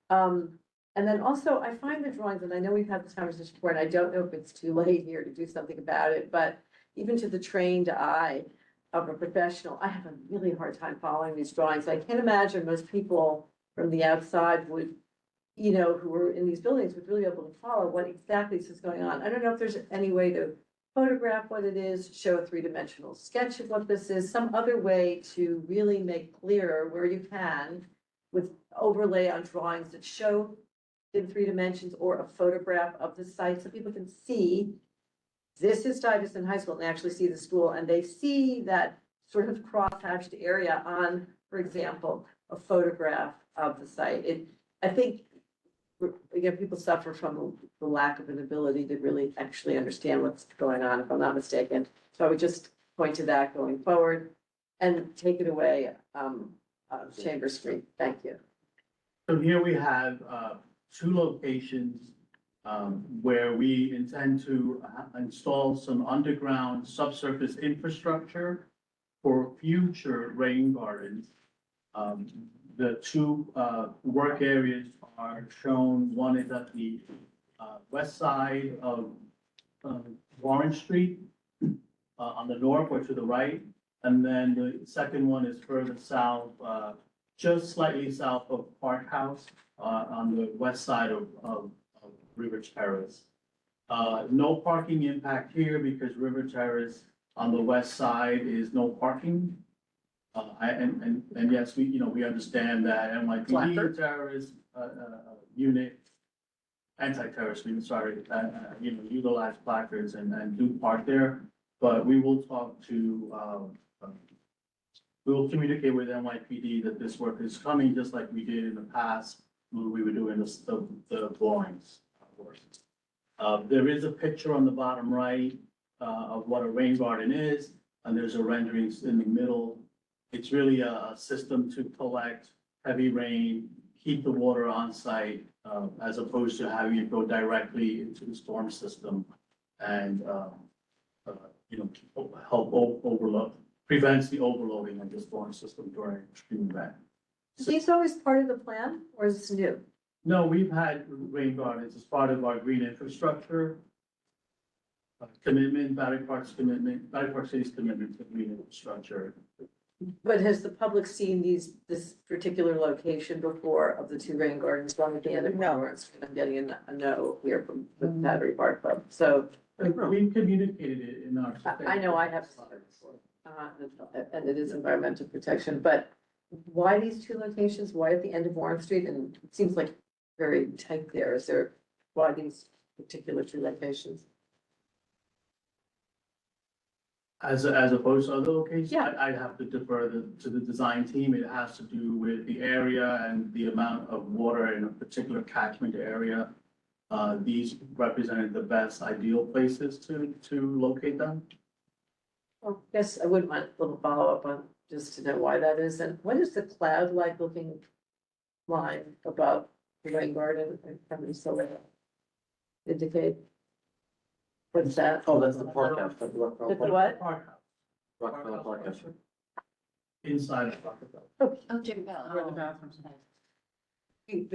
And then also, I find the drawings, and I know we've had this conversation before, and I don't know if it's too late here to do something about it, but even to the trained eye of a professional, I have a really hard time following these drawings. I can't imagine most people from the outside would, who are in these buildings would really be able to follow what exactly is going on. I don't know if there's any way to photograph what it is, show a 3-dimensional sketch of what this is, some other way to really make clearer where you can with overlay on drawings that show in 3 dimensions or a photograph of the site so people can see this is Stuyvesant High School and actually see the school, and they see that sort of cross-hatched area on, for example, a photograph of the site. I think, again, people suffer from the lack of an ability to really actually understand what's going on, if I'm not mistaken. So I would just point to that going forward and take it away. Chambers Street. Thank you. So here we have, two locations, where we intend to install some underground subsurface infrastructure for future rain gardens. The two, work areas are shown. One is at the, west side of, Warren Street, on the north or to the right. And then the second one is further south, just slightly south of Park House, on the west side of River Terrace. No parking impact here because River Terrace on the west side is no parking. And yes, we understand that NYPD terrorist, unit, anti-terrorist, utilize placards and do park there. But we will talk to, we will communicate with NYPD that this work is coming, just like we did in the past when we were doing the borings. There is a picture on the bottom right, of what a rain garden is, and there's a rendering in the middle. It's really a system to collect heavy rain, keep the water on site, as opposed to having it go directly into the storm system and, help overload, prevents the overloading of the storm system during extreme event. Is these always part of the plan or is this new? No, we've had rain gardens as part of our green infrastructure commitment, Battery Park City's commitment to green infrastructure. But has the public seen this particular location before of the two rain gardens, one at the end of Lawrence? I'm getting a no here from the Battery Park Club, so. We've communicated it in our. I know I have seen it before, and it is environmental protection, but why these two locations? Why at the end of Warren Street? And it seems like very tight there. Is there, why these particular two locations? As opposed to other locations? Yeah. I'd have to defer to the design team. It has to do with the area and the amount of water in a particular catchment area. These represented the best ideal places to locate them. Well, yes, I would mind a little follow-up on, just to know why that is. And what is the cloud-like looking line above the rain garden? I haven't so indicate. What's that? Oh, that's the park house. That's the what? Rockefeller Park House. Inside of Rockefeller. Oh, Jim Bell. Where the bathrooms are. The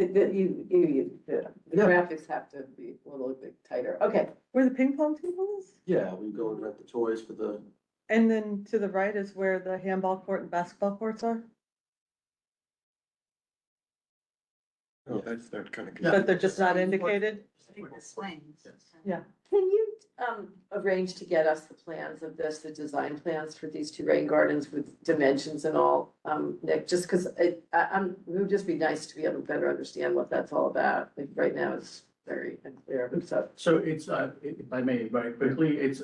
graphics have to be a little bit tighter. Okay. Where the ping pong table is? Yeah, we go and rent the toys for the, And then to the right is where the handball court and basketball courts are? Oh, that's that kind of. But they're just not indicated? Yeah. Can you, arrange to get us the plans of this, the design plans for these two rain gardens with dimensions and all, Nick, just because it would just be nice to be able to better understand what that's all about. Like right now, it's very unclear, so. So it's, if I may, very quickly, it's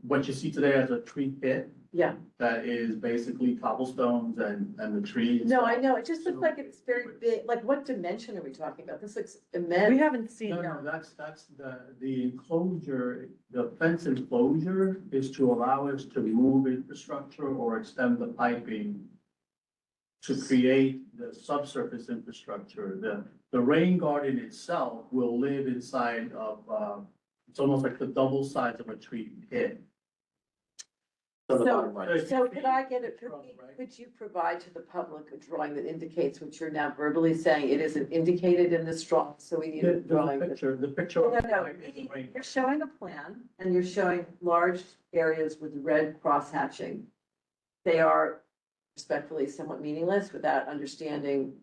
what you see today as a tree pit. Yeah. That is basically cobblestones and the trees. No, I know, it just looks like it's very big, like what dimension are we talking about? This looks immense. We haven't seen. No, that's the enclosure, the fence enclosure is to allow us to move infrastructure or extend the piping to create the subsurface infrastructure. The rain garden itself will live inside of, it's almost like the double sides of a tree pit. on the bottom right. So could I get it, could you provide to the public a drawing that indicates what you're now verbally saying? It isn't indicated in this drawing, so we need a drawing. The picture. No, no, you're showing a plan and you're showing large areas with red cross hatching. They are respectfully somewhat meaningless without understanding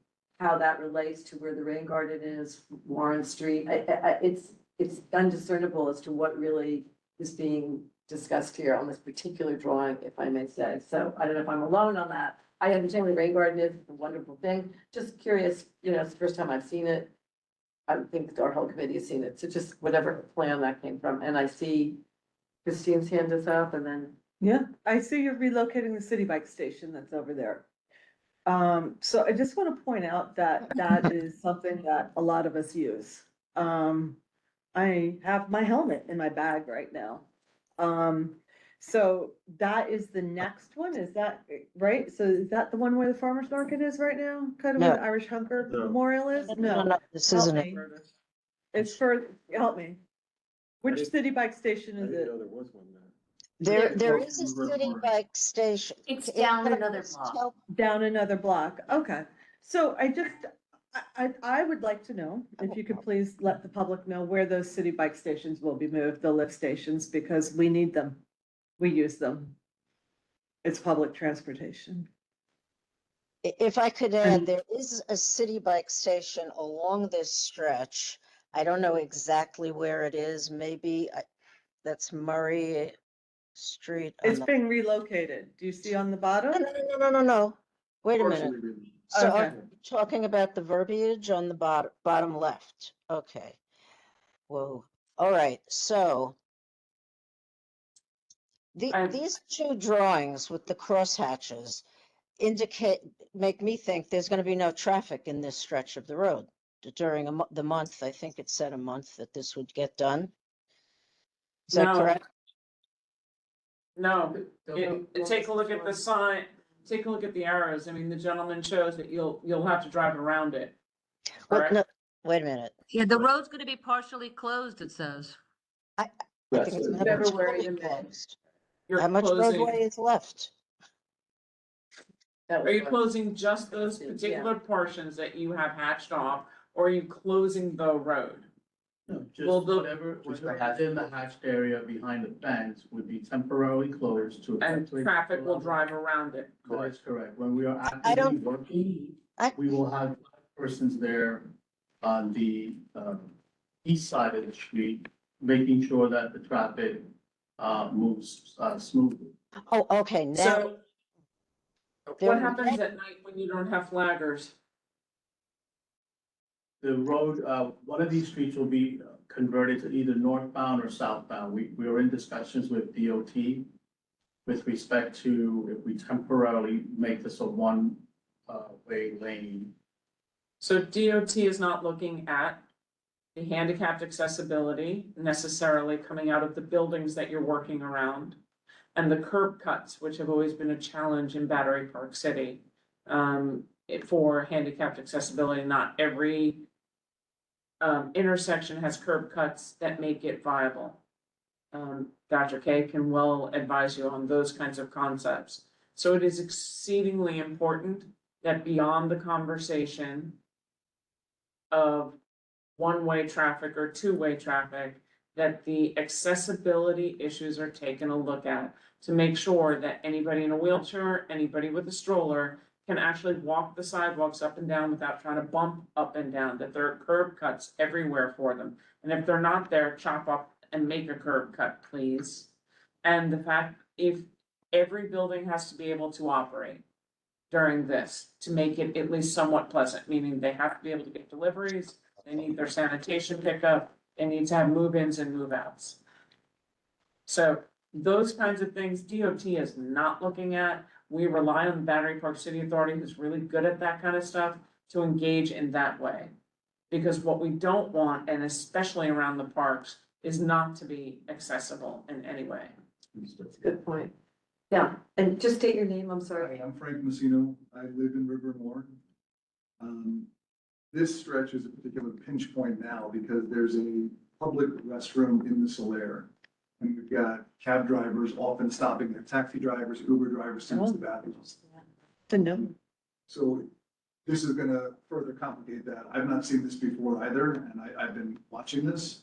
how that relates to where the rain garden is, Warren Street. It's undiscernible as to what really is being discussed here on this particular drawing, if I may say. So I don't know if I'm alone on that. I understand what a rain garden is, it's a wonderful thing. Just curious, it's the first time I've seen it. I think our whole committee has seen it. So just whatever plan that came from. And I see Christine's hand is up and then. Yeah, I see you're relocating the city bike station that's over there. So I just want to point out that that is something that a lot of us use. I have my helmet in my bag right now. So that is the next one, is that, right? So is that the one where the farmer's market is right now? Kind of where No. the Irish Hunger No. Memorial is? No. This Help isn't it. me. It's for, help me. Which didn't- city bike station I is didn't it? know there was one there. There Close is to a River city Park. bike station. It's Can down you another just block. tell- Down another block, okay. So I would like to know, if you could please let the public know where those city bike stations will be moved, the lift stations, because we need them. We use them. It's public transportation. If I could add, there is a city bike station along this stretch. I don't know exactly where it is. Maybe that's Murray Street. on It's the- being relocated. Do you see on the No, bottom? no. Wait a minute. Partially really. So Okay. are you talking about the verbiage on the bottom left? Okay. Whoa. All right. So And- these two drawings with the crosshatches make me think there's going to be no traffic in this stretch of the road during the month. I think it said a month that this would get done. Is that No. correct? No, take a look at the sign, take a look at the arrows. I mean, the gentleman shows that you'll have to drive around it. Well, Correct? no, wait a minute. Yeah, the road's gonna be partially closed, it says. I Yes, think it's it- February fully to May. closed. You're How much closing- roadway is left? That Are was you what- closing just those Yeah. particular portions that you have hatched off, or are you closing the road? No, Well, just the- whatever is in the hatched area behind the fence would be temporarily closed to. And effectively traffic will allow- drive around it. That is correct. When we are I actively don't- working, I- we will have persons there on the east side of the street, making sure that the traffic moves smoothly. Oh, okay, now, So There- what happens at night when you don't have flaggers? The road, one of these streets will be converted to either northbound or southbound. We are in discussions with DOT with respect to if we temporarily make this a one way lane. So DOT is not looking at the handicapped accessibility necessarily coming out of the buildings that you're working around. And the curb cuts, which have always been a challenge in Battery Park City. For handicapped accessibility, not every intersection has curb cuts that make it viable. Dr. K can well advise you on those kinds of concepts. So it is exceedingly important that beyond the conversation of one-way traffic or two-way traffic, that the accessibility issues are taken a look at to make sure that anybody in a wheelchair, anybody with a stroller can actually walk the sidewalks up and down without trying to bump up and down, that there are curb cuts everywhere for them. And if they're not there, chop up and make a curb cut, please. And the fact, if every building has to be able to operate during this, to make it at least somewhat pleasant, meaning they have to be able to get deliveries, they need their sanitation pickup, they need to have move-ins and move-outs. So those kinds of things DOT is not looking at. We rely on the Battery Park City Authority, who's really good at that kind of stuff, to engage in that way. Because what we don't want, and especially around the parks, is not to be accessible in any way. That's a good point. Yeah, and just state your name, I'm sorry. Hi, I'm Frank Messino. I live in Rivermore. This stretch is a particular pinch point now because there's a public restroom in the Solaire. And we've got cab drivers often stopping their taxi drivers, Uber drivers to use the bathrooms. So this is gonna further complicate that. I've not seen this before either, and I've been watching this.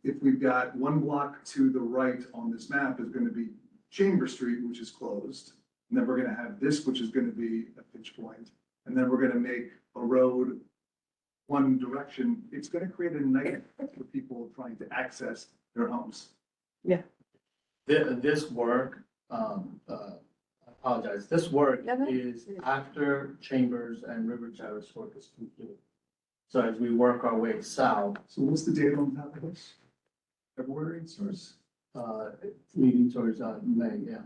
If we've got one block to the right on this map is gonna be Chamber Street, which is closed. And then we're gonna have this, which is gonna be a pinch point. And then we're gonna make a road one direction. It's gonna create a nightmare for people trying to access their homes. This work, I apologize, this work No, no. is after Chambers and River Terrace work is complete. So as we work our way south, So what's the date on top of this? February it starts? leading towards May, yeah.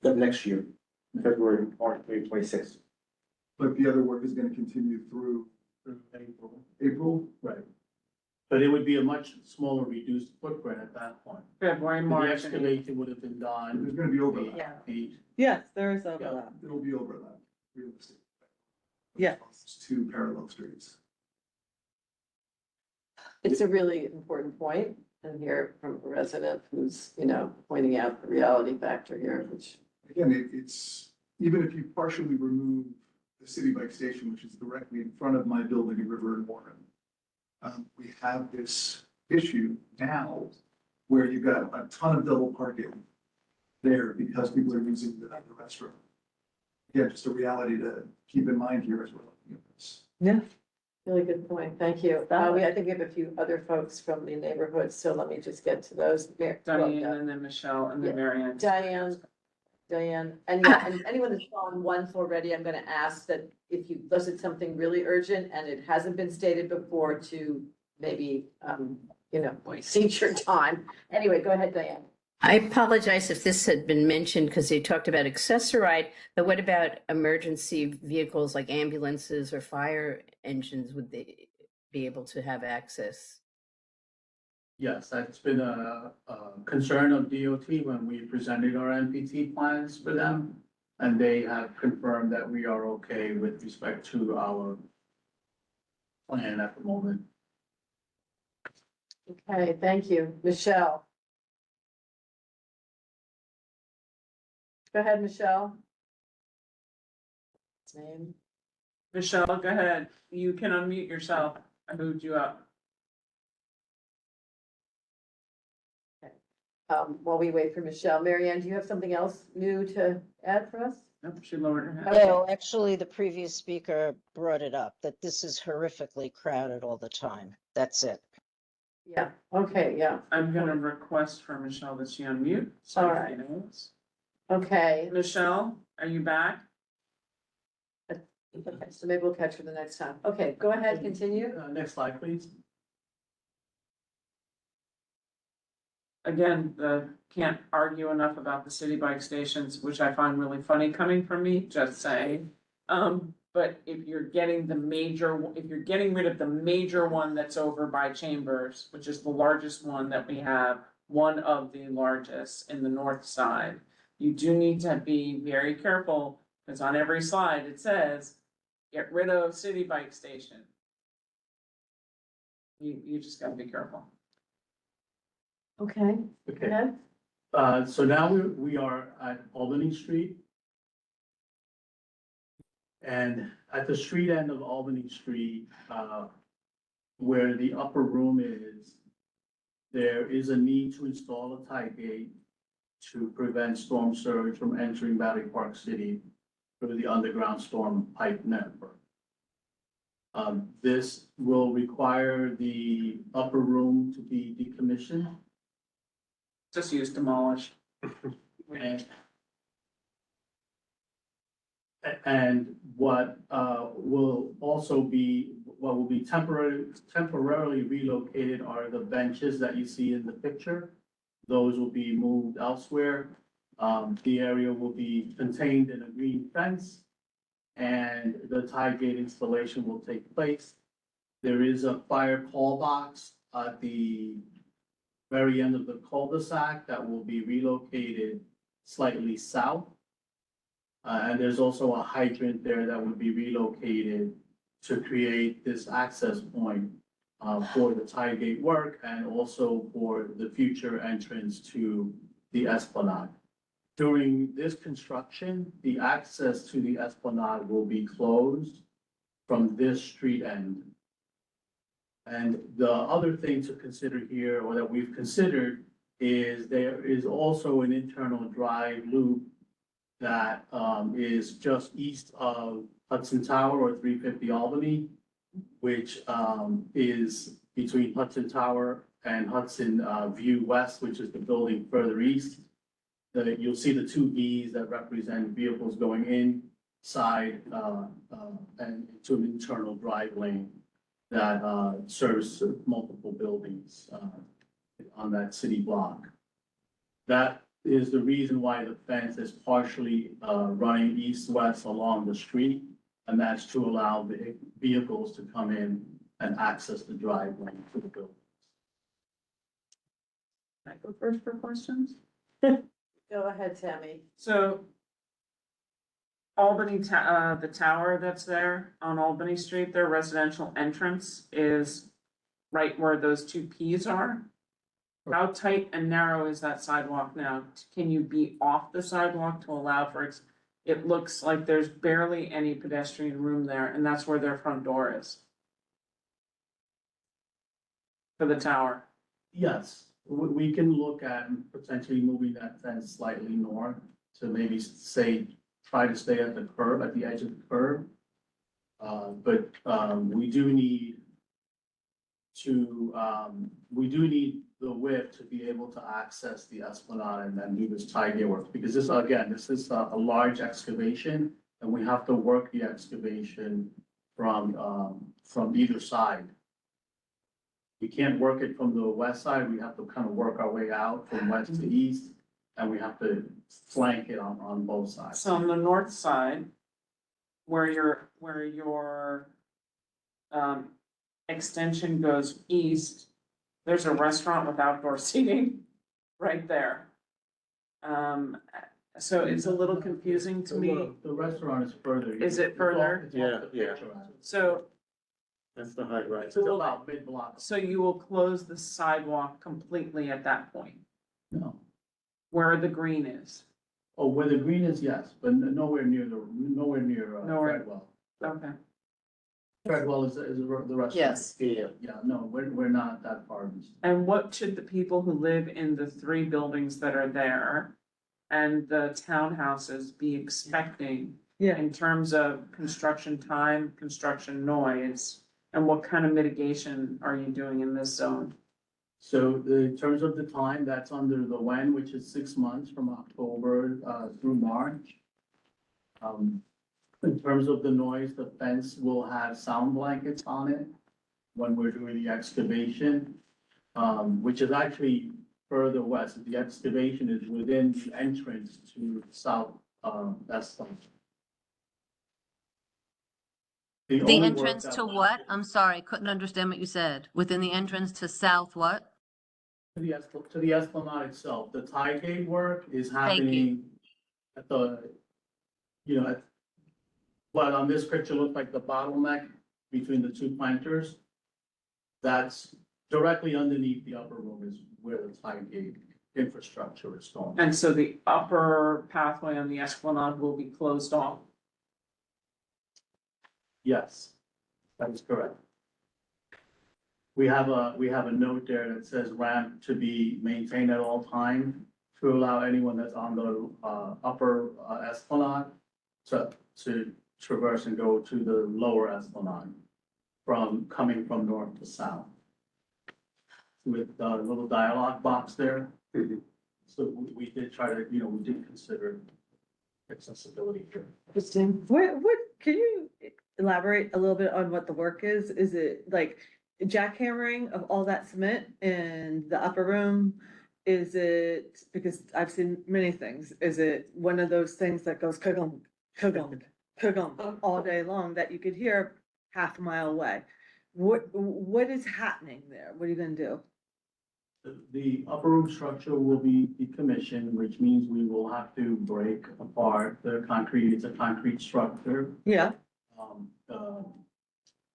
The next year, February, March, 2026. But the other work is gonna continue through Through April. April? Right. But it would be a much smaller reduced footprint at that point. February, The March. excavation would have been There's done. gonna be overlap. Yeah. Yes, there is overlap. There'll be overlap, realistic. Yeah. It's two parallel streets. It's a really important point, and hear from a resident who's, you know, pointing out the reality factor here, which. Again, it's, even if you partially remove the city bike station, which is directly in front of my building in River and Warren, we have this issue now where you've got a ton of double parking there because people are using the restroom. Again, just a reality to keep in mind here as we're looking at this. Yeah. Really good point, thank you. I think we have a few other folks from the neighborhood, so let me just get to those. Diane and then Michelle and then Yeah. Mary Ann. Diane, and yeah, and anyone that's gone once already, I'm gonna ask that if you listed something really urgent and it hasn't been stated before to maybe, you know, seat your time. Anyway, go ahead, Diane. I apologize if this had been mentioned because you talked about accessoride, but what about emergency vehicles like ambulances or fire engines? Would they be able to have access? Yes, that's been a concern of DOT when we presented our NPT plans for them. And they have confirmed that we are okay with respect to our plan at the moment. Okay, thank you. Michelle. Go ahead, Michelle. Name. Michelle, go ahead. You can unmute yourself. I moved you up. While we wait for Michelle, Mary Ann, do you have something else new to add for us? Nope, she lowered her hand. No, actually, the previous speaker brought it up, that this is horrifically crowded all the time. That's it. Yeah, okay, yeah, I'm gonna request for Michelle that she unmute. so All she right. knows. okay. Michelle, are you back? Okay, so maybe we'll catch her the next time. Okay, go ahead, continue. Next slide, please. Again, can't argue enough about the city bike stations, which I find really funny coming from me, just saying. But if you're getting rid of the major one that's over by Chambers, which is the largest one that we have, one of the largest in the north side, you do need to be very careful, because on every slide it says, get rid of city bike station. You just gotta be careful. Okay, go Okay. ahead. So now we are at Albany Street. And at the street end of Albany Street, where the upper room is, there is a need to install a tie gate to prevent storm surge from entering Battery Park City through the underground storm pipe network. This will require the upper room to be decommissioned. Just use demolish. And what will be temporarily relocated are the benches that you see in the picture. Those will be moved elsewhere. The area will be contained in a green fence, and the tie gate installation will take place. There is a fire call box at the very end of the cul-de-sac that will be relocated slightly south. And there's also a hydrant there that would be relocated to create this access point for the tie gate work and also for the future entrance to the Esplanade. During this construction, the access to the Esplanade will be closed from this street end. And the other thing to consider here, or that we've considered, is there is also an internal drive loop that is just east of Hudson Tower or 350 Albany, which is between Hudson Tower and Hudson View West, which is the building further east. You'll see the two Bs that represent vehicles going inside and to an internal drive lane that serves multiple buildings on that city block. That is the reason why the fence is partially running east-west along the street, and that's to allow the vehicles to come in and access the drive lane to the building. I go first for questions? Go ahead, Tammy. So Albany, the tower that's there on Albany Street, their residential entrance is right where those two Ps are. How tight and narrow is that sidewalk now? Can you be off the sidewalk to allow for, it looks like there's barely any pedestrian room there, and that's where their front door is. For the tower. Yes, we can look at potentially moving that fence slightly north to maybe say, try to stay at the curb, at the edge of the curb. But we do need the width to be able to access the esplanade and then do this tie gate work. Because this is a large excavation, and we have to work the excavation from either side. We can't work it from the west side, we have to kind of work our way out from west to east, and we have to flank it on both sides. So on the north side, where your extension goes east, there's a restaurant with outdoor seating right there. So it's a little confusing to me. The restaurant is further. Is it further? It's off the Yeah. picture. So, That's the height, right? It's about mid-block. so you will close the sidewalk completely at that point, No. where the green is? Oh, where the green is, yes, but nowhere near Nowhere. Treadwell. Okay. Treadwell is the restaurant. Yes. Yeah. Yeah, no, we're not that far east. And what should the people who live in the 3 buildings that are there and the townhouses be expecting Yeah. in terms of construction time, construction noise, and what kind of mitigation are you doing in this zone? So in terms of the time, that's under the WEN, which is 6 months from October through March. In terms of the noise, the fence will have sound blankets on it when we're doing the excavation, which is actually further west. The excavation is within the entrance to south, that's The only work entrance that to will what? happen- I'm sorry, couldn't understand what you said. Within the entrance to south what? To the Esplanade itself, the tie gate work is Thank you. happening at the, what on this picture looks like the bottleneck between the 2 planters. That's directly underneath the upper room is where the tie gate infrastructure is going. And so the upper pathway on the Esplanade will be closed off. Yes, that is correct. We have a note there that says ramp to be maintained at all time to allow anyone that's on the upper Esplanade to traverse and go to the lower Esplanade coming from north to south. With the little dialogue box there. So we did try to, we did consider accessibility here. Interesting. What, can you elaborate a little bit on what the work is? Is it like jackhammering of all that cement in the upper room? Is it, because I've seen many things, is it one of those things that goes kugum, kugum, kugum all day long that you could hear half a mile away? What is happening there? What are you gonna do? The upper room structure will be decommissioned, which means we will have to break apart the concrete. It's a concrete structure. Yeah,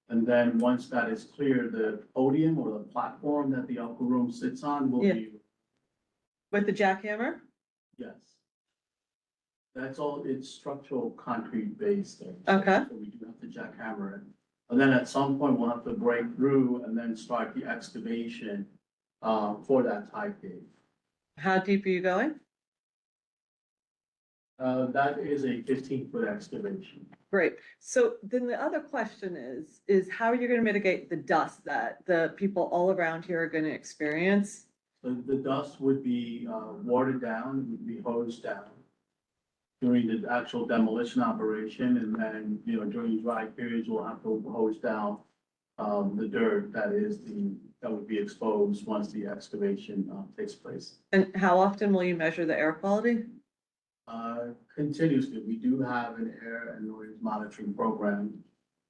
And then once that is clear, the podium or the platform that the upper room sits on will Yeah. be, with the jackhammer? yes. That's all, it's structural concrete based. Okay. So we do have to jackhammer it. And then at some point, we'll have to break through and then start the excavation for that tie gate. How deep are you going? That is a 15-foot excavation. Great. So then the other question is how are you gonna mitigate the dust that the people all around here are gonna experience? So the dust would be watered down, would be hosed down during the actual demolition operation, and then, during dry periods, we'll have to hose down the dirt that would be exposed once the excavation takes place. And how often will you measure the air quality? Continuously, we do have an air and noise monitoring program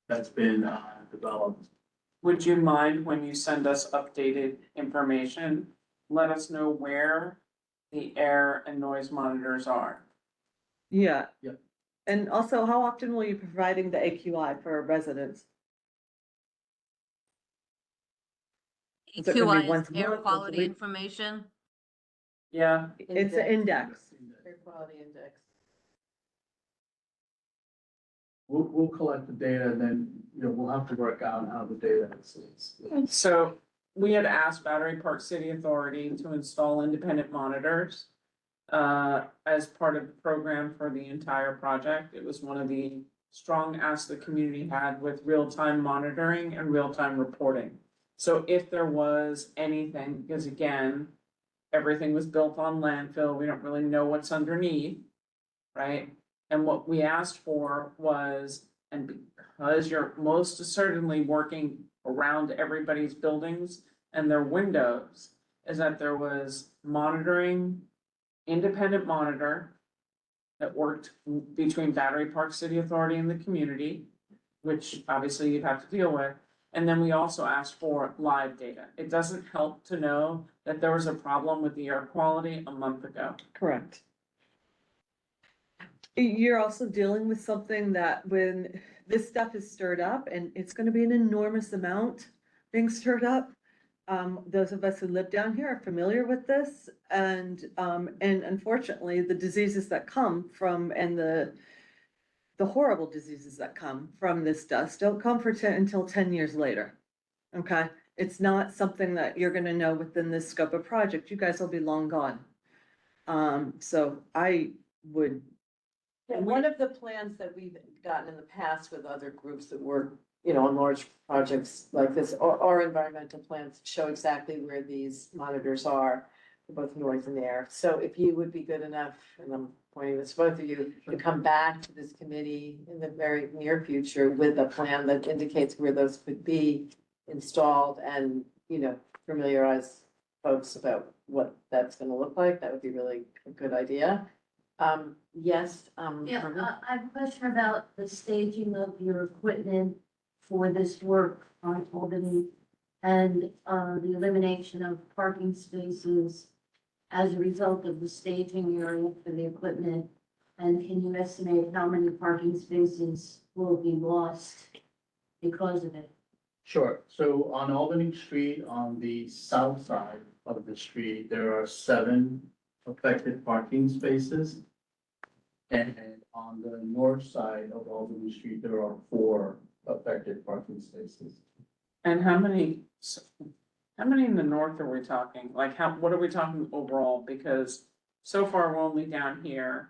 that's been developed. Would you mind when you send us updated information let us know where the air and noise monitors are. Yeah. Yep. And also, how often will you be providing the AQI for residents? Is it gonna be AQI is once a air month, once a quality week? information. Yeah, It's an index. Air quality index. We'll collect the data and then, we'll have to work out how the data is. so we had asked Battery Park City Authority to install independent monitors as part of the program for the entire project. It was one of the strong asks the community had with real-time monitoring and real-time reporting. So if there was anything, because again, everything was built on landfill, we don't really know what's underneath, right? And what we asked for was, and because you're most certainly working around everybody's buildings and their windows, is that there was monitoring, independent monitor that worked between Battery Park City Authority and the community, which obviously you'd have to deal with. And then we also asked for live data. It doesn't help to know that there was a problem with the air quality a month ago. Correct. You're also dealing with something that when this stuff is stirred up, and it's gonna be an enormous amount being stirred up. Those of us who live down here are familiar with this, and unfortunately, the diseases that come from, and the horrible diseases that come from this dust don't come until 10 years later. Okay, it's not something that you're gonna know within this scope of project. You guys will be long gone. So I would. Yeah, one of the plans that we've gotten in the past with other groups that work, on large projects like this, or environmental plans show exactly where these monitors are, for both noise and air. So if you would be good enough, and I'm pointing this to both of you, to come back to this committee in the very near future with a plan that indicates where those could be installed and, familiarize folks about what that's gonna look like, that would be really a good idea. Yes, Yeah, I have a question about the staging of your equipment for this work on Albany and the elimination of parking spaces as a result of the staging area for the equipment. And can you estimate how many parking spaces will be lost because of it? Sure. So on Albany Street, on the south side of the street, there are 7 affected parking spaces. And on the north side of Albany Street, there are 4 affected parking spaces. And how many in the north are we talking? Like what are we talking overall? Because so far we're only down here.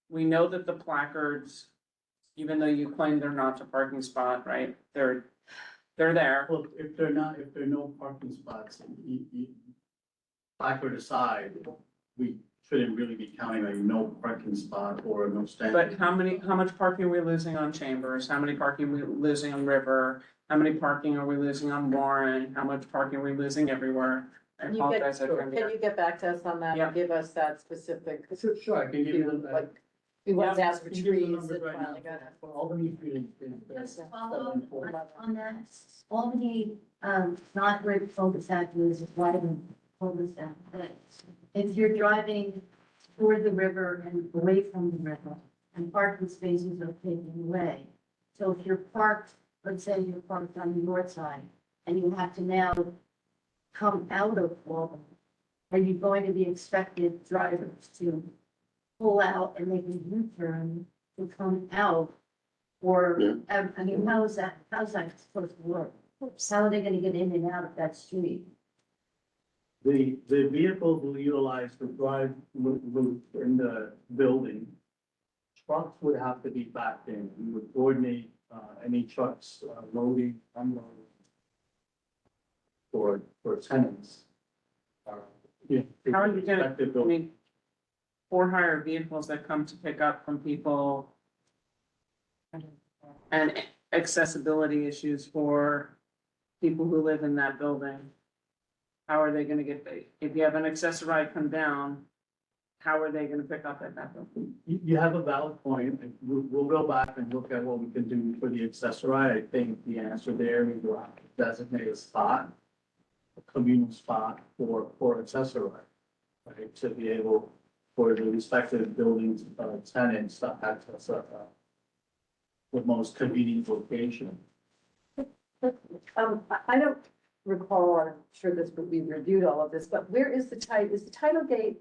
We know that the placards, even though you claim they're not a parking spot, right? They're there. Well, if there are no parking spots, placard aside, we shouldn't really be counting a no parking spot or no standing. But how much parking are we losing on Chambers? How many parking are we losing on River? How many parking are we losing on Warren? How much parking are we losing everywhere? I apologize. Can you get back to us on that? Yeah. And give us that specific. Sure, I can give you the. Like, we want to Yeah, ask for I can give you the trees numbers and right now. finally got it. For Albany Street is. Just to follow up on that, Albany, not where the cul-de-sac is, it's right in cul-de-sac, but if you're driving toward the river and away from the river, and parking spaces are taken away. So if you're parked, let's say you're parked on the north side, and you have to now come out of Albany, are you going to be expected drivers to pull out and make a U-turn to come out? Or, I mean, how's that supposed to work? How are they gonna get in and out of that street? The vehicles will utilize the drive route in the building. Trucks would have to be backed in. We would coordinate, any trucks, loading, unloading. For tenants. Yeah, How are you gonna, expected I building. mean, for hire vehicles that come to pick up from people and accessibility issues for people who live in that building? How are they gonna get, if you have an accessoride come down, how are they gonna pick up at that building? You have a valid point. We'll go back and look at what we can do for the accessoride. I think the answer there is we'll have to designate a spot a communal spot for accessory, right? To be able, for the respective buildings, tenants to access the most convenient location. I don't recall, I'm sure this, but we reviewed all of this, but where is is the title gate?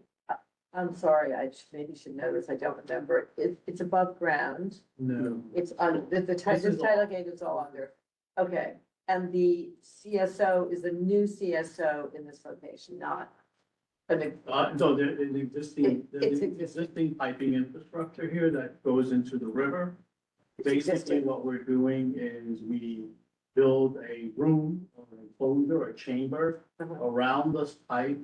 I'm sorry, maybe should know this, I don't remember. It's above ground. No. It's on, the This title gate is all under. Okay, and the CSO is the new CSO in this location, not. So there's an existing, It's there's existing piping infrastructure here that goes into the river. Basically, what we're doing is we build a room or an enclosure or chamber around this pipe.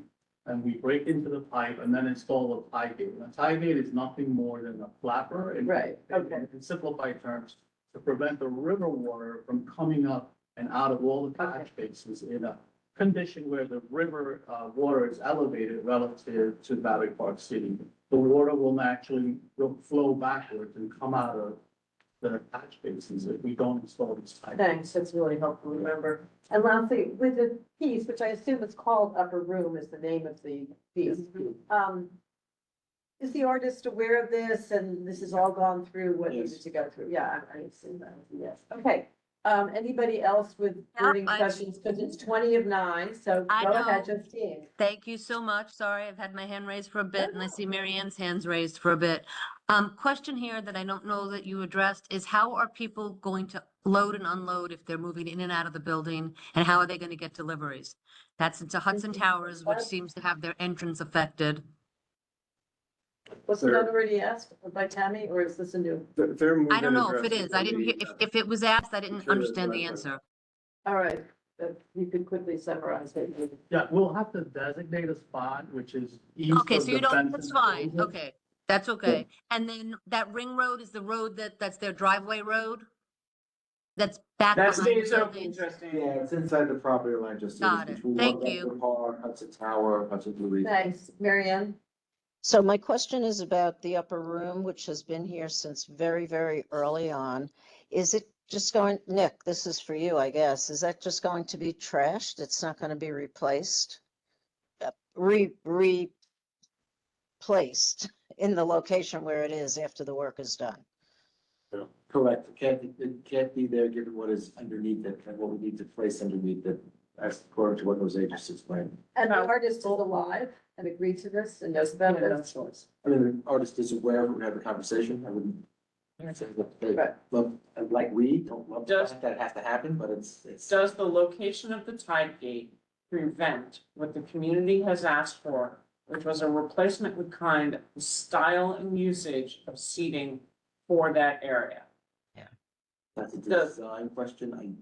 And we break into the pipe and then install a tie gate. A tie gate is nothing more than a flapper. Right, okay. In simplified terms, to prevent the river water from coming up and out of all the catch basins in a condition where the river water is elevated relative to Battery Park City. The water will naturally flow backwards and come out of the catch basins if we don't install this tie gate. Thanks, that's really helpful to remember. And lastly, with the piece, which I assume is called Upper Room is the name of the piece. Is the artist aware of this and this has all gone through what needed to go through? Yeah, I assume that, yes. Okay, anybody else with burning questions? Because it's 20 of 9, so I go ahead, know. Justine. Thank you so much. Sorry, I've had my hand raised for a bit and I see Mary Ann's hands raised for a bit. Question here that I don't know that you addressed is how are people going to load and unload if they're moving in and out of the building? And how are they going to get deliveries? That's into Hudson Towers, which seems to have their entrance affected. Was that already asked by Tammy or is this a new? I don't know if it is. I didn't hear, if it was asked, I didn't understand the answer. All right, you could quickly summarize it. Yeah, we'll have to designate a spot, which is east Okay, of so the you don't, Benson that's fine. Road. Okay, that's okay. And then that ring road is the road that's their driveway road? That's back That behind the stays open, buildings? Justine. Yeah, it's inside the property line, just. Got it. between Thank Western you. Park, Hudson Tower, Hudson Blue. Thanks, Mary Ann. So my question is about the upper room, which has been here since very, very early on. Is it just going, Nick, this is for you, I guess. Is that just going to be trashed? It's not going to be replaced? Replaced in the location where it is after the work is done? Correct. It can't be there, given what is underneath it and what we need to place underneath it, as according to what Jose just explained. And the artist is alive and agreed to this and knows about it. I mean, the artist is aware, we have a conversation, I wouldn't say that they love, like we don't love the fact that it has to happen, but it's. Does the location of the tide gate prevent what the community has asked for, which was a replacement with kind, the style and usage of seating for that area? That's a design question,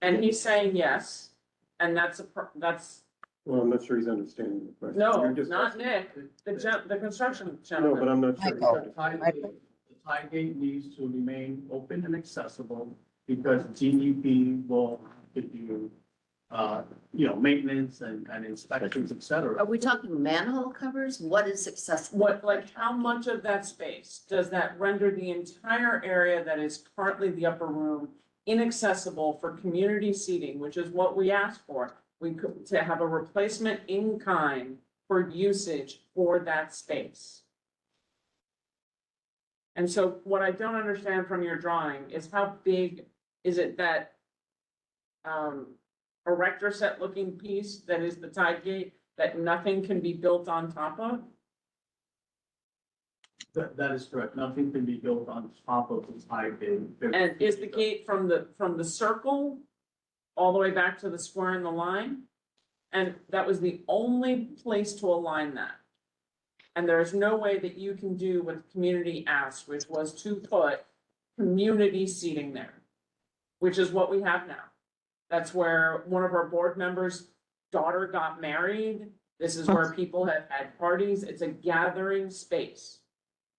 And he's saying yes, and that's Well, I'm not sure he's understanding the question. no, You're just not asking- Nick, the construction No, gentleman. but I'm not sure. he's The tie gate needs to remain open and accessible because DEP will have to do, maintenance and inspections, et Are cetera. we talking manhole covers? What is accessible? What, like, how much of that space does that render the entire area that is currently the upper room inaccessible for community seating, which is what we asked for? We could, to have a replacement in kind for usage for that space. And so what I don't understand from your drawing is how big is it that erector set looking piece that is the tide gate that nothing can be built on top of? That is correct. Nothing can be built on top of the tie gate. And is the gate from the circle all the way back to the square in the line? And that was the only place to align that. And there is no way that you can do what the community asked, which was to put community seating there, which is what we have now. That's where one of our board members' daughter got married. This is where people have had parties. It's a gathering space.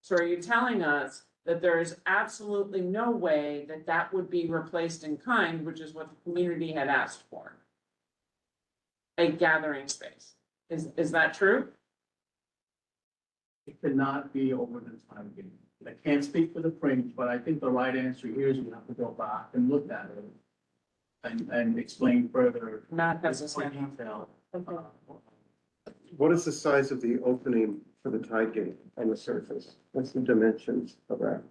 So are you telling us that there is absolutely no way that that would be replaced in kind, which is what the community had asked for? A gathering space. Is that true? It cannot be over the tie gate. I can't speak for the Fringe, but I think the right answer here is we have to go back and look at it. and explain further. Matt has in his more hand up. detail. What is the size of the opening for the tide gate on the surface? What's the dimensions of that?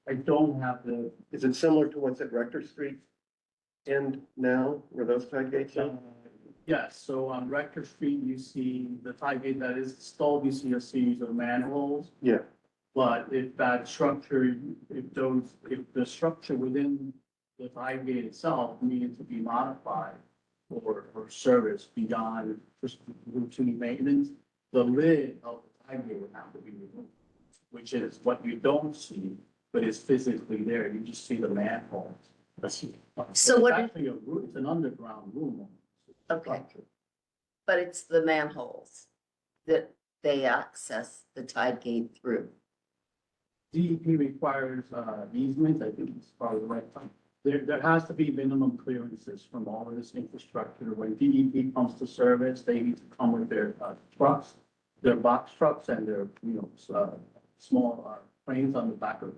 I don't have the, Is it similar to what's at Rector Street end now, where those tide gates are? yes, so on Rector Street, you see the tide gate that is installed, you see a series of manholes. Yeah, But if that structure, if the structure within the tide gate itself needed to be modified or service beyond just routine maintenance, the lid of the tide gate would have to be removed, which is what you don't see, but is physically there. You just see the manhole. So what It's is- actually a room, it's an underground room. Okay. But it's the manholes that they access the tide gate through. DEP requires easement, I think it's probably the right time. There has to be minimum clearances from all of this infrastructure. When DEP comes to service, they need to come with their trucks, their box trucks and their, small cranes on the back of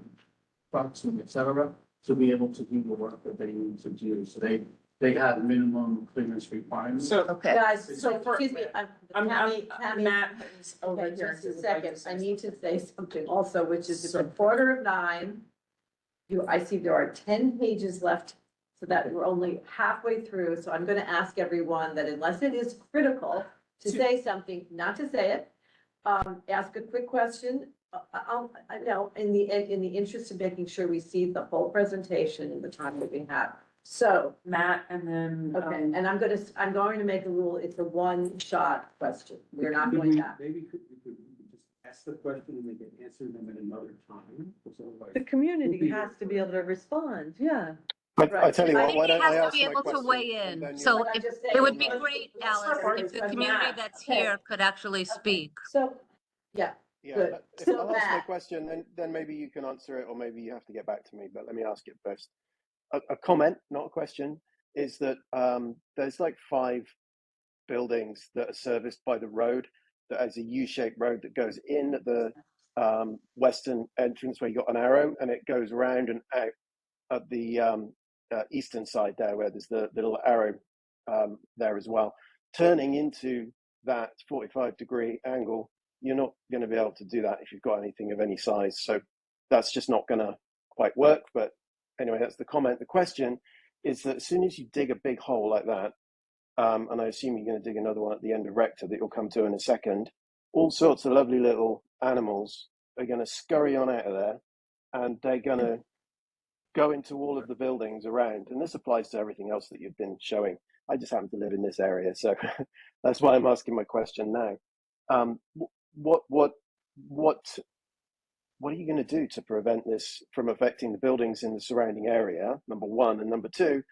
trucks and et cetera, to be able to do the work that they need to do. So they have minimum clearance requirements. So, Okay. Guys, So for- excuse me, Tammy, Matt is over okay, here. just He a would like second, say I need to something. say something also, which is it's a So- 8:45. I see there are 10 pages left, so that we're only halfway through, so I'm gonna ask everyone that unless it is critical to say something, not to say it, ask a quick question. I know, in the interest of making sure we see the whole presentation in the time that we have. So, Matt and then. okay, and I'm going to make a rule, it's a one-shot question. We're not going back. Maybe we could just ask the question and they can answer them at another time. So like- The community has to be able to respond, yeah. I tell you I what, think why he don't I has to ask be my able to question? weigh and in. then you- So But I'm just it would be saying, great, let's Alice, start if the with community Matt. that's Okay. here could actually speak. So, yeah, Yeah, Good. but if So I'll ask my Matt- question, then maybe you can answer it, or maybe you have to get back to me, but let me ask it first. A comment, not a question, is that there's like 5 buildings that are serviced by the road that has a U-shaped road that goes in at the western entrance where you got an arrow, and it goes around and out at the eastern side there where there's the little arrow there as well. Turning into that 45-degree angle, you're not going to be able to do that if you've got anything of any size. So that's just not going to quite work. But anyway, that's the comment. The question is that as soon as you dig a big hole like that, and I assume you're going to dig another one at the end of Rector that you'll come to in a second, all sorts of lovely little animals are going to scurry on out of there, and they're going to go into all of the buildings around. And this applies to everything else that you've been showing. I just happen to live in this area, so that's why I'm asking my question now. What are you going to do to prevent this from affecting the buildings in the surrounding area? Number one, and number two,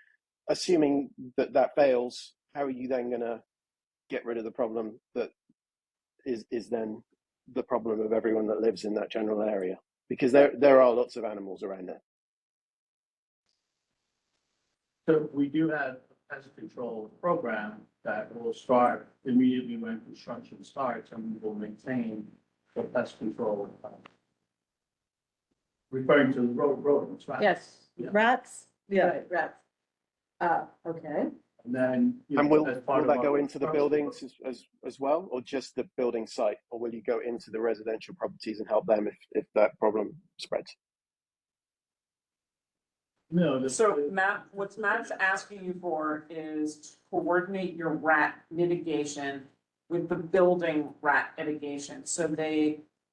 assuming that fails, how are you then going to get rid of the problem that is then the problem of everyone that lives in that general area? Because there are lots of animals around there. So we do have a pest control program that will start immediately when construction starts, and we will maintain the pest control. Referring to the rodents, right? yes, Yeah. Rats, yeah. right, rats. Okay. And then. you And know, will as part of that our go into the construction buildings as well, or just the building site? Or will you go into the residential properties and help them if that problem spreads? No, So Matt, what Matt's asking you for is to coordinate your rat mitigation with the building rat mitigation. So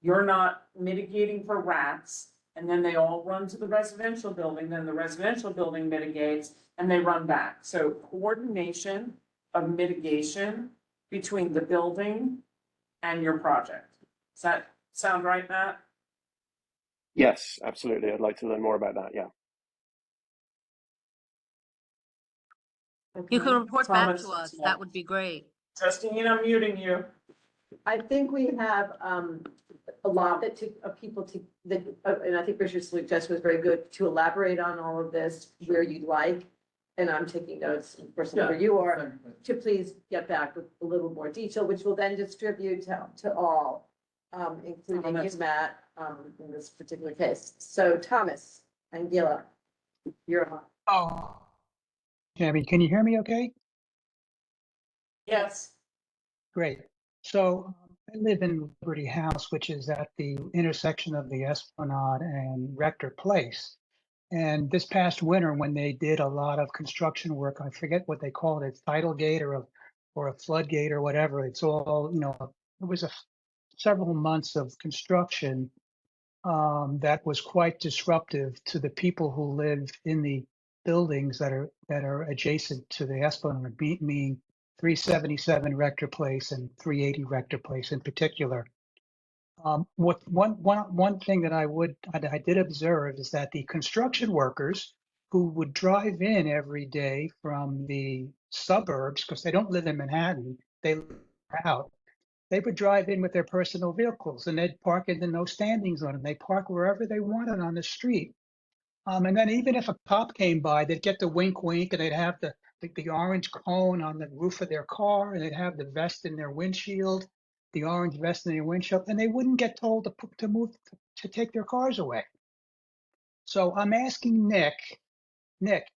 you're not mitigating for rats, and then they all run to the residential building, then the residential building mitigates, and they run back. So coordination of mitigation between the building and your project. Does that sound right, Matt? Yes, absolutely. I'd like to learn more about that. Yeah. You can report back Thomas, to us. That would be great. Justine, I'm muting you. I think we have, a lot that of people and I think Richard's suggestion was very good, to elaborate on all of this where you'd like. And I'm taking notes, of course, where you are, to please get back with a little more detail, which will then distribute to all, including you, Matt, in this particular case. So Thomas and Gila, you're on. Oh, Tammy, can you hear me okay? Yes. Great. So I live in Liberty House, which is at the intersection of the Esplanade and Rector Place. And this past winter, when they did a lot of construction work, I forget what they called it, tidal gate or a floodgate or whatever. It's all, it was several months of construction that was quite disruptive to the people who live in the buildings that are adjacent to the Esplanade, meaning 377 Rector Place and 380 Rector Place in particular. What one thing that I did observe is that the construction workers who would drive in every day from the suburbs, because they don't live in Manhattan, they live out. They would drive in with their personal vehicles and they'd park in the no standing zone and they park wherever they wanted on the street. And then even if a cop came by, they'd get the wink wink and they'd have the orange cone on the roof of their car and they'd have the vest in their windshield, the orange vest in their windshield, and they wouldn't get told to move to take their cars away. So I'm asking Nick,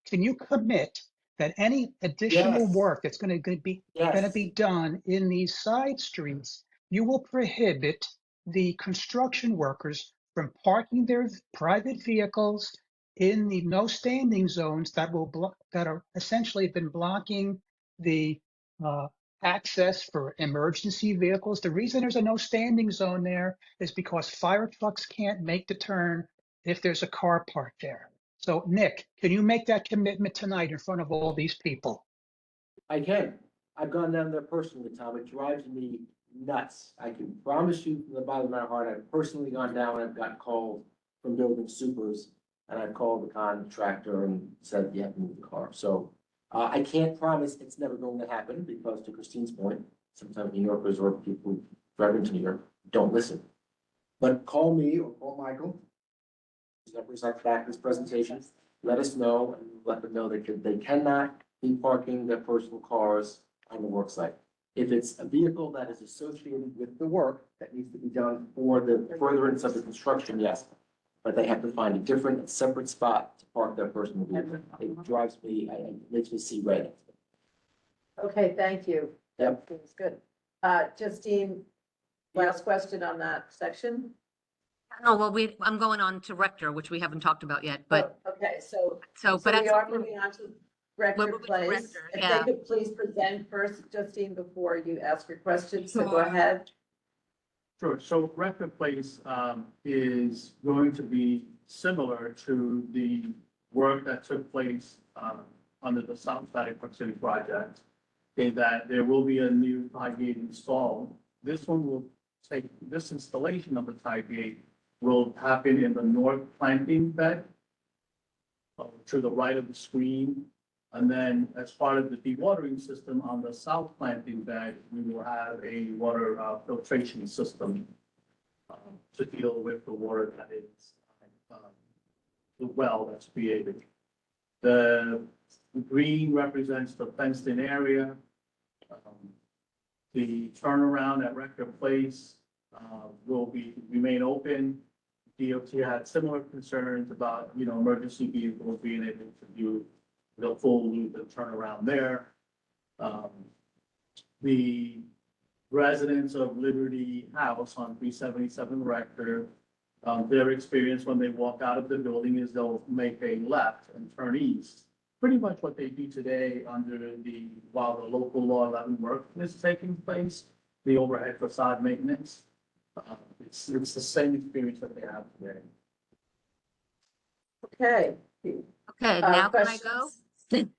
can you commit that any additional Yes, work that's going to yes. be done in these side streets, you will prohibit the construction workers from parking their private vehicles in the no standing zones that are essentially been blocking the uh, access for emergency vehicles. The reason there's a no standing zone there is because fire trucks can't make the turn if there's a car parked there. So Nick, can you make that commitment tonight in front of all these people? I can. I've gone down there personally, Tom. It drives me nuts. I can promise you from the bottom of my heart, I've personally gone down, I've gotten called from building supers, and I've called the contractor and said, you have to move the car. So I can't promise it's never going to happen because to Christine's point, sometimes New Yorkers or people who drive into New York don't listen. But call me or call Michael, who's represents back this presentation, let us know and let them know that they cannot be parking their personal cars on the work site. If it's a vehicle that is associated with the work that needs to be done for the furtherance of the construction, yes. But they have to find a different, and separate spot to park their personal vehicle. It drives me, it makes me see red. Okay, thank you. Yep. That was good. Justine, last question on that section? No, well, I'm going on to Rector, which we haven't talked about yet, but Oh, okay, so so, but we are moving on to Rector moving to Place. Rector, If yeah. they could please present first, Justine, before you ask your questions, so go Sure. ahead. Sure. So Rector Place is going to be similar to the work that took place under the South Static Park City project, in that there will be a new tide gate installed. This installation of the tide gate will happen in the north planting bed to the right of the screen. And then as part of the dewatering system on the south planting bed, we will have a water filtration system to deal with the water that is the well that's created. The green represents the fenced in area. The turnaround at Rector Place will remain open. DOT had similar concerns about, emergency vehicles being able to do the full loop and turnaround there. The residents of Liberty House on 377 Rector, their experience when they walk out of the building is they'll make a left and turn east. Pretty much what they do today while the local law 11 work is taking place, the overhead facade maintenance. It's the same experience that they have today. Okay. okay, now can I go? Questions?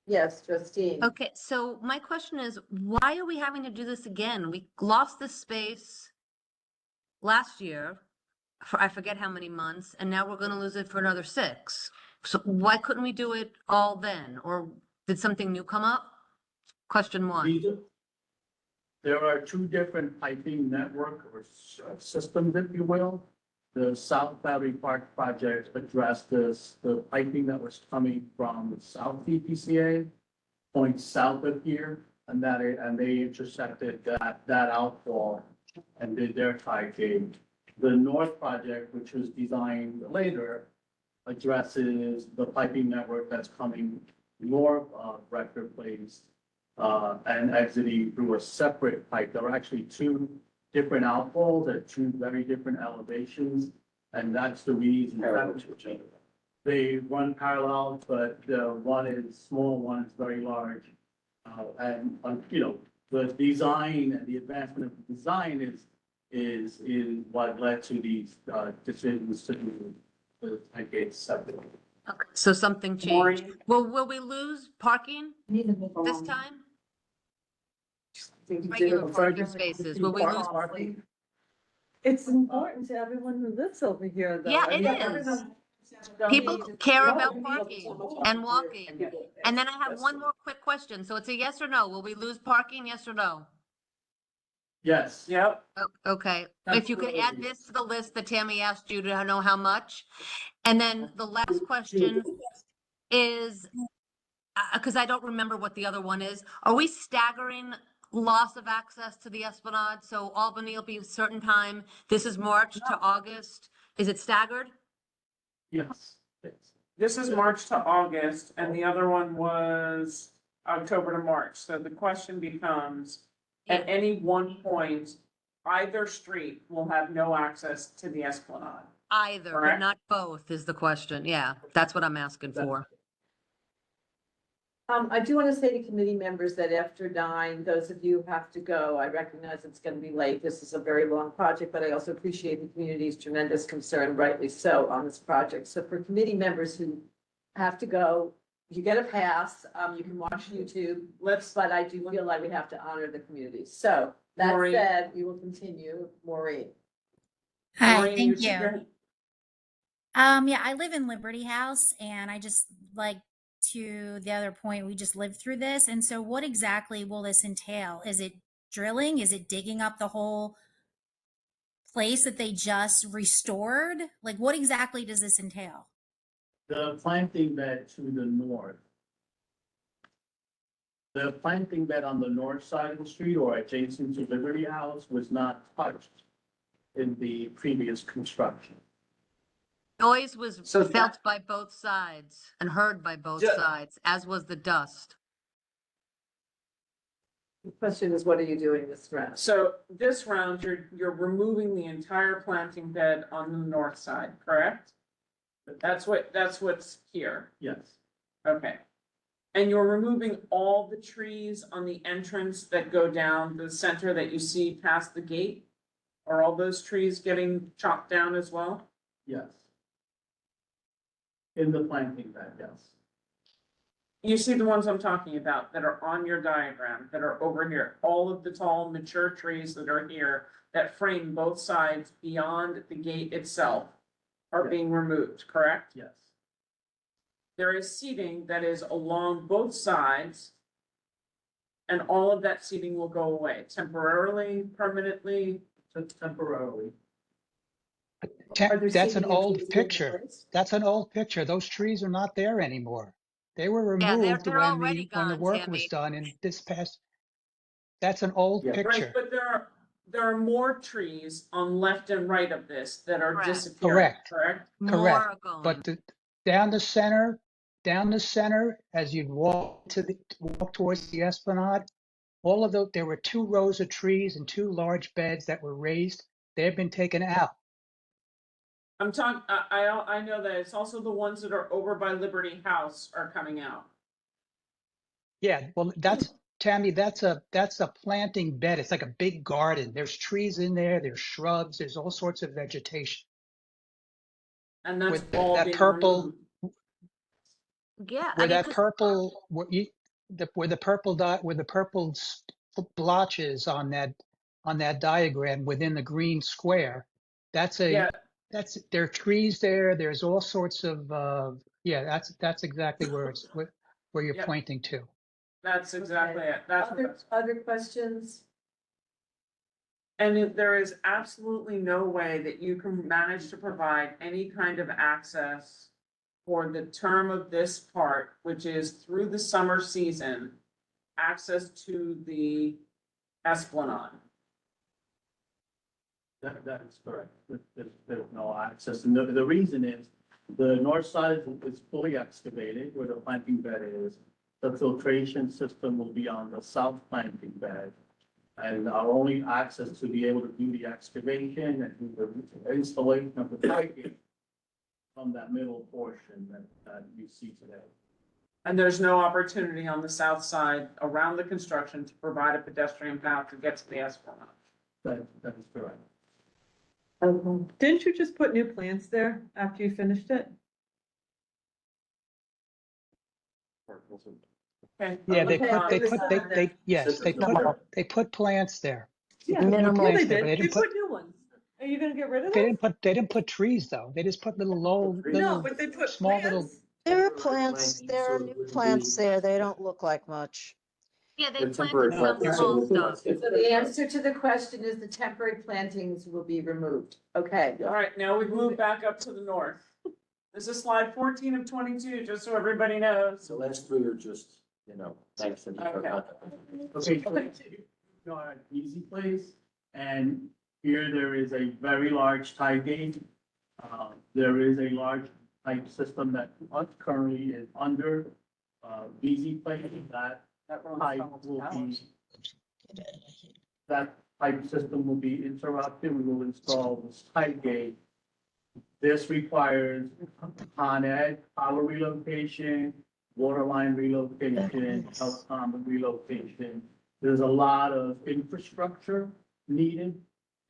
Yes, Justine. Okay, so my question is, why are we having to do this again? We lost this space last year for I forget how many months, and now we're gonna lose it for another 6. So why couldn't we do it all then? Or did something new come up? Question 1. There are two different piping network or systems, if you will. The South Battery Park project addressed the piping that was coming from the South DPCA, points south of here, and they intersected that outfall and did their tide gate. The North project, which was designed later, addresses the piping network that's coming north of Rector Place and exiting through a separate pipe. There are actually two different outfalls at two very different elevations, and that's the reason. They run parallel, but the one is small, one is very large. The design and the advancement of the design is what led to these decisions to do the 10 gates separately. Okay, so something changed. Will we lose parking this time? Regular parking spaces, will we lose? It's important to everyone who lives over here, though. Yeah, I it mean, is. People care about parking and walking. And then I have one more quick question. So it's a yes or no. Will we lose parking? Yes or no? Yes. Yep. Okay. If you could add this to the list that Tammy asked you to know how much. And then the last question is, because I don't remember what the other one is. Are we staggering loss of access to the Esplanade? So Albany will be a certain time. This is March to August. Is it staggered? Yes. This is March to August, and the other one was October to March. So the question becomes, at any one point, either street will have no access to the Esplanade. Either, but Correct. not both is the question. Yeah, that's what I'm asking for. I do want to say to committee members that after 9, those of you who have to go, I recognize it's going to be late. This is a very long project, but I also appreciate the community's tremendous concern, rightly so, on this project. So for committee members who have to go, you get a pass, you can watch YouTube, but I do feel like we have to honor the community. So that Maureen. said, we will continue. Maureen. Hi, Maureen, thank your you. turn. Yeah, I live in Liberty House, and I just like to the other point, we just lived through this. And so what exactly will this entail? Is it drilling? Is it digging up the whole place that they just restored? Like, what exactly does this entail? The planting bed to the north. The planting bed on the north side of the street or adjacent to Liberty House was not touched in the previous construction. Noise was So felt by both sides and heard by both sides, as was the dust. The question is, what are you doing this round? So this round, you're removing the entire planting bed on the north side, correct? That's what's here. Yes. Okay. And you're removing all the trees on the entrance that go down the center that you see past the gate? Are all those trees getting chopped down as well? Yes. In the planting bed, yes. You see the ones I'm talking about that are on your diagram, that are over here, all of the tall, mature trees that are here that frame both sides beyond the gate itself are being removed, correct? Yes. There is seating that is along both sides, and all of that seating will go away temporarily, permanently. Temporarily. That's an old picture. That's an old picture. Those trees are not there anymore. They were Yeah, removed they're when already when the gone, work Tammy. was done in this past. That's an old Yeah. Right, picture. but there are more trees on left and right of this that are Correct. disappearing, Correct. correct? More Correct. are going. But down the center, as you walk towards the Esplanade, all of those, there were 2 rows of trees and 2 large beds that were raised. They've been taken out. I'm talking, I know that it's also the ones that are over by Liberty House are coming out. Yeah, well, that's Tammy. That's a planting bed. It's like a big garden. There's trees in there. There's shrubs. There's all sorts of vegetation. And that's With all that being purple, removed. Yeah, I where mean, that 'cause- purple, where the purple dot, where the purple blotches on that diagram within the green square, Yeah. there are trees there. There's all sorts of yeah. That's exactly where you're Yep. pointing to. That's exactly it. That's what Other questions? And there is absolutely no way that you can manage to provide any kind of access for the term of this part, which is through the summer season, access to the Esplanade. That is correct. There's no access. And the reason is The north side is fully excavated where the planting bed is. The filtration system will be on the south planting bed. And our only access to be able to do the excavation and do the installation of the piping from that middle portion that you see today. And there's no opportunity on the south side around the construction to provide a pedestrian path to get to the Esplanade. That is correct. Didn't you just put new plants there after you finished it? Okay. Yeah, they put plants there. Yeah, Minimal. yeah, they There, did. but they They didn't put put- new ones. Are you gonna get rid of They them? didn't put trees though. They just put little No, little but they put small little. plants. There are plants, there are new plants there. They don't look like much. Yeah, they The temporary planted some planting. small stuff. So the answer to the question is the temporary plantings will be removed. Okay. All right, now we've moved back up to the north. This is slide 14 of 22, just so everybody knows. The last three are just, thanks. Cindy, for Okay. Okay, so our easy place, and here there is a very large tide gate. There is a large pipe system that currently is under VZ place. That pipe will be, that pipe system will be interrupted. We will install this tide gate. This requires Con Ed, power relocation, water line relocation, health common relocation. There's a lot of infrastructure needed,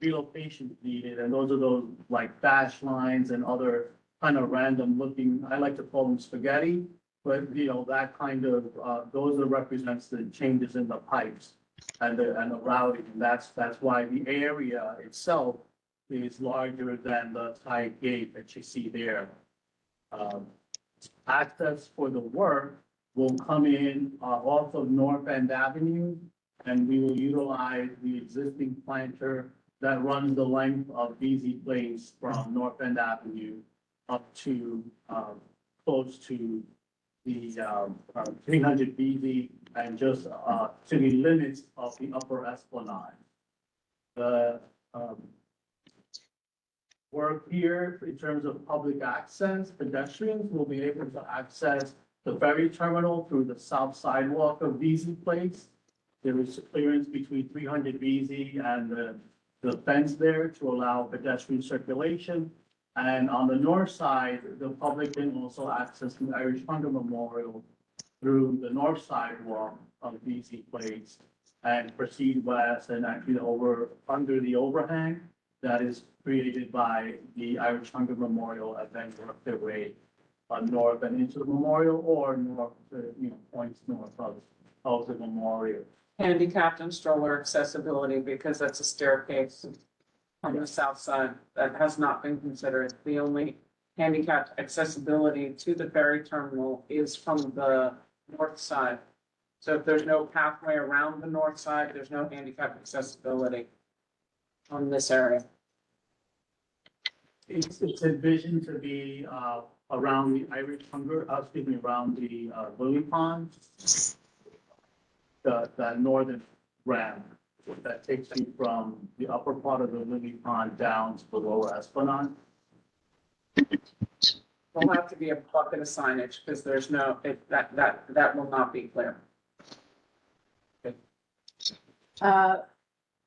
relocation needed, and those are those like dash lines and other kind of random looking, I like to call them spaghetti, but that kind of, those are represents the changes in the pipes and the routing. And that's why the area itself is larger than the tide gate that you see there. Access for the work will come in off of North End Avenue, and we will utilize the existing planter that runs the length of BZ Place from North End Avenue up to close to the 300 BZ and just to the limits of the upper Esplanade. The work here in terms of public access, pedestrians will be able to access the ferry terminal through the south sidewalk of BZ Place. There is clearance between 300 BZ and the fence there to allow pedestrian circulation. And on the north side, the public can also access the Irish Hunger Memorial through the north sidewalk of BZ Place and proceed west and actually under the overhang that is created by the Irish Hunger Memorial and then work their way north and into the memorial or north, points north of the memorial. Handicapped and stroller accessibility, because that's a staircase on the south side that has not been considered. The only handicapped accessibility to the ferry terminal is from the north side. So if there's no pathway around the north side, there's no handicapped accessibility on this area. It's envisioned to be around the Irish Hunger, around the Lily Pond, the northern ramp that takes you from the upper part of the Lily Pond down to the lower Esplanade. There'll have to be a bucket of signage because there's no, that will not be clear.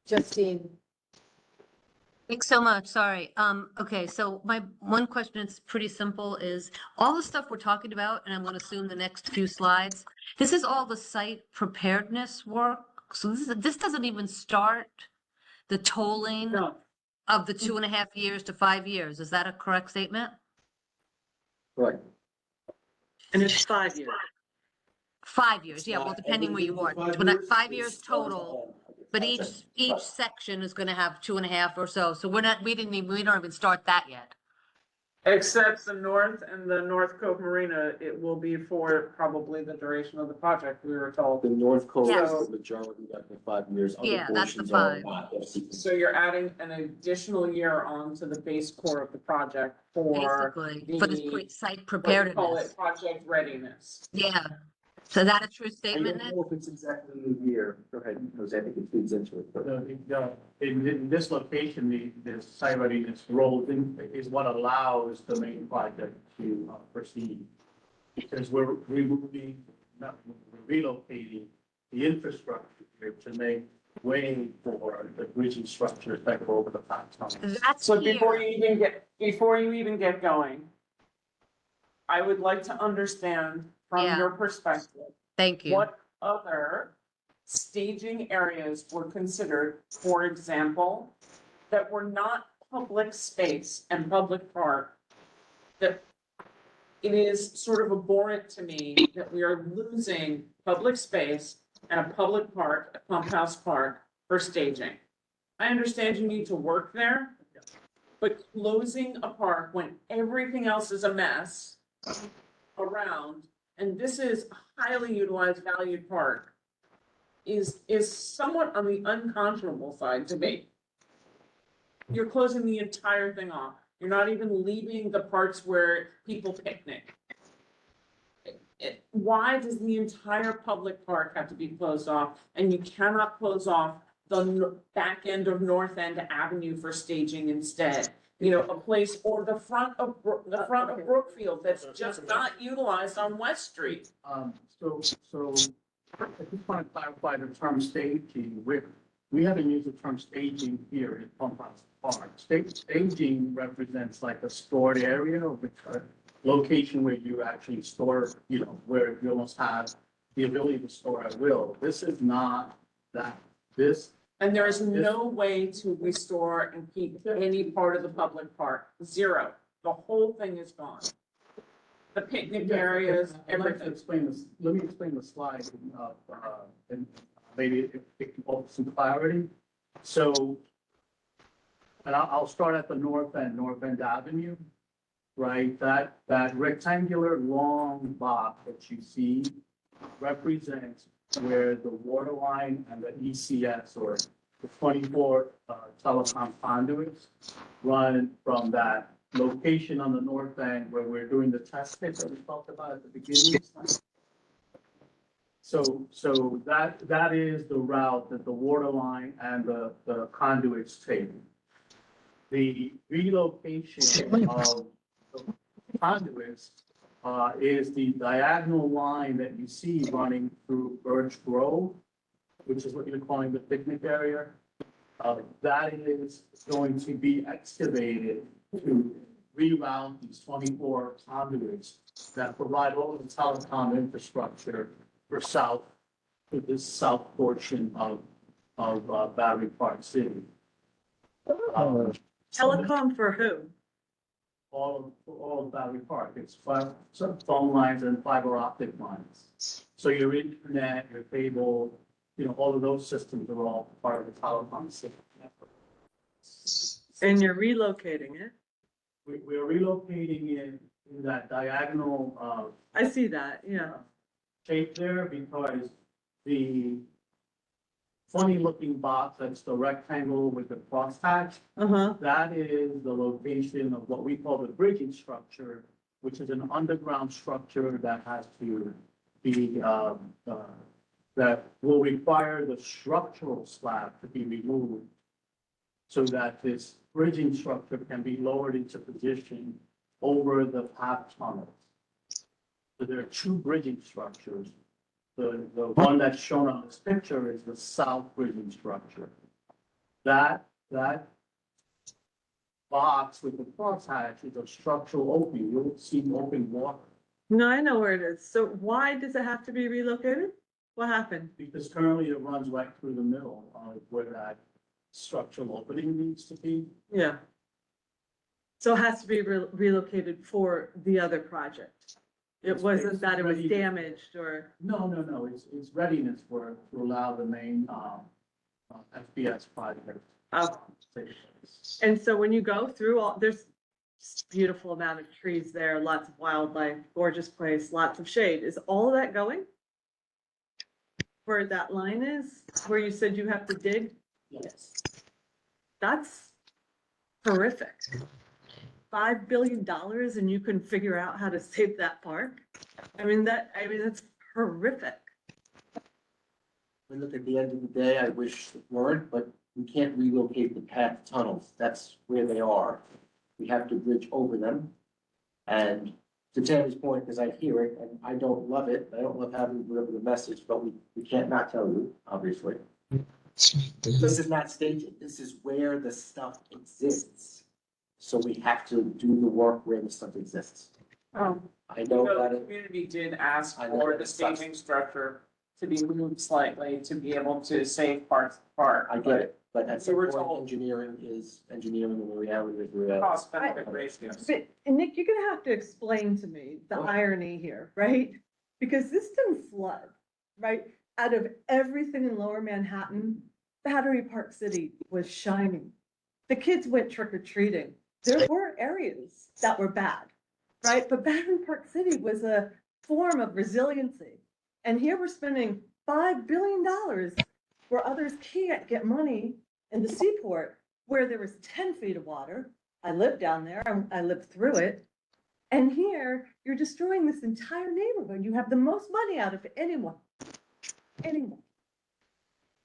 Justine. Thanks so much. Sorry. Okay, so my one question, it's pretty simple, is all the stuff we're talking about, and I'm going to assume the next few slides, this is all the site preparedness work. So this doesn't even start the tolling of the 2.5 years to 5 years. Is that a correct statement? Right. And it's 5 years. 5 years, yeah, well, depending where you are, but that 5 years total, but each section is gonna have 2.5 or so, so we don't even start that yet. Except the north and the North Cove Marina, it will be for probably the duration of the project, we were told. The North Cove Yes. is the majority of the 5 years. Other Yeah, that's the portions are 5. not. So you're adding an additional year on to the base core of the project for Basically, for this the, site what do you call preparedness. it, project readiness. Yeah, So is that a true I statement, don't Ned? know if it's exactly a year. Go ahead, Jose, I think it feeds into it. but- In this location, the site readiness role is what allows the main project to proceed. Because we're removing, not we're relocating the infrastructure here to make way for the bridging structures that go over the past. That's So before here. you even get going, I would like to understand from Yeah. your perspective, Thank you. what other staging areas were considered, for example, that were not public space and public park? That it is sort of abhorrent to me that we are losing public space and a public park, a pump house park, for staging. I understand you need to work there, but closing a park when everything else is a mess around, and this is a highly utilized, valued park, is somewhat on the unconscionable side to me. You're closing the entire thing off. You're not even leaving the parts where people picnic. Why does the entire public park have to be closed off? And you cannot close off the back end of North End Avenue for staging instead? You know, a place, or the front of Brookfield that's just not utilized on West Street. So I just want to clarify the term staging. We haven't used the term staging here in Pump House Park. Staging represents like a stored area, which a location where you actually store, you know, where you almost have the ability to store at will. This is not that. And there is no way to restore and keep any part of the public park. Zero. The whole thing is gone. The picnic areas, I'd like to everything. explain this, let me explain the slide, and maybe it can offer some clarity. So, and I'll start at the North End Avenue, right? That rectangular long box that you see represents where the water line and the ECS, or the 24 telecom conduits, run from that location on the north end where we're doing the test pit that we talked about at the beginning. So that is the route that the water line and the conduits take. The relocation of the conduits is the diagonal line that you see running through Birch Grove, which is what you're calling the picnic area. That is going to be excavated to reroute these 24 conduits that provide all of the telecom infrastructure for this south portion of Battery Park City. Telecom for who? All of Battery Park. It's some phone lines and fiber optic lines. So your internet, your cable, you know, all of those systems are all part of the telecom system network. And you're relocating it? We're relocating in that diagonal, I see that, yeah. shape there, because the funny looking box, that's the rectangle with the crosshatch. That is the location of what we call the bridging structure, which is an underground structure that has to be, that will require the structural slab to be removed so that this bridging structure can be lowered into position over the path tunnels. So there are two bridging structures. The one that's shown on this picture is the south bridging structure. That box with the crosshatch is a structural opening. You'll see open water. No, I know where it is. So why does it have to be relocated? What happened? Because currently it runs right through the middle of where that structural opening needs to be. Yeah. So it has to be relocated for the other project. It wasn't that it was damaged or? No, it's readiness to allow the main, FPS project. Oh. And so when you go through there's just beautiful amount of trees there, lots of wildlife, gorgeous place, lots of shade. Is all of that going? Where that line is, where you said you have to dig? Yes. That's horrific. $5 billion and you can figure out how to save that park? That's horrific. We look at the end of the day, I wish it weren't, but we can't relocate the path tunnels. That's where they are. We have to bridge over them. And to Tammy's point, because I hear it and I don't love it, I don't love having to deliver the message, but we can't not tell you, obviously. This is not staging. This is where the stuff exists. So we have to do the work where the stuff exists. Oh. I know You that the it, community did ask I know for that the it sucks. staging structure to be moved slightly to be able to save parts apart. I get it, but at You some were point, told. engineering is engineering and the reality is reality. Cost benefit ratios. But, and Nick, you're gonna have to explain to me the irony here, right? Because this didn't flood, right? Out of everything in Lower Manhattan, Battery Park City was shining. The kids went trick or treating. There were areas that were bad, right? But Battery Park City was a form of resiliency. And here we're spending $5 billion where others can't get money in the seaport where there was 10 feet of water. I lived down there, I lived through it. And here you're destroying this entire neighborhood. You have the most money out of anyone.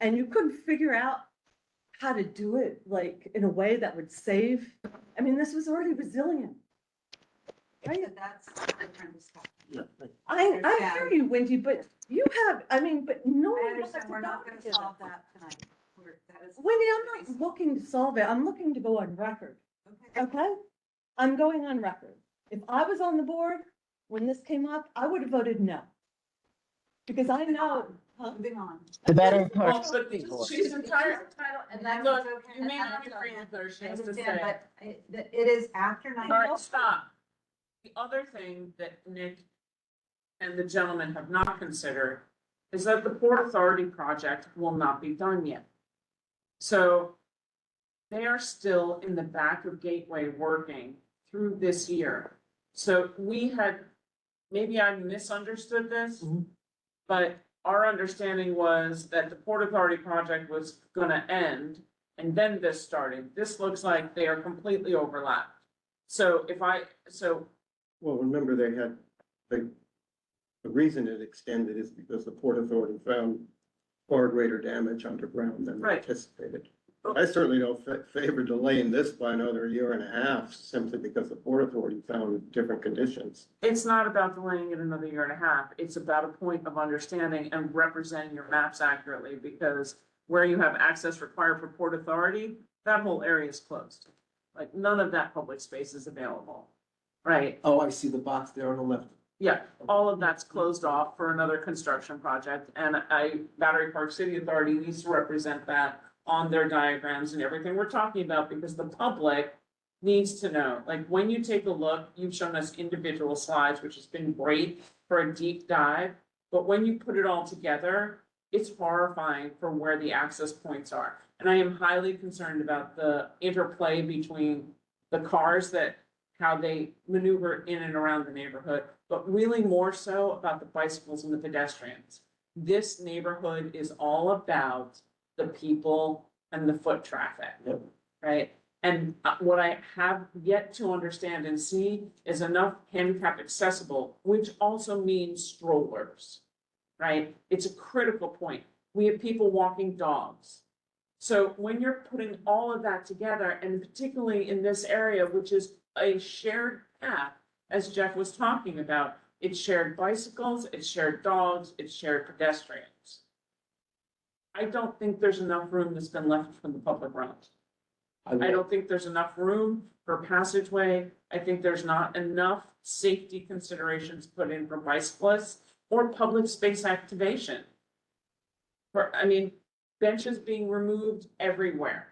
And you couldn't figure out how to do it like in a way that would save. I mean, this was already resilient. Right? That's a different discussion. Yeah. I hear you, Wendy, but you have, I mean, but no I one. understand, we're not gonna solve that tonight. That is. Wendy, I'm not looking to solve it. I'm looking to go on record. Okay? I'm going on record. If I was on the board, when this came up, I would have voted no. Because I know. Moving on. The Battery Well, Park. but she's entitled, And that's look, okay. you may and not that's agree okay. with her, she I has to understand, say. but it is after All 9. right, stop. The other thing that Nick and the gentleman have not considered is that the Port Authority project will not be done yet. So they are still in the back of Gateway working through this year. So we had, maybe I misunderstood this, but our understanding was that the Port Authority project was gonna end and then this started. This looks like they are completely overlapped. So Well, remember they had, the reason it extended is because the Port Authority found far greater damage underground than they Right. anticipated. I certainly don't favor delaying this by another year and a half simply because the Port Authority found different conditions. it's not about delaying it another year and a half. It's about a point of understanding and representing your maps accurately, because where you have access required for Port Authority, that whole area is closed. Like, none of that public space is available, right? Oh, I see the box there on the left. Yeah, all of that's closed off for another construction project, and Battery Park City Authority needs to represent that on their diagrams and everything we're talking about, because the public needs to know, like, when you take a look, you've shown us individual slides, which has been great for a deep dive, but when you put it all together, it's horrifying for where the access points are. And I am highly concerned about the interplay between the cars how they maneuver in and around the neighborhood, but really more so about the bicycles and the pedestrians. This neighborhood is all about the people and the foot traffic, right? And what I have yet to understand and see is enough handicap accessible, which also means strollers, right? It's a critical point. We have people walking dogs. So when you're putting all of that together, and particularly in this area, which is a shared path, as Jeff was talking about, it's shared bicycles, it's shared dogs, it's shared pedestrians. I don't think there's enough room that's been left from the public realms. I don't think there's enough room for passageway. I think there's not enough safety considerations put in for bicyclists or public space activation. Benches being removed everywhere.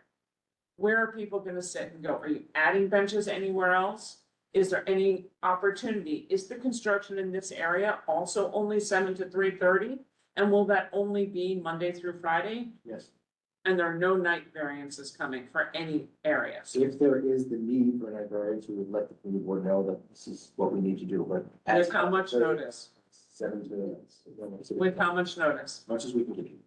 Where are people gonna sit and go? Are you adding benches anywhere else? Is there any opportunity? Is the construction in this area also only 7 to 3:30? And will that only be Monday through Friday? Yes. And there are no night variances coming for any areas. If there is the need for an variance, we would let the community board know that this is what we need to do, but. With how much notice? 7 to. With how much notice? Much as we can give you.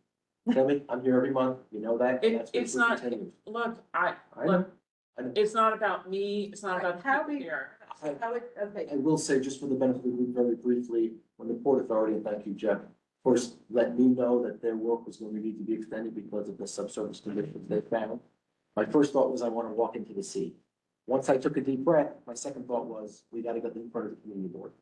Tammy, I'm here every month, you know that. and that's what It's we not, continue. look, I know. look, I know. it's not about me, it's not about the How people we- here. Okay. I will say, just for the benefit of the group, very briefly, when the Port Authority, and thank you, Jeff, first let me know that their work was going to need to be extended because of the subsurface conditions they found, my first thought was I want to walk into the sea. Once I took a deep breath, my second thought was, we got to get in front of the community board.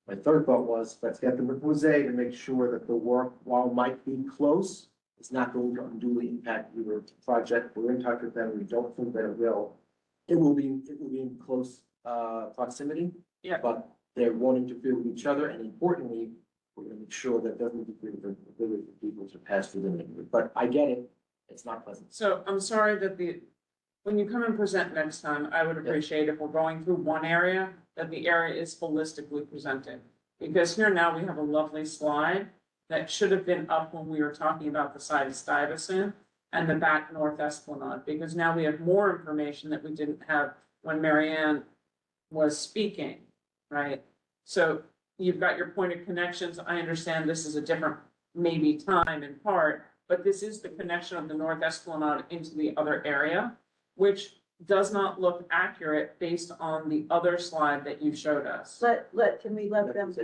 My third thought was, let's get them with Jose to make sure that the work, while might be close, is not going to unduly impact your project. We're in touch with them. We don't think that it will. It will be in close proximity. Yeah. But they won't interfere with each other, and importantly, we're gonna make sure that doesn't interfere with the ability for people to pass through the neighborhood. But I get it, it's not pleasant. So I'm sorry that when you come and present next time, I would appreciate if we're going through one area, that the area is holistically presented. Because here now we have a lovely slide that should have been up when we were talking about the side of Stuyvesant and the back North Esplanade, because now we have more information that we didn't have when Marianne was speaking, right? So you've got your point of connections. I understand this is a different maybe time in part, but this is the connection of the North Esplanade into the other area, which does not look accurate based on the other slide that you showed us. Can we let them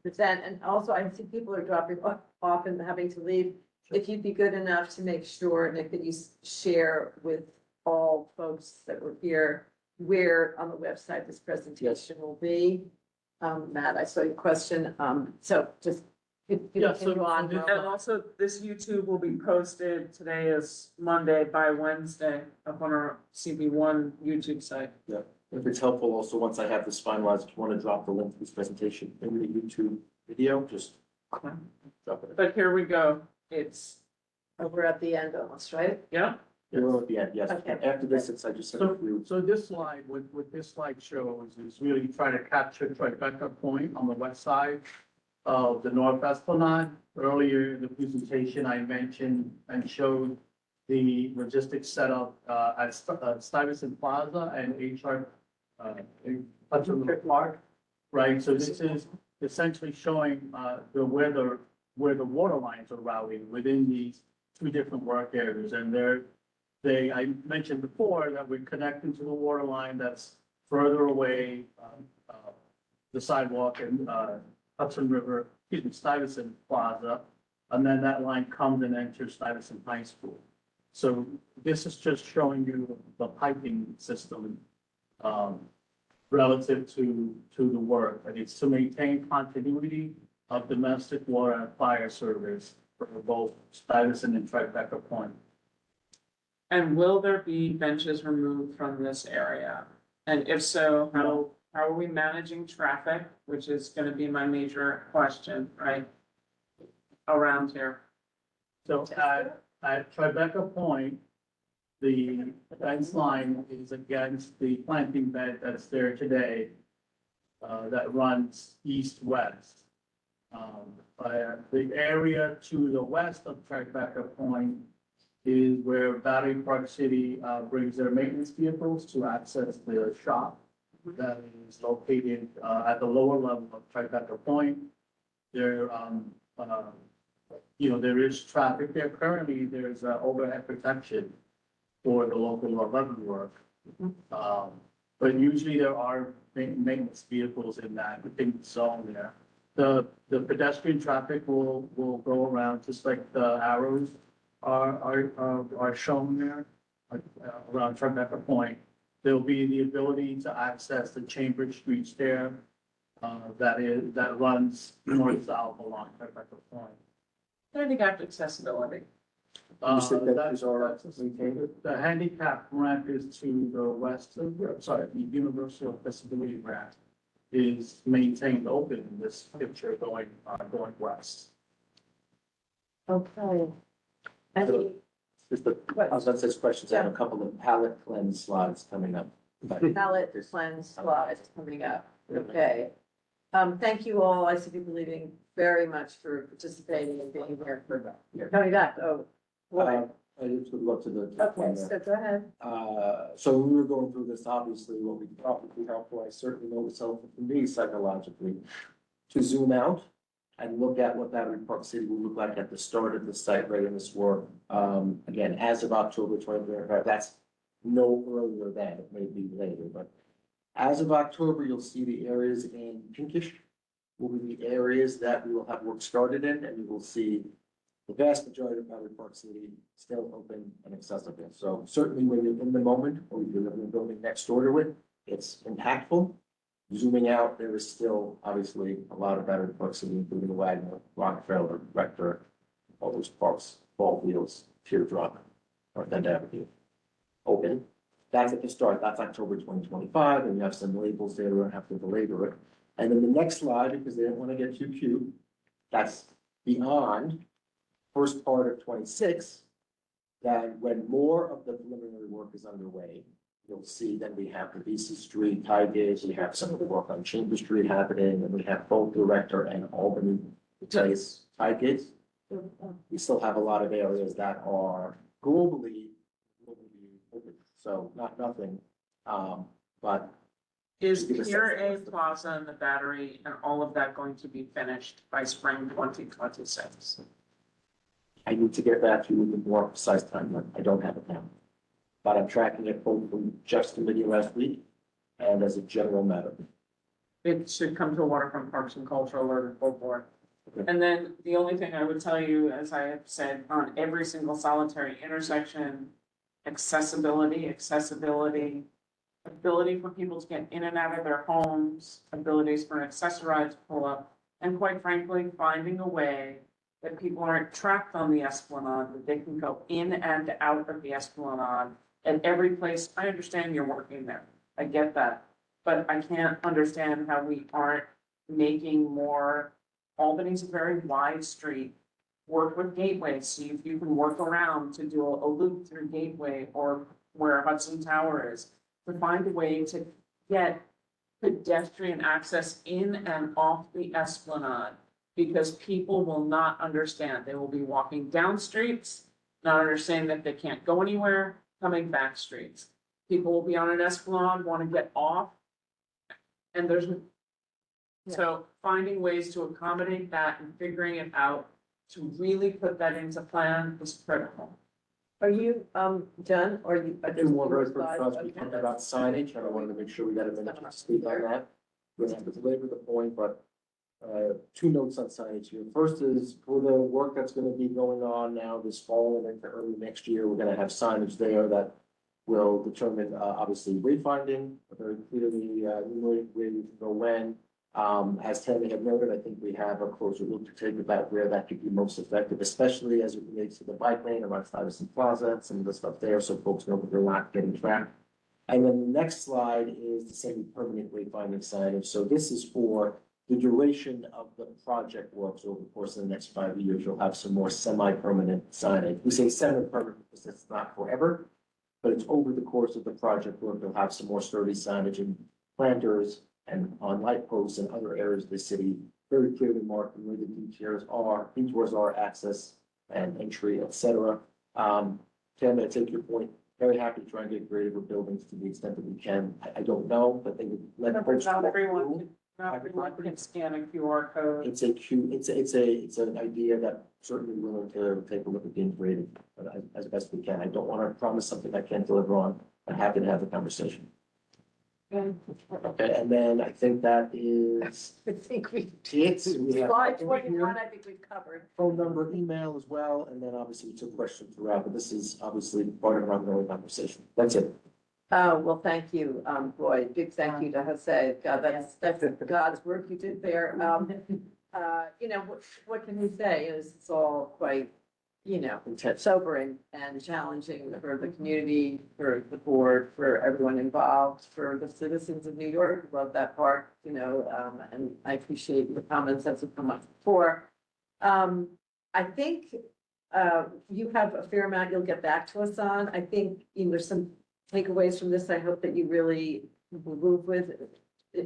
present? And also, I see people are dropping off and having to leave. If you'd be good enough to make sure, Nick, that you share with all folks that were here where on the website this presentation will be. Matt, I saw your question. So just continue on. And also, this YouTube will be posted, today is Monday, by Wednesday, up on our CB1 YouTube site. Yeah, if it's helpful, also, once I have this finalized, if you want to drop the link to this presentation in the YouTube video, just drop it. But here we go, it's. We're at the end almost, right? Yeah. We're at the end, yes. Okay. After this, it's, I just said a few. So this slide, what this slide shows is really trying to capture Tribeca Point on the west side of the North Esplanade. Earlier in the presentation, I mentioned and showed the logistics setup at Stuyvesant Plaza and HR Hudson Park. Right, so this is essentially showing where the water lines are routing within these two different work areas. And I mentioned before that we're connecting to the water line that's further away, the sidewalk and Hudson River, Stuyvesant Plaza, and then that line comes and enters Stuyvesant High School. So this is just showing you the piping system relative to the work, and it's to maintain continuity of domestic water and fire service for both Stuyvesant and Tribeca Point. And will there be benches removed from this area? And if so, how are we managing traffic, which is gonna be my major question, right? Around here. So at Tribeca Point, the fence line is against the planting bed that's there today, that runs east-west. The area to the west of Tribeca Point is where Battery Park City brings their maintenance vehicles to access the shop that is located at the lower level of Tribeca Point. There, there is traffic there. Currently, there's overhead protection for the local 11 work. But usually there are maintenance vehicles in that zone there. The pedestrian traffic will go around just like the arrows are shown there around Tribeca Point. There'll be the ability to access the Chambers Street stair that runs north-south along Tribeca Point. Handicap accessibility. You said that is The handicap ramp is to the west of, the universal accessibility ramp is maintained open in this picture going west. Okay. Just the questions, I have a couple of palette cleanse slides coming up. Palette cleanse slides coming up. Okay. Thank you all. I see people leaving very much for participating and being here. You're coming back. Oh, boy. I just would love to the. Okay, so go ahead. So when we were going through this, obviously, what we thought would be helpful, I certainly know it's helpful for me psychologically, to zoom out and look at what Battery Park City will look like at the start of the site readiness work. Again, as of October 2025, that's no earlier than, it may be later, but as of October, you'll see the areas in pinkish will be the areas that we will have work started in, and you will see the vast majority of Battery Park City still open and accessible. So certainly when you're in the moment, or you're living in the building next door to it, it's impactful. Zooming out, there is still obviously a lot of Battery Park City, including the Wagner, Rockefeller, Rector, all those parks, ball fields, Teardrop, North End Avenue. Open. That's at the start. That's October 2025, and you have some labels there. We don't have to belabor it. And then the next slide, because they didn't want to get too cute, that's beyond first part of 26. That when more of the preliminary work is underway, you'll see that we have the BC Street, Highgate, we have some of the work on Chamber Street happening, and we have both Director and Albany Place, Highgate. We still have a lot of areas that are globally open, so not nothing, but. Is give us Pier a- A Plaza and the Battery and all of that going to be finished by spring 2026? I need to get back to you with a more precise timeline. I don't have it now. But I'm tracking it both from Jeff's committee last week and as a general matter. It should come to Waterfront Parks and Cultural or the full board. Okay. And then the only thing I would tell you, as I have said, on every single solitary intersection, accessibility, ability for people to get in and out of their homes, abilities for an accessorized pull up, and quite frankly, finding a way that people aren't trapped on the Esplanade, that they can go in and out of the Esplanade at every place. I understand you're working there. I get that. But I can't understand how we aren't making more. Albany's a very wide street. Work with Gateway, see if you can work around to do a loop through Gateway or where Hudson Tower is. To find a way to get pedestrian access in and off the Esplanade. Because people will not understand. They will be walking down streets, not understanding that they can't go anywhere, coming back streets. People will be on an Esplanade, want to get off. And there's, so finding ways to accommodate that and figuring it out to really put that into plan is critical. Are you, done, or you? I did one very quick thought, we talked about signage, and I wanted to make sure we got a minute to speak on that. We don't have to belabor the point, but two notes on signage here. First is for the work that's gonna be going on now this fall and into early next year, we're gonna have signage there that will determine, obviously, wayfinding, very clearly, where we can go when. As Tammy had noted, I think we have a closer look to take about where that could be most effective, especially as it relates to the bike lane around Stuyvesant Plaza, some of the stuff there, so folks know that they're not getting trapped. And then the next slide is the semi-permanent wayfinding signage. So this is for the duration of the project work. So over the course of the next 5 years, you'll have some more semi-permanent signage. We say semi-permanent because it's not forever, but it's over the course of the project work. You'll have some more sturdy signage and planters and on light posts and other areas of the city, very clearly marking where the detours are, access and entry, et cetera. Tim, I take your point. Very happy to try and get creative with buildings to the extent that we can. I don't know, but they would let folks. Not everyone can scan a QR code. It's an idea that certainly willing to take a look at being creative, but as best we can. I don't want to promise something I can't deliver on. I'm happy to have the conversation. Okay, and then I think that is. I think we. It. We have Slide 21, I think we've covered. phone number, email as well, and then obviously we took questions throughout, but this is obviously part of our ongoing conversation. That's it. Oh, well, thank you, Roy. Big thank you to Jose. God, that's God's work you did there. You know, what can we say is it's all quite, you know, sobering and challenging for the community, for the board, for everyone involved, for the citizens of New York who love that park, you know, and I appreciate the comments that have come up before. I think you have a fair amount you'll get back to us on. I think, you know, there's some takeaways from this. I hope that you really move with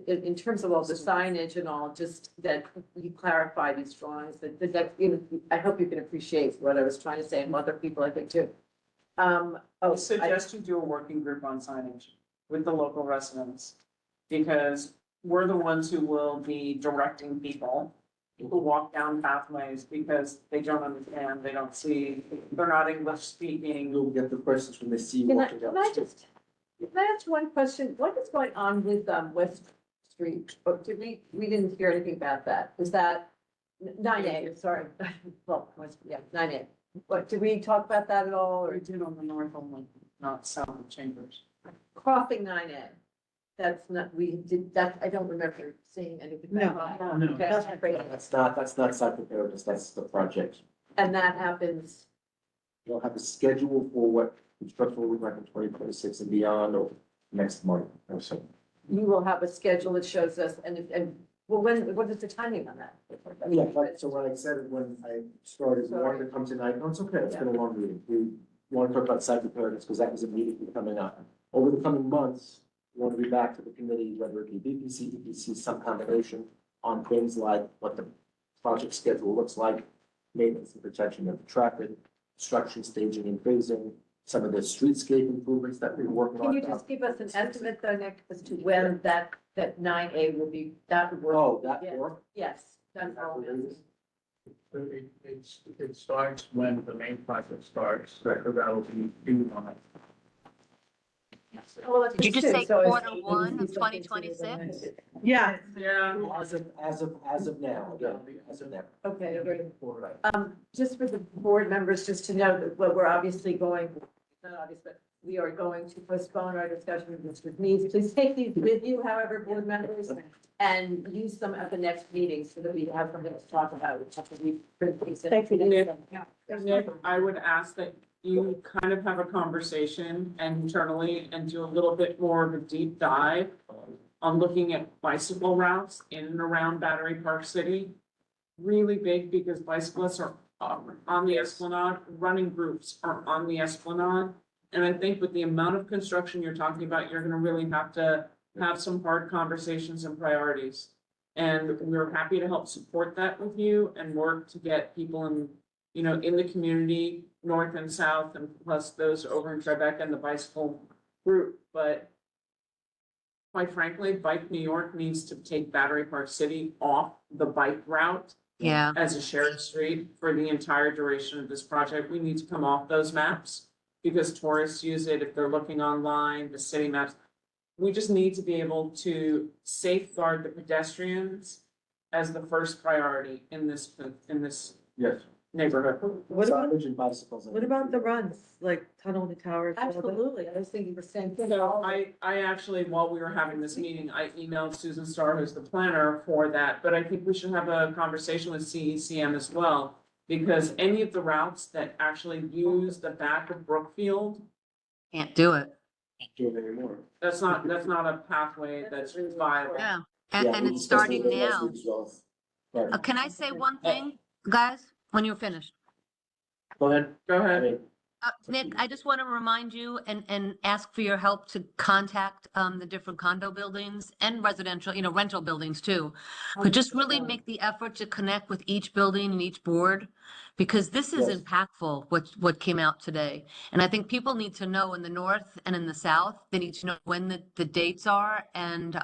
in terms of all the signage and all, just that you clarify these drawings, that, you know, I hope you can appreciate what I was trying to say, and other people, I think, too. I suggest you do a working group on signage with the local residents. Because we're the ones who will be directing people who walk down pathways because they don't understand, they don't see, they're not English speaking. You'll get the questions when they see you Can I walking down the street. can I ask one question? What is going on with West Street, but we didn't hear anything about that. Is that 9A, sorry. Well, yeah, 9A. But did we talk about that at all, or We did on the north only, not south of Chambers. crossing 9A? That's not, we did that, I don't remember seeing anything. about that. No. Okay, that's great. That's not site preparedness, that's the project. And that happens, You'll have a schedule for what construction will look like in 2026 and beyond, or next month or so. you will have a schedule that shows us, and, well, what is the timing on that? Yeah, like, so when I said it when I started, we wanted to come tonight, no, it's okay, it's been a long meeting. We want to talk about site preparedness, because that was immediately coming up. Over the coming months, we want to be back to the committee, whether it be BPC, EPC, some combination, on things like what the project schedule looks like, maintenance and protection of traffic, construction, staging and phasing, some of the streetscape improvements that we're working on. Can you just give us an estimate though, Nick, as to when that 9A will be, that would work? Oh, that Yeah. work? Yes, that's all. It starts when the main project starts, so that'll be due on it. Well, Did you just say so it's- Q1 of 2026? Yeah. Yeah. As of now, yeah, as of now. Okay, great. Just for the board members, just to know that what we're obviously going, not obvious, but we are going to postpone our discussion of this with needs. Please take these with you, however, board members, and use them at the next meeting so that we have something to talk about, which have to be. Thank you. Nick, I would ask that you kind of have a conversation internally and do a little bit more of a deep dive on looking at bicycle routes in and around Battery Park City. Really big, because bicyclists are on the Esplanade, running groups are on the Esplanade. And I think with the amount of construction you're talking about, you're gonna really have to have some hard conversations and priorities. And we're happy to help support that with you and work to get people in, in the community, north and south, and plus those over in Tribeca and the bicycle group. But quite frankly, Bike New York needs to take Battery Park City off the bike route Yeah. as a shared street for the entire duration of this project. We need to come off those maps because tourists use it if they're looking online, the city maps. We just need to be able to safeguard the pedestrians as the first priority in this Yes. neighborhood. What about, Signage and bicycles. what about the runs, like Tunnel to Towers? all that? Absolutely, I was thinking the same thing. So I actually, while we were having this meeting, I emailed Susan Starr, who's the planner for that, but I think we should have a conversation with CECM as well. Because any of the routes that actually use the back of Brookfield, Can't do it. Do it anymore. that's not a pathway that's viable. Yeah. Yeah, And we it's discussed starting it last now. week as well. Right. Can I say one thing, guys, when you're finished? Go ahead. Go ahead. Nick, I just want to remind you and ask for your help to contact the different condo buildings and residential, rental buildings too. But just really make the effort to connect with each building and each board, because this is Yes. impactful, what came out today. And I think people need to know in the north and in the south, they need to know when the dates are, and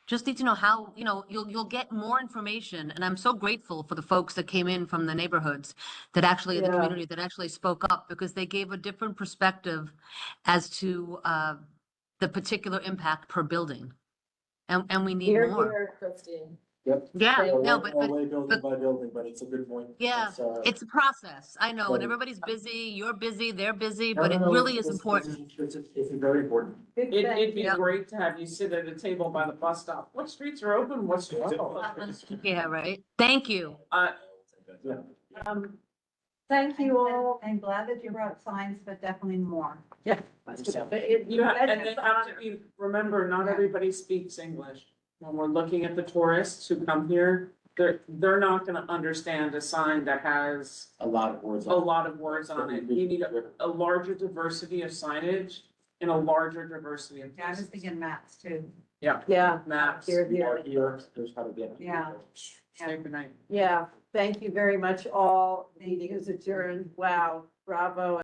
just need to know how, you'll get more information. And I'm so grateful for the folks that came in from the neighborhoods that actually, the Yeah. community that actually spoke up, because they gave a different perspective as to the particular impact per building. And we need Here, more. here, Christine. Yep. Yeah, Thank no, you. but, Away building by building, but it's a good point. yeah, it's a process. I know, and Right. everybody's busy, you're busy, they're busy, No, but no, it no, really is it's- important. It's very important. Big It'd thank be you. great to have you sit at a table by the bus stop. What streets are open? What streets are closed? Yeah, right. Thank you. Yeah. Thank you all. I'm glad that you brought signs, but definitely more. Yeah. And they have to be, remember, not everybody speaks English. When we're looking at the tourists who come here, they're not gonna understand a sign that has A lot of words. a lot of words on it. You need a larger diversity of signage and a larger diversity of. Yeah, I was thinking maps too. Yeah. Yeah. Maps. Here, We are here. here, here's how to get. it. Yeah. Say goodnight. Yeah, thank you very much all. Meeting is adjourned. Wow, bravo.